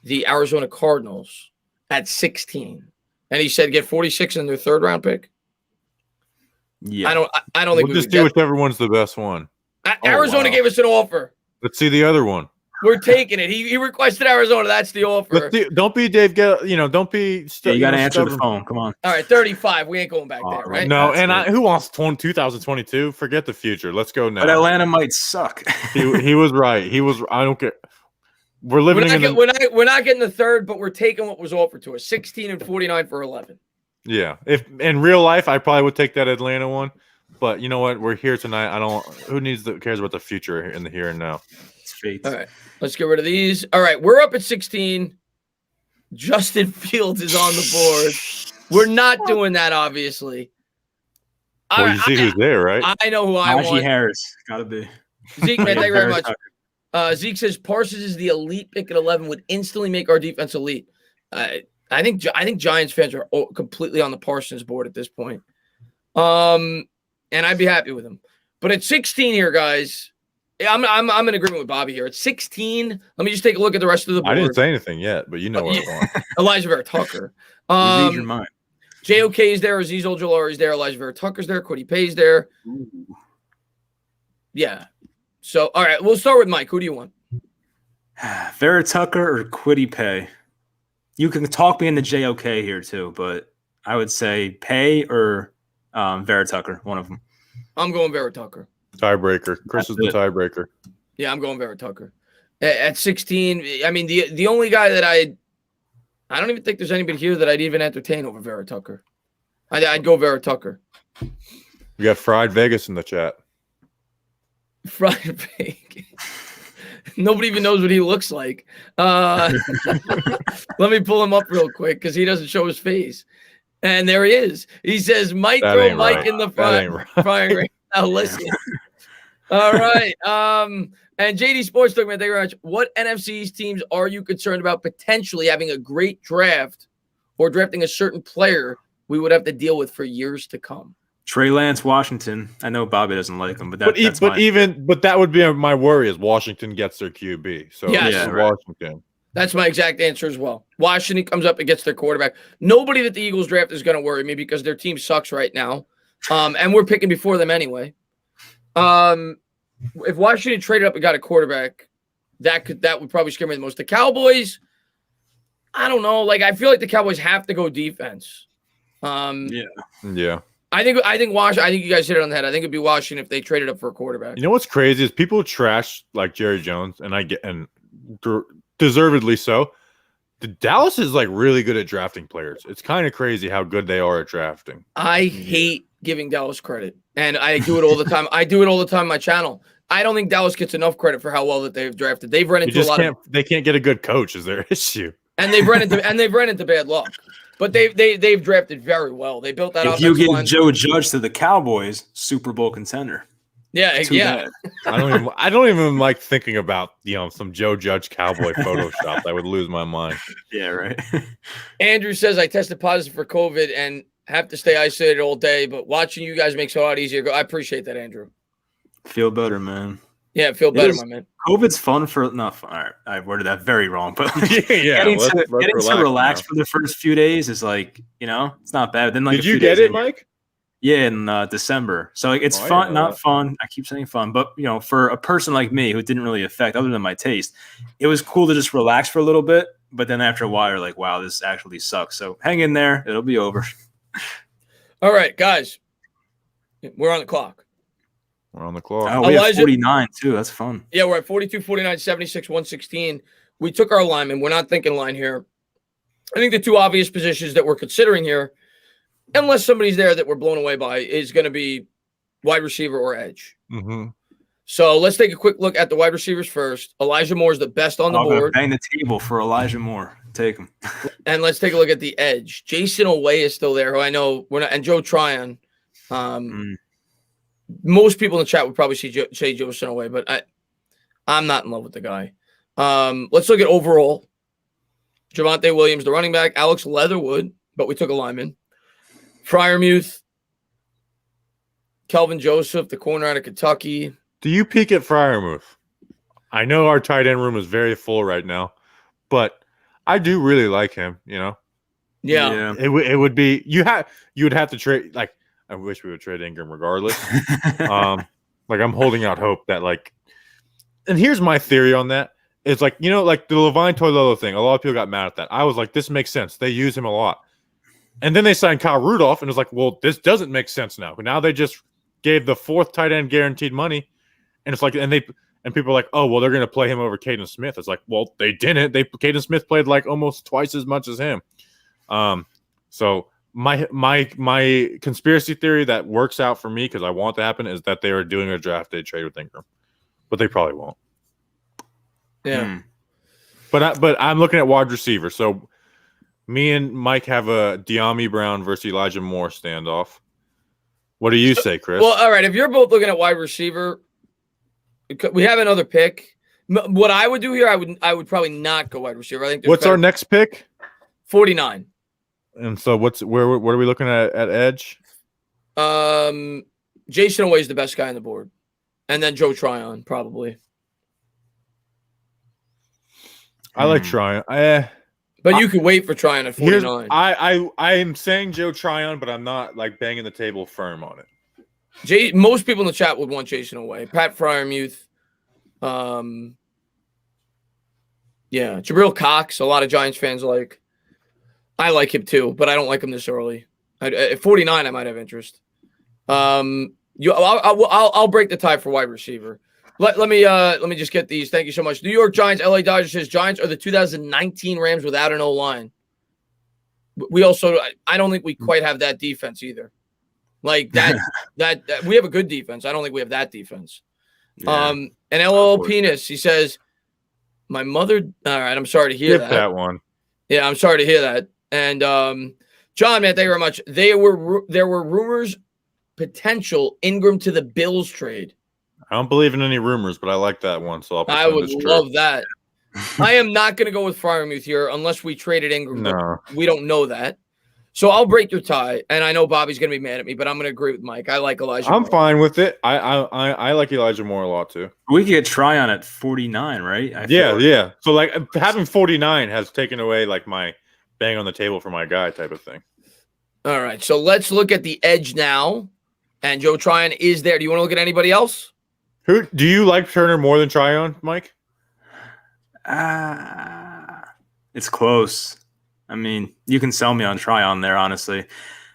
the Arizona Cardinals at 16. And he said get 46 in their 3rd round pick. Yeah. I don't think We'll just do whichever one's the best one. Arizona gave us an offer. Let's see the other one. We're taking it. He requested Arizona. That's the offer. Don't be Dave. Don't be. You got to answer the phone. Come on. All right, 35. We ain't going back there, right? No, who wants 2022? Forget the future. Let's go now. But Atlanta might suck. he was right. I don't care. We're living we're not getting the 3rd, but we're taking what was offered to us. 16 and 49 for 11. Yeah. If in real life, I probably would take that Atlanta one. But you know what? We're here tonight. Who cares about the future in the here and now? It's fate. All right. Let's get rid of these. All right. We're up at 16. Justin Fields is on the board. We're not doing that, obviously. Well, you see who's there, right? I know who I want. Najee Harris. Gotta be. Zeke, man, thank you very much. Zeke says Parsons is the elite pick at 11, would instantly make our defense elite. I think Giants fans are completely on the Parsons board at this point. And I'd be happy with him. But at 16 here, guys, I'm in agreement with Bobby here. At 16, let me just take a look at the rest of the board. I didn't say anything yet, but you know what I want. Elijah Vera Tucker. Read your mind. JOK is there. Azeez Ojulari is there. Elijah Vera Tucker's there. Quiddy Pay's there. Ooh. Yeah. So, all right, we'll start with Mike. Who do you want? Vera Tucker or Quiddy Pay? You can talk me into JOK here too, but I would say Pay or Vera Tucker, one of them. I'm going Vera Tucker. Tiebreaker. Chris is the tiebreaker. Yeah, I'm going Vera Tucker. At 16, I mean, the only guy that I don't even think there's anybody here that I'd even entertain over Vera Tucker. I'd go Vera Tucker. We got Fried Vegas in the chat. Fried Vegas. Nobody even knows what he looks like. Let me pull him up real quick because he doesn't show his face. And there he is. He says, Mike in the frying ring. Now listen. All right. And JD Sports Talk, man, thank you very much. What NFC teams are you concerned about potentially having a great draft or drafting a certain player we would have to deal with for years to come? Trey Lance, Washington. I know Bobby doesn't like him, but that would be my worry is Washington gets their QB. So Washington. That's my exact answer as well. Washington comes up and gets their quarterback. Nobody that the Eagles draft is going to worry me because their team sucks right now. And we're picking before them anyway. If Washington traded up and got a quarterback, that would probably scare me the most. The Cowboys, I don't know. Like, I feel like the Cowboys have to go defense. Yeah. I think Washington. I think you guys hit it on the head. I think it'd be Washington if they traded up for a quarterback. You know what's crazy is people trash like Jerry Jones, and deservedly so. Dallas is like really good at drafting players. It's kind of crazy how good they are at drafting. I hate giving Dallas credit, and I do it all the time. I do it all the time on my channel. I don't think Dallas gets enough credit for how well that they've drafted. They've run into a lot they can't get a good coach is their issue. And they've run into bad luck. But they've drafted very well. They built that up. If you get Joe Judge to the Cowboys, Super Bowl contender. Yeah. I don't even like thinking about some Joe Judge Cowboy Photoshop. I would lose my mind. Yeah, right. Andrew says I tested positive for COVID and have to stay isolated all day, but watching you guys makes it a lot easier. I appreciate that, Andrew. Feel better, man. Yeah, feel better, my man. COVID's fun for not fun. All right, I worded that very wrong, but getting to relax for the first few days is like, it's not bad. Then did you get it, Mike? Yeah, in December. So it's fun, not fun. I keep saying fun, but for a person like me who didn't really affect other than my taste, it was cool to just relax for a little bit but then after a while, you're like, wow, this actually sucks. So hang in there. It'll be over. All right, guys. We're on the clock. We're on the clock. Oh, we have 49 too. That's fun. Yeah, we're at 42, 49, 76, 116. We took our linemen. We're not thinking line here. I think the two obvious positions that we're considering here, unless somebody's there that we're blown away by, is going to be wide receiver or edge. Mm-hmm. So let's take a quick look at the wide receivers first. Elijah Moore is the best on the board. Bang the table for Elijah Moore. Take him. And let's take a look at the edge. Jason Oweh is still there, who I know we're not, and Joe Tryon. Most people in the chat would probably say Jason Oweh, but I'm not in love with the guy. Let's look at overall. Javonte Williams, the running back. Alex Leatherwood, but we took a lineman. Freiermuth. Kelvin Joseph, the corner out of Kentucky. Do you peek at Freiermuth? I know our tight end room is very full right now, but I do really like him. You know. Yeah. It would be you would have to trade. Like, I wish we would trade Ingram regardless. Like, I'm holding out hope that, like, and here's my theory on that. It's like, you know, like the Levine Toilolo thing. A lot of people got mad at that. I was like, this makes sense. They use him a lot. And then they signed Kyle Rudolph, and it's like, well, this doesn't make sense now. But now they just gave the fourth tight end guaranteed money. And it's like, and people are like, oh, well, they're going to play him over Caden Smith. It's like, well, they didn't. Caden Smith played like almost twice as much as him. So my conspiracy theory that works out for me, because I want to happen, is that they are doing a draft day trade with Ingram, but they probably won't. Yeah. But I'm looking at wide receiver. So me and Mike have a De'Ami Brown versus Elijah Moore standoff. What do you say, Chris? Well, all right. If you're both looking at wide receiver, we have another pick. What I would do here, I would probably not go wide receiver. I think. What's our next pick? 49. And so what are we looking at edge? Jason Oweh is the best guy on the board, and then Joe Tryon probably. I like Tryon. But you could wait for Tryon at 49. I am saying Joe Tryon, but I'm not like banging the table firm on it. Most people in the chat would want Jason Oweh. Pat Freiermuth. Yeah, Jabril Cox. A lot of Giants fans like. I like him too, but I don't like him this early. At 49, I might have interest. I'll break the tie for wide receiver. Let me just get these. Thank you so much. New York Giants, LA Dodgers says Giants are the 2019 Rams without an O-line. We also, I don't think we quite have that defense either. Like that we have a good defense. I don't think we have that defense. Yeah. And LOL Penis, he says, my mother. All right, I'm sorry to hear that one. Yeah, I'm sorry to hear that. And John, man, thank you very much. There were rumors, potential Ingram to the Bills trade. I don't believe in any rumors, but I like that one. So I would love that. I am not going to go with Freiermuth here unless we traded Ingram. No. We don't know that. So I'll break your tie, and I know Bobby's going to be mad at me, but I'm going to agree with Mike. I like Elijah I'm Moore. fine with it. I like Elijah Moore a lot, too. We could get Tryon at 49, right? Yeah. So, like, having 49 has taken away, like, my bang on the table for my guy type of thing. All right. So let's look at the edge now. And Joe Tryon is there. Do you want to look at anybody else? Who do you like Turner more than Tryon, Mike? It's close. I mean, you can sell me on Tryon there, honestly.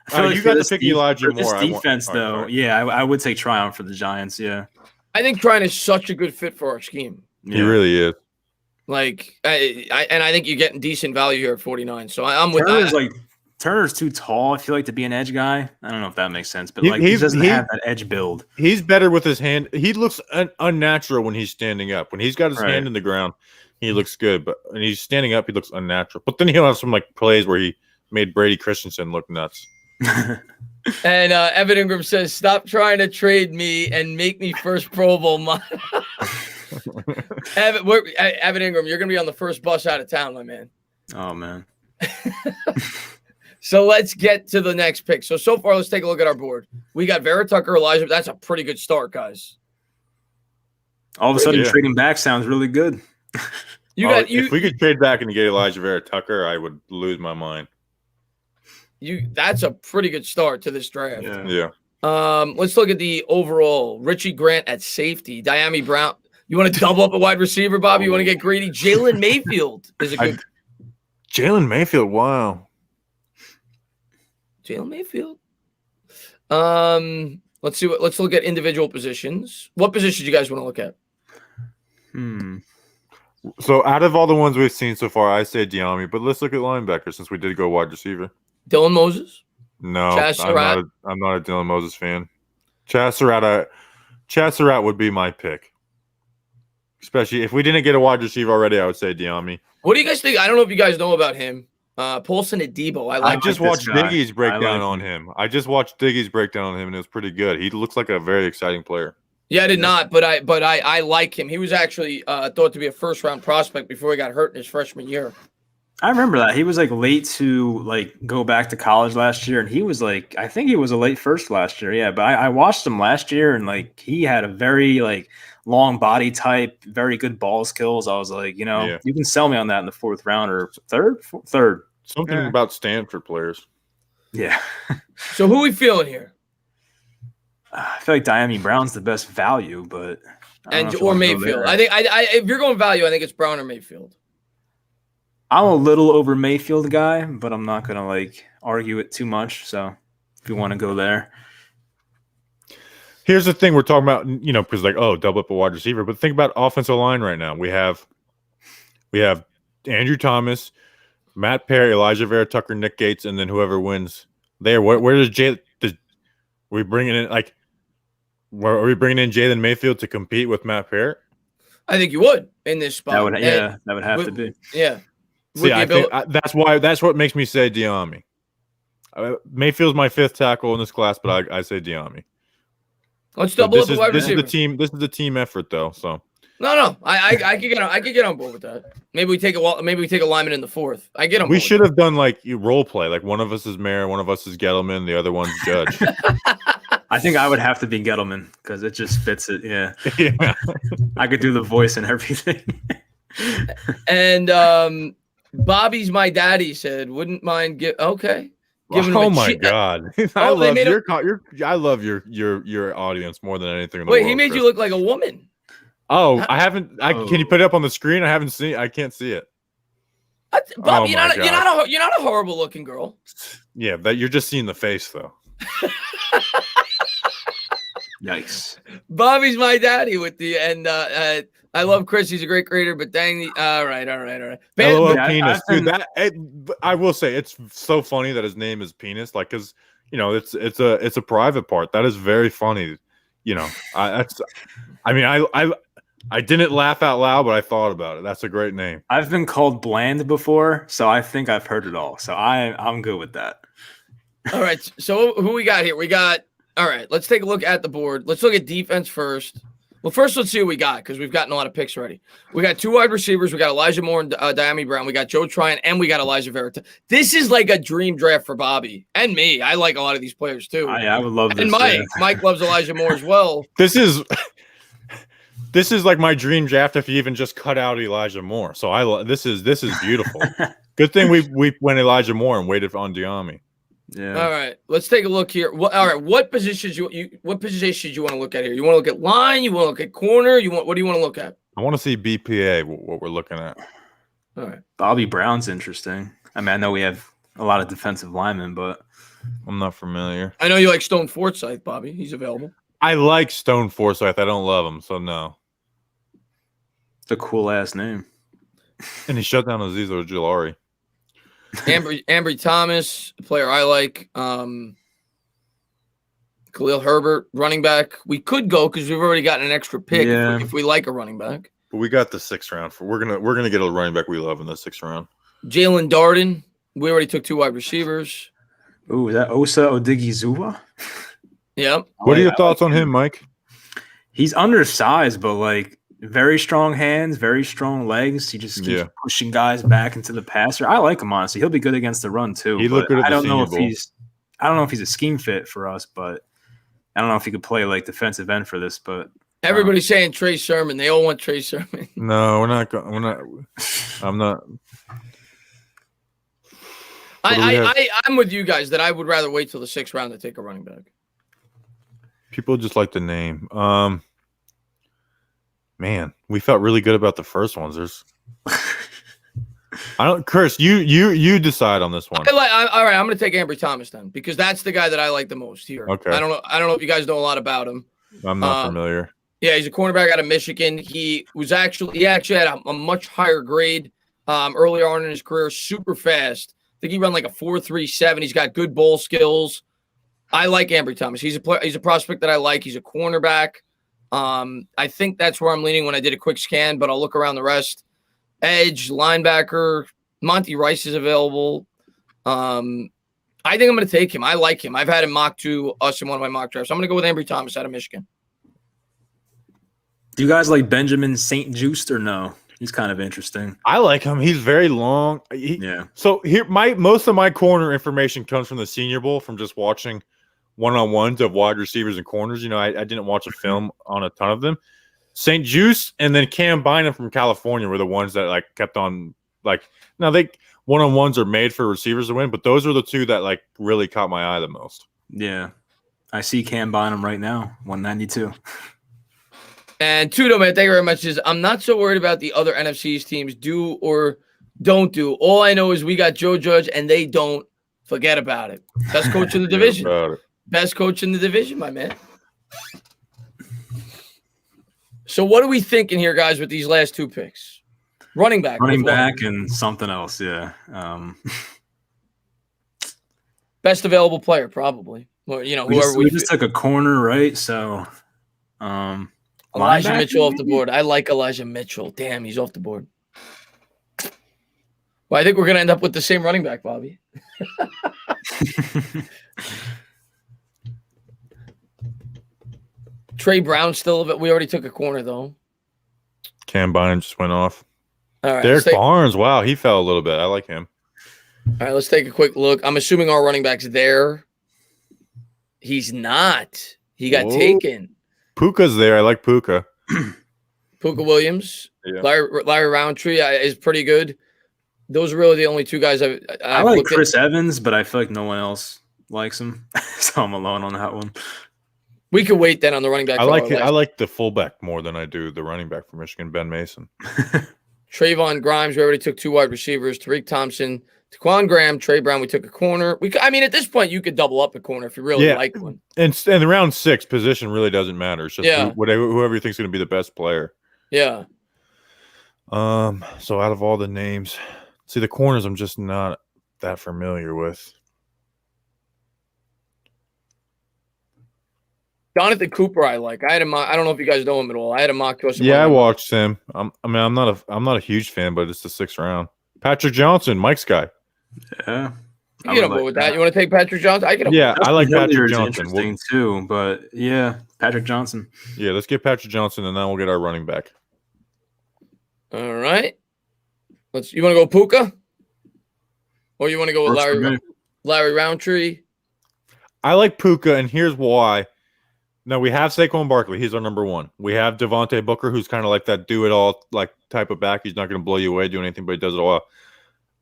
I feel like you got to pick Elijah Moore. This defense, though, I would take Tryon for the Giants, yeah. I think Tryon is such a good fit for our scheme. Yeah. He really is. Like, I think you're getting decent value here at 49. So I'm with that. Turner's too tall, I feel like, to be an edge guy. I don't know if that makes sense, but he doesn't have that edge build. He's better with his hand. He looks unnatural when he's standing up. When he's got his hand in the ground, he looks good. But when he's standing up, he looks unnatural. But then he'll have some like plays where he made Brady Christensen look nuts. And Evan Ingram says, "Stop trying to trade me and make me first Pro Bowl." Evan Ingram, you're gonna be on the first bus out of town, my man. Oh man. So let's get to the next pick. So far, let's take a look at our board. We got Vera Tucker, Elijah. That's a pretty good start, guys. All of a sudden, trading back sounds really good. If we could trade back and get Elijah Vera Tucker, I would lose my mind. That's a pretty good start to this draft. Yeah. Let's look at the overall. Richie Grant at safety. De'Ami Brown. You want to double up a wide receiver, Bobby? You want to get greedy? Jalen Mayfield is a good. Jalen Mayfield. Wow. Jalen Mayfield. Let's see. Let's look at individual positions. What positions you guys want to look at? So out of all the ones we've seen so far, I say Diami, but let's look at linebacker since we did go wide receiver. Dylan Moses. No, Chaz Surratt? I'm not a Dylan Moses fan. Chaz Surratt would be my pick. Especially if we didn't get a wide receiver already, I would say Diami. What do you guys think? I don't know if you guys know about him. Paulson Adebo. I just watched Diggy's breakdown like on him. I just watched Diggy's breakdown on him, and it was pretty good. He looks like a very exciting player. Yeah, I did not, but I like him. He was actually thought to be a first-round prospect before he got hurt in his freshman year. I remember that. He was like late to like go back to college last year, and he was like, I think he was a late first last year. Yeah, but I watched him last year, and like he had a very like long body type, very good ball skills. I was like, you can sell me on that in the fourth round or third. Something about Stanford players. Yeah. So who we feeling here? I feel like Diami Brown's the best value, but or Mayfield. I think if you're going value, I think it's Brown or Mayfield. I'm a little over Mayfield guy, but I'm not gonna like argue it too much. So if you want to go there. Here's the thing we're talking about, because double up a wide receiver, but think about offensive line right now. We have Andrew Thomas, Matt Perry, Elijah Vera Tucker, Nick Gates, and then whoever wins there. Where does we bringing in are we bringing in Jalen Mayfield to compete with Matt Perry? I think you would in this spot. That would have to be. Yeah. See, I think that's what makes me say Diami. Mayfield's my fifth tackle in this class, but I say Diami. Let's double up the wide receiver. receiver. This is the team effort, though. So no, I could get on board with that. Maybe we take a lineman in the fourth. I get on. We should have done like role play. Like one of us is Mayer, one of us is Gettleman, the other one's Judge. I think I would have to be Gettleman because it just fits it. Yeah. Yeah. I could do the voice and everything. And Bobby's my daddy said wouldn't mind okay. Oh my God! I love your audience more than anything in the world. Wait, he made you look like a woman. Oh, I haven't. Can you put it up on the screen? I can't see it. Bobby, you're not a horrible looking girl. Yeah, you're just seeing the face though. Yikes! Bobby's my daddy with the I love Chris. He's a great creator, but dang, all right. LOL penis, dude. I will say it's so funny that his name is Penis, like, because it's a private part. That is very funny. I didn't laugh out loud, but I thought about it. That's a great name. I've been called bland before, so I think I've heard it all. So I'm good with that. All right. So who we got here? All right. Let's take a look at the board. Let's look at defense first. Well, first, let's see what we got because we've gotten a lot of picks already. We got two wide receivers. We got Elijah Moore and Diami Brown. We got Joe Tryon, and we got Elijah Vera. This is like a dream draft for Bobby and me. I like a lot of these players too. I would love this. And Mike loves Elijah Moore as well. This is like my dream draft if you even just cut out Elijah Moore. So this is beautiful. Good thing we went Elijah Moore and waited on Diami. Yeah. All right. Let's take a look here. All right. What positions you want to look at here? You want to look at line? You want to look at corner? What do you want to look at? I want to see BPA. What we're looking at. All right. Bobby Brown's interesting. I mean, I know we have a lot of defensive linemen, but I'm not familiar. I know you like Stone Forsythe, Bobby. He's available. I like Stone Forsythe. I don't love him, so no. It's a cool ass name. And he shut down Aziz Ojulari. Ambry Thomas, a player I like. Khalil Herbert, running back. We could go because we've already gotten an extra pick if we like a running back. But we got the 6th round. We're gonna get a running back we love in the 6th round. Jalen Darden. We already took 2 wide receivers. Ooh, is that Osa Odigizua? Yep. What are your thoughts on him, Mike? He's undersized, but like very strong hands, very strong legs. He just keeps pushing guys back into the passer. I like him, honestly. He'll be good against the run too. He looked good at the Senior Bowl. I don't know if he's a scheme fit for us, but I don't know if he could play like defensive end for this. But everybody's saying Trey Sermon. They all want Trey Sermon. No, we're not. I'm not. I'm with you guys that I would rather wait till the 6th round to take a running back. People just like the name. Man, we felt really good about the first ones. I don't. Chris, you decide on this one. All right, I'm going to take Ambry Thomas then because that's the guy that I like the most here. Okay. I don't know if you guys know a lot about him. I'm not familiar. Yeah, he's a cornerback out of Michigan. He actually had a much higher grade earlier on in his career. Super fast. I think he ran like a 4.37. He's got good ball skills. I like Ambry Thomas. He's a prospect that I like. He's a cornerback. I think that's where I'm leaning when I did a quick scan, but I'll look around the rest. Edge, linebacker, Monty Rice is available. I think I'm going to take him. I like him. I've had him mocked to us in one of my mock drafts. I'm going to go with Ambry Thomas out of Michigan. Do you guys like Benjamin St. Just or no? He's kind of interesting. I like him. He's very long. Yeah. So here, most of my corner information comes from the Senior Bowl, from just watching one-on-ones of wide receivers and corners. I didn't watch a film on a ton of them. St. Just and then Cam Bynum from California were the ones that like kept on like. Now they one-on-ones are made for receivers to win, but those are the two that like really caught my eye the most. Yeah, I see Cam Bynum right now, 192. And Tudo, man, thank you very much. I'm not so worried about the other NFC's teams do or don't do. All I know is we got Joe Judge, and they don't. Forget about it. Best coach in the division. Best coach in the division, my man. So what are we thinking here, guys, with these last two picks? Running back. And something else, yeah. Best available player, probably. Well, we just took a corner, right? So Elijah Mitchell off the board. I like Elijah Mitchell. Damn, he's off the board. Well, I think we're going to end up with the same running back, Bobby. Trey Brown still a bit. We already took a corner, though. Cam Bynum just went off. All right, Derek Barnes, wow, he fell a little bit. I like him. All right, let's take a quick look. I'm assuming our running back's there. He's not. He got taken. Puka's there. I like Puka. Puka Williams. Yeah. Larry Roundtree is pretty good. Those are really the only two guys I like Chris Evans, but I feel like no one else likes him. So I'm alone on that one. We could wait then on the running back. I like the fullback more than I do the running back for Michigan, Ben Mason. Trayvon Grimes, we already took two wide receivers. Tariq Thompson, Taquan Graham, Trey Brown, we took a corner. At this point, you could double up a corner if you really like one. And the round 6 position really doesn't matter. It's just whoever you think is going to be the best player. Yeah. So out of all the names, see the corners, I'm just not that familiar with. Jonathan Cooper, I like. I had him. I don't know if you guys know him at all. I had him mocked to us. Yeah, I watched him. I'm not a huge fan, but it's the 6th round. Patrick Johnson, Mike's guy. Yeah, you get on board with that. You want to take Patrick Johnson? I can. Yeah, I like Patrick Johnson. Interesting too, but yeah, Patrick Johnson. Yeah, let's get Patrick Johnson, and then we'll get our running back. All right. You want to go Puka, or you want to go with Larry Roundtree? I like Puka, and here's why. No, we have Saquon Barkley. He's our number 1. We have Devontae Booker, who's kind of like that do-it-all like type of back. He's not going to blow you away, do anything, but he does it all well.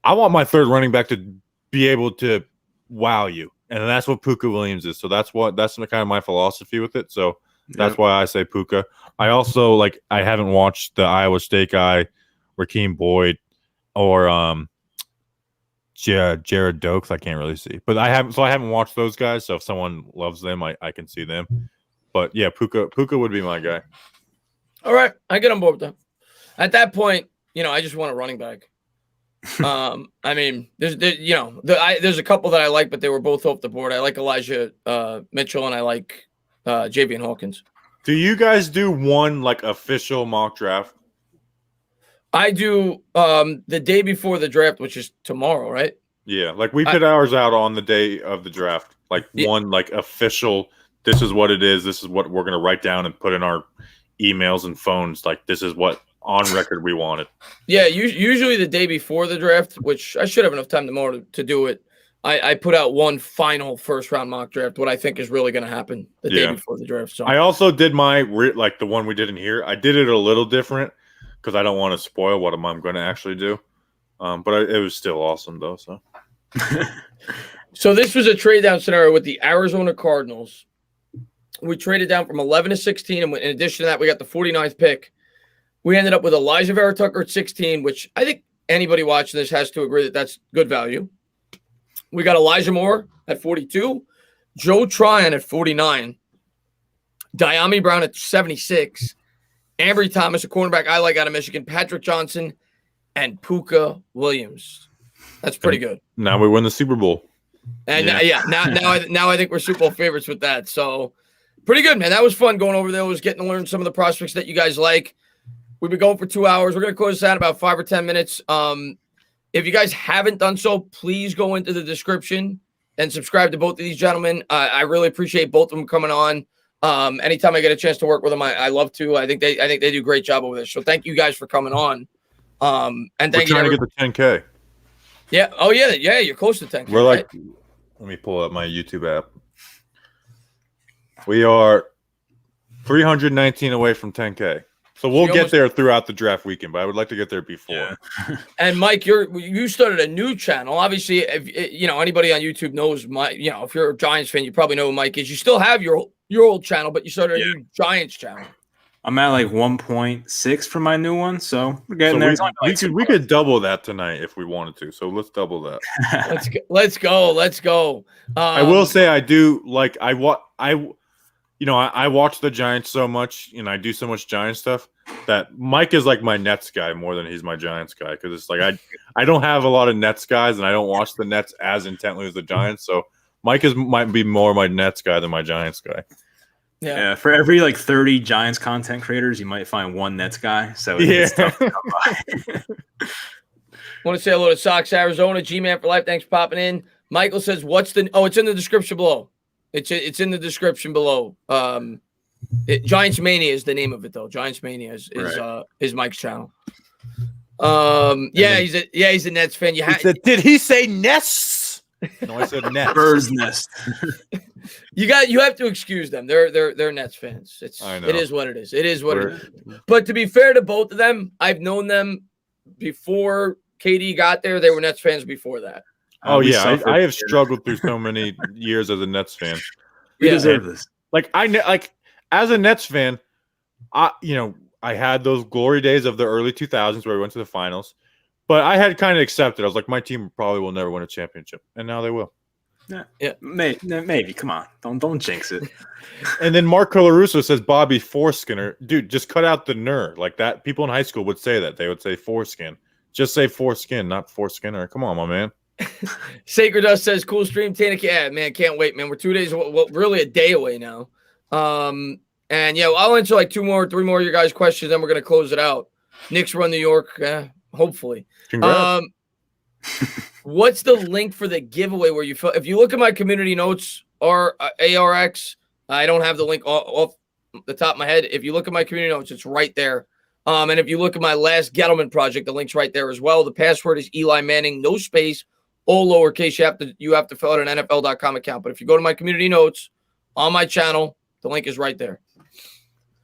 I want my third running back to be able to wow you, and that's what Puka Williams is. So that's kind of my philosophy with it. So that's why I say Puka. I also I haven't watched the Iowa State guy, Rakeem Boyd, or Jared Dokes. I can't really see, but I haven't watched those guys. So if someone loves them, I can see them. But yeah, Puka would be my guy. All right, I get on board with that. At that point, I just want a running back. There's a couple that I like, but they were both off the board. I like Elijah Mitchell, and I like Javian Hawkins. Do you guys do one official mock draft? I do the day before the draft, which is tomorrow, right? Yeah, we put ours out on the day of the draft. One official. This is what it is. This is what we're going to write down and put in our emails and phones. This is what on record we wanted. Yeah, usually the day before the draft, which I should have enough time tomorrow to do it. I put out one final first round mock draft, what I think is really going to happen the day before the draft. So I also did my the one we did in here. I did it a little different because I don't want to spoil what I'm going to actually do. But it was still awesome though. So, so this was a trade down scenario with the Arizona Cardinals. We traded down from 11 to 16, and in addition to that, we got the 49th pick. We ended up with Elijah Vera Tucker at 16, which I think anybody watching this has to agree that that's good value. We got Elijah Moore at 42, Joe Tryon at 49, Diami Brown at 76, Ambry Thomas, a cornerback I like out of Michigan, Patrick Johnson, and Puka Williams. That's pretty good. Now we win the Super Bowl. And now I think we're Super Bowl favorites with that. So pretty good, man. That was fun going over there. It was getting to learn some of the prospects that you guys like. We've been going for 2 hours. We're going to close this out in about 5 or 10 minutes. If you guys haven't done so, please go into the description and subscribe to both of these gentlemen. I really appreciate both of them coming on. Anytime I get a chance to work with them, I love to. I think they do a great job over there. So thank you guys for coming on. And thank you. We're trying to get the 10K. Yeah. Oh yeah. You're close to 10K. We're like, right? Let me pull up my YouTube app. We are 319 away from 10K. So we'll get there throughout the draft weekend, but I would like to get there before. Yeah. And Mike, you started a new channel. Obviously, if anybody on YouTube knows if you're a Giants fan, you probably know who Mike is. You still have your old channel, but you started a new Giants channel. I'm at like 1.6 for my new one, so we're getting there. We could double that tonight if we wanted to. So let's double that. Let's go. I will say I do like I watch the Giants so much, and I do so much Giants stuff that Mike is like my Nets guy more than he's my Giants guy, because it's like I don't have a lot of Nets guys, and I don't watch the Nets as intently as the Giants. So Mike might be more my Nets guy than my Giants guy. Yeah. For every like 30 Giants content creators, you might find one Nets guy. So it's tough to come by. Want to say hello to Sox Arizona, G-Man for life. Thanks for popping in. Michael says, it's in the description below. It's in the description below. Giants Mania is the name of it, though. Giants Mania is Mike's channel. He's a Nets fan. Did he say Nets? No, I said Nets. Bird's nest. You have to excuse them. They're Nets fans. It is what it is. It is what it is. But to be fair to both of them, I've known them before KD got there. They were Nets fans before that. Oh yeah, I have struggled through so many years as a Nets fan. We deserve this. Like as a Nets fan, I had those glory days of the early 2000s where we went to the finals, but I had kind of accepted. I was like, my team probably will never win a championship, and now they will. Yeah, maybe. Come on, don't jinx it. And then Mark Colarusso says Bobby Foreskinner. Dude, just cut out the ner. Like that. People in high school would say that. They would say foreskin. Just say foreskin, not Foreskinner. Come on, my man. Sacred Dust says, cool stream, Tana. Yeah, man, can't wait, man. We're 2 days, really a day away now. And I'll answer like 3 more of your guys' questions, then we're gonna close it out. Knicks run New York, hopefully. Congrats. What's the link for the giveaway where if you look at my community notes or ARX, I don't have the link off the top of my head. If you look at my community notes, it's right there. And if you look at my last Gettleman project, the link's right there as well. The password is Eli Manning, no space, all lowercase. You have to fill out an NFL.com account. But if you go to my community notes on my channel, the link is right there.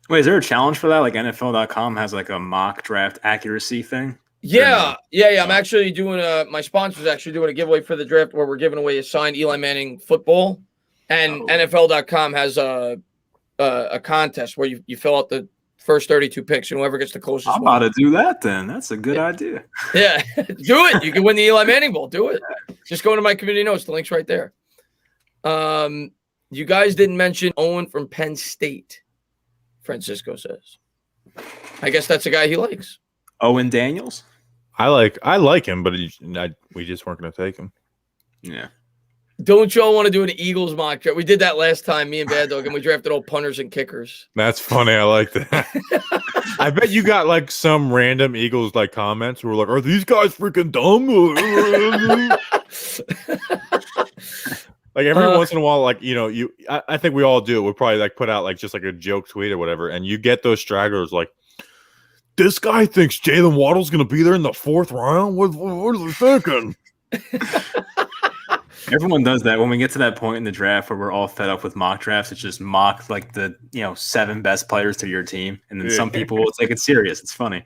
Wait, is there a challenge for that? Like NFL.com has like a mock draft accuracy thing? Yeah. I'm actually doing my sponsor's actually doing a giveaway for the draft where we're giving away a signed Eli Manning football. And NFL.com has a contest where you fill out the first 32 picks, and whoever gets the closest. I'm about to do that then. That's a good idea. Yeah, do it. You can win the Eli Manning Bowl. Do it. Just go into my community notes. The link's right there. You guys didn't mention Owen from Penn State, Francisco says. I guess that's a guy he likes. Owen Daniels? I like him, but we just weren't going to take him. Yeah. Don't y'all want to do an Eagles mock draft? We did that last time, me and Bad Dog, and we drafted all punters and kickers. That's funny. I like that. I bet you got like some random Eagles like comments who were like, "Are these guys freaking dumb?" Like every once in a while, like I think we all do it. We'll probably like put out like just like a joke tweet or whatever, and you get those stragglers like, "This guy thinks Jalen Waddle's going to be there in the 4th round. What are they thinking?" Everyone does that when we get to that point in the draft where we're all fed up with mock drafts. It's just mock like the 7 best players to your team, and then some people will take it serious. It's funny.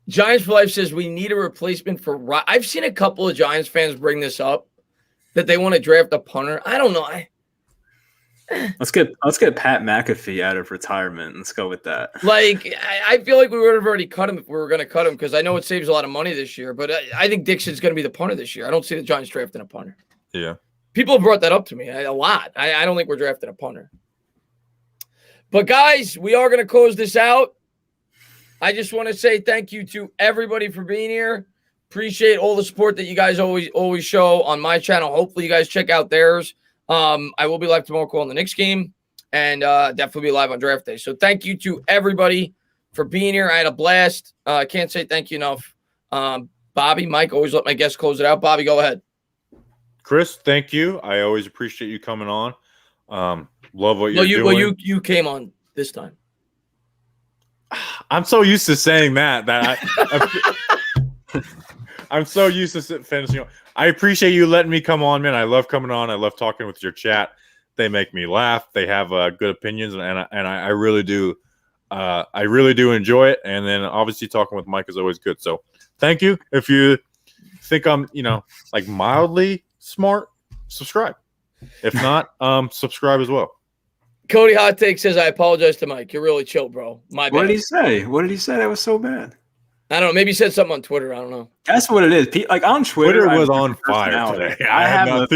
Giants for Life says we need a replacement for. I've seen a couple of Giants fans bring this up that they want to draft a punter. I don't know. Let's get Pat McAfee out of retirement. Let's go with that. Like, I feel like we would have already cut him if we were going to cut him because I know it saves a lot of money this year. But I think Dixon's going to be the punter this year. I don't see the Giants drafting a punter. Yeah. People have brought that up to me a lot. I don't think we're drafting a punter. But, guys, we are going to close this out. I just want to say thank you to everybody for being here. Appreciate all the support that you guys always show on my channel. Hopefully, you guys check out theirs. I will be live tomorrow calling the Knicks game and definitely be live on draft day. So thank you to everybody for being here. I had a blast. I can't say thank you enough. Bobby, Mike, always let my guests close it out. Bobby, go ahead. Chris, thank you. I always appreciate you coming on. Love what you're doing. Well, you came on this time. I'm so used to saying that I'm so used to finishing. I appreciate you letting me come on, man. I love coming on. I love talking with your chat. They make me laugh. They have good opinions, and I really do. I really do enjoy it. And then obviously talking with Mike is always good. So thank you. If you think I'm, like mildly smart, subscribe. If not, subscribe as well. Cody Hot Take says, I apologize to Mike. You're really chill, bro. My bad. What did he say? What did he say that was so bad? I don't know. Maybe he said something on Twitter. I don't know. That's what it is. Like on Twitter was on fire today. I have a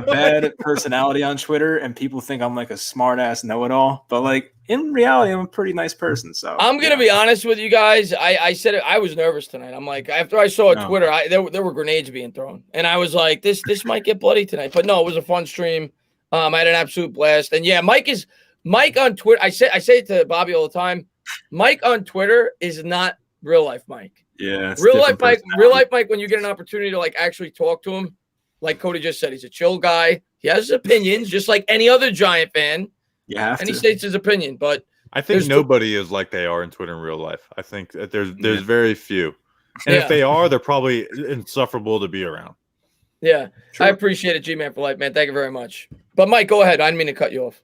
bad personality on Twitter, and people think I'm like a smart ass know-it-all. But like in reality, I'm a pretty nice person. So I'm gonna be honest with you guys. I said it. I was nervous tonight. I'm like, after I saw Twitter, there were grenades being thrown, and I was like, this might get bloody tonight. But no, it was a fun stream. I had an absolute blast. And yeah, Mike on Twitter. I say it to Bobby all the time. Mike on Twitter is not real life Mike. Yeah, real life Mike, when you get an opportunity to like actually talk to him, like Cody just said, he's a chill guy. He has his opinions, just like any other Giant fan. He states his opinion. But I think nobody is like they are in Twitter in real life. I think that there's very few, and if they are, they're probably insufferable to be around. Yeah, sure. I appreciate it, G-Man for life, man. Thank you very much. But Mike, go ahead. I didn't mean to cut you off.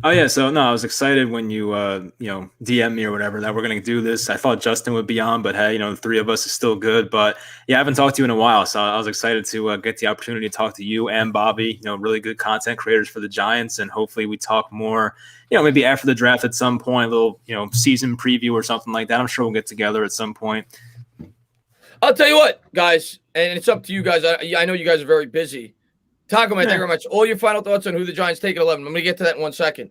Oh yeah, so no, I was excited when you DM me or whatever that we're gonna do this. I thought Justin would be on, but hey, the three of us is still good. But yeah, I haven't talked to you in a while, so I was excited to get the opportunity to talk to you and Bobby. Really good content creators for the Giants, and hopefully we talk more. Maybe after the draft at some point, a little season preview or something like that. I'm sure we'll get together at some point. I'll tell you what, guys, and it's up to you guys. I know you guys are very busy. Taco, man, thank you very much. All your final thoughts on who the Giants take at 11. I'm going to get to that in 1 second.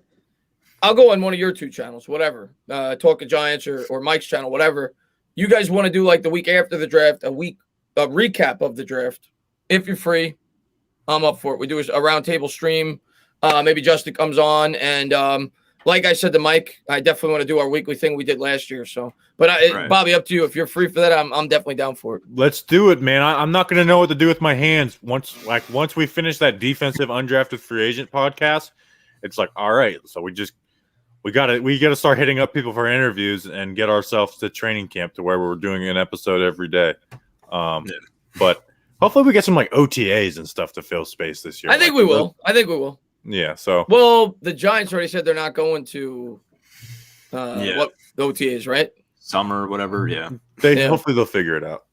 I'll go on one of your two channels, whatever. Talk of Giants or Mike's channel, whatever. You guys want to do like the week after the draft, a recap of the draft. If you're free, I'm up for it. We do a roundtable stream. Maybe Justin comes on. And like I said to Mike, I definitely want to do our weekly thing we did last year. So, but right. Bobby, up to you. If you're free for that, I'm definitely down for it. Let's do it, man. I'm not going to know what to do with my hands once we finish that defensive undrafted free agent podcast. It's like, all right, so we gotta start hitting up people for interviews and get ourselves to training camp to where we're doing an episode every day. But hopefully we get some like OTAs and stuff to fill space this year. I think we will. Yeah. So the Giants already said they're not going to what the OTAs, right? Summer, whatever. Yeah. Hopefully they'll figure it out.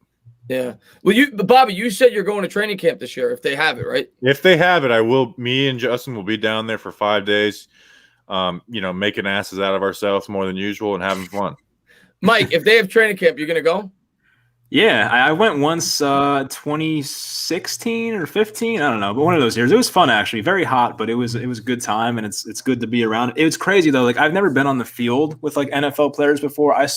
Yeah. Well, Bobby, you said you're going to training camp this year if they have it, right? If they have it, I will. Me and Justin will be down there for 5 days. Making asses out of ourselves more than usual and having fun. Mike, if they have training camp, you're gonna go? Yeah, I went once, 2016 or 15, I don't know, but one of those years. It was fun actually, very hot, but it was a good time, and it's good to be around. It was crazy though. Like I've never been on the field with like NFL players before. I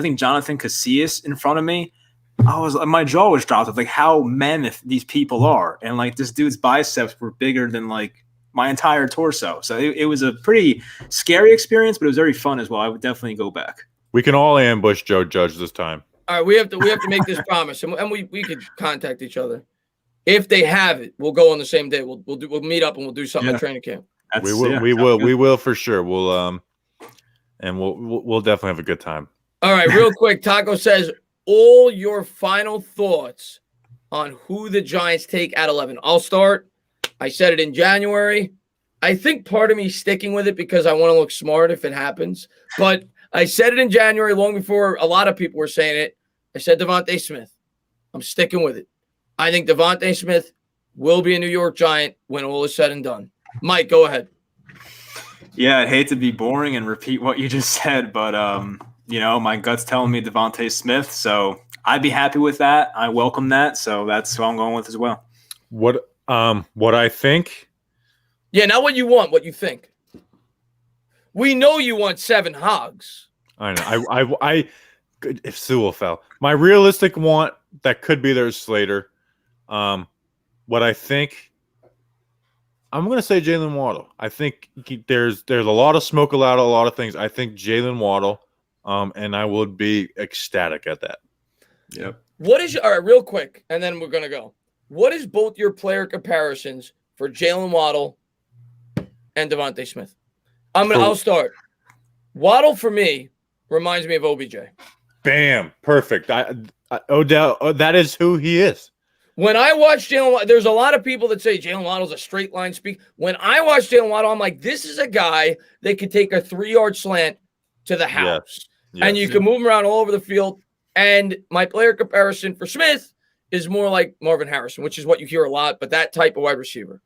think Jonathan Casillas in front of me. My jaw was dropped of like how mammoth these people are, and like this dude's biceps were bigger than like my entire torso. So it was a pretty scary experience, but it was very fun as well. I would definitely go back. We can all ambush Joe Judge this time. All right, we have to make this promise, and we could contact each other. If they have it, we'll go on the same day. We'll meet up and we'll do something at training camp. We will for sure. We'll definitely have a good time. All right, real quick, Taco says all your final thoughts on who the Giants take at 11. I'll start. I said it in January. I think part of me sticking with it because I want to look smart if it happens. But I said it in January long before a lot of people were saying it. I said Devontae Smith. I'm sticking with it. I think Devontae Smith will be a New York Giant when all is said and done. Mike, go ahead. Yeah, I'd hate to be boring and repeat what you just said, but my gut's telling me Devontae Smith, so I'd be happy with that. I welcome that, so that's who I'm going with as well. What I think? Yeah, not what you want, what you think. We know you want 7 hogs. I know. I if Sewell fell. My realistic want that could be there is Slater. What I think, I'm going to say Jalen Waddle. I think there's a lot of smoke allowed, a lot of things. I think Jalen Waddle, and I would be ecstatic at that. Yep. All right, real quick, and then we're going to go. What is both your player comparisons for Jalen Waddle and Devontae Smith? I'll start. Waddle for me reminds me of OBJ. Bam, perfect. Odell, that is who he is. When I watch Jalen, there's a lot of people that say Jalen Waddle's a straight line speak. When I watch Jalen Waddle, I'm like, this is a guy that could take a 3-yard slant to the house, and you can move him around all over the field. And my player comparison for Smith is more like Marvin Harrison, which is what you hear a lot, but that type of wide receiver.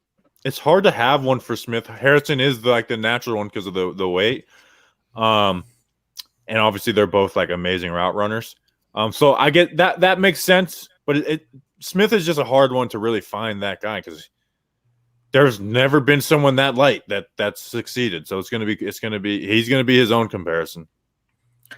It's hard to have one for Smith. Harrison is the natural one because of the weight. And obviously they're both like amazing route runners. So I get that. That makes sense. But Smith is just a hard one to really find that guy because there's never been someone that light that's succeeded. So he's gonna be his own comparison.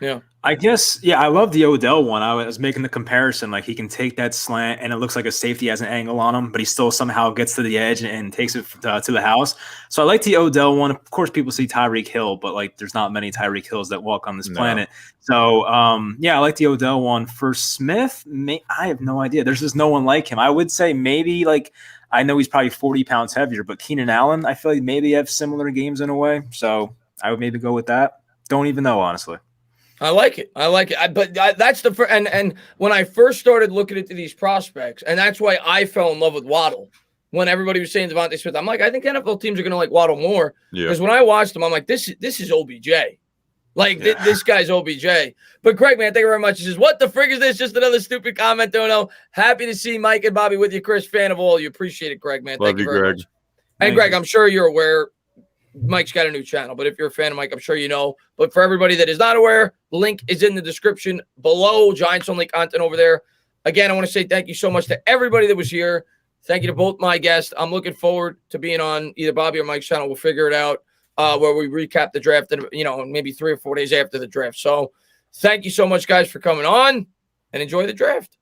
Yeah. I guess, I love the Odell one. I was making the comparison, like he can take that slant and it looks like a safety has an angle on him, but he still somehow gets to the edge and takes it to the house. So I like the Odell one. Of course, people see Tyreek Hill, but like there's not many Tyreek Hills that walk on this planet. So, I like the Odell one. For Smith, I have no idea. There's just no one like him. I would say maybe like, I know he's probably 40 pounds heavier, but Keenan Allen, I feel like maybe have similar games in a way. So I would maybe go with that. Don't even know, honestly. I like it. That's and when I first started looking into these prospects, and that's why I fell in love with Waddle. When everybody was saying Devontae Smith, I'm like, I think NFL teams are going to like Waddle more because when I watched him, I'm like, this is OBJ. Like this guy's OBJ. But Greg, man, thank you very much. He says, what the frig is this? Just another stupid comment. Don't know. Happy to see Mike and Bobby with you, Chris. Fan of all. You appreciate it, Greg, man. Thank you very much. And Greg, I'm sure you're aware. Mike's got a new channel, but if you're a fan of Mike, I'm sure you know. But for everybody that is not aware, the link is in the description below. Giants only content over there. Again, I want to say thank you so much to everybody that was here. Thank you to both my guests. I'm looking forward to being on either Bobby or Mike's channel. We'll figure it out where we recap the draft and maybe 3 or 4 days after the draft. So thank you so much, guys, for coming on and enjoy the draft.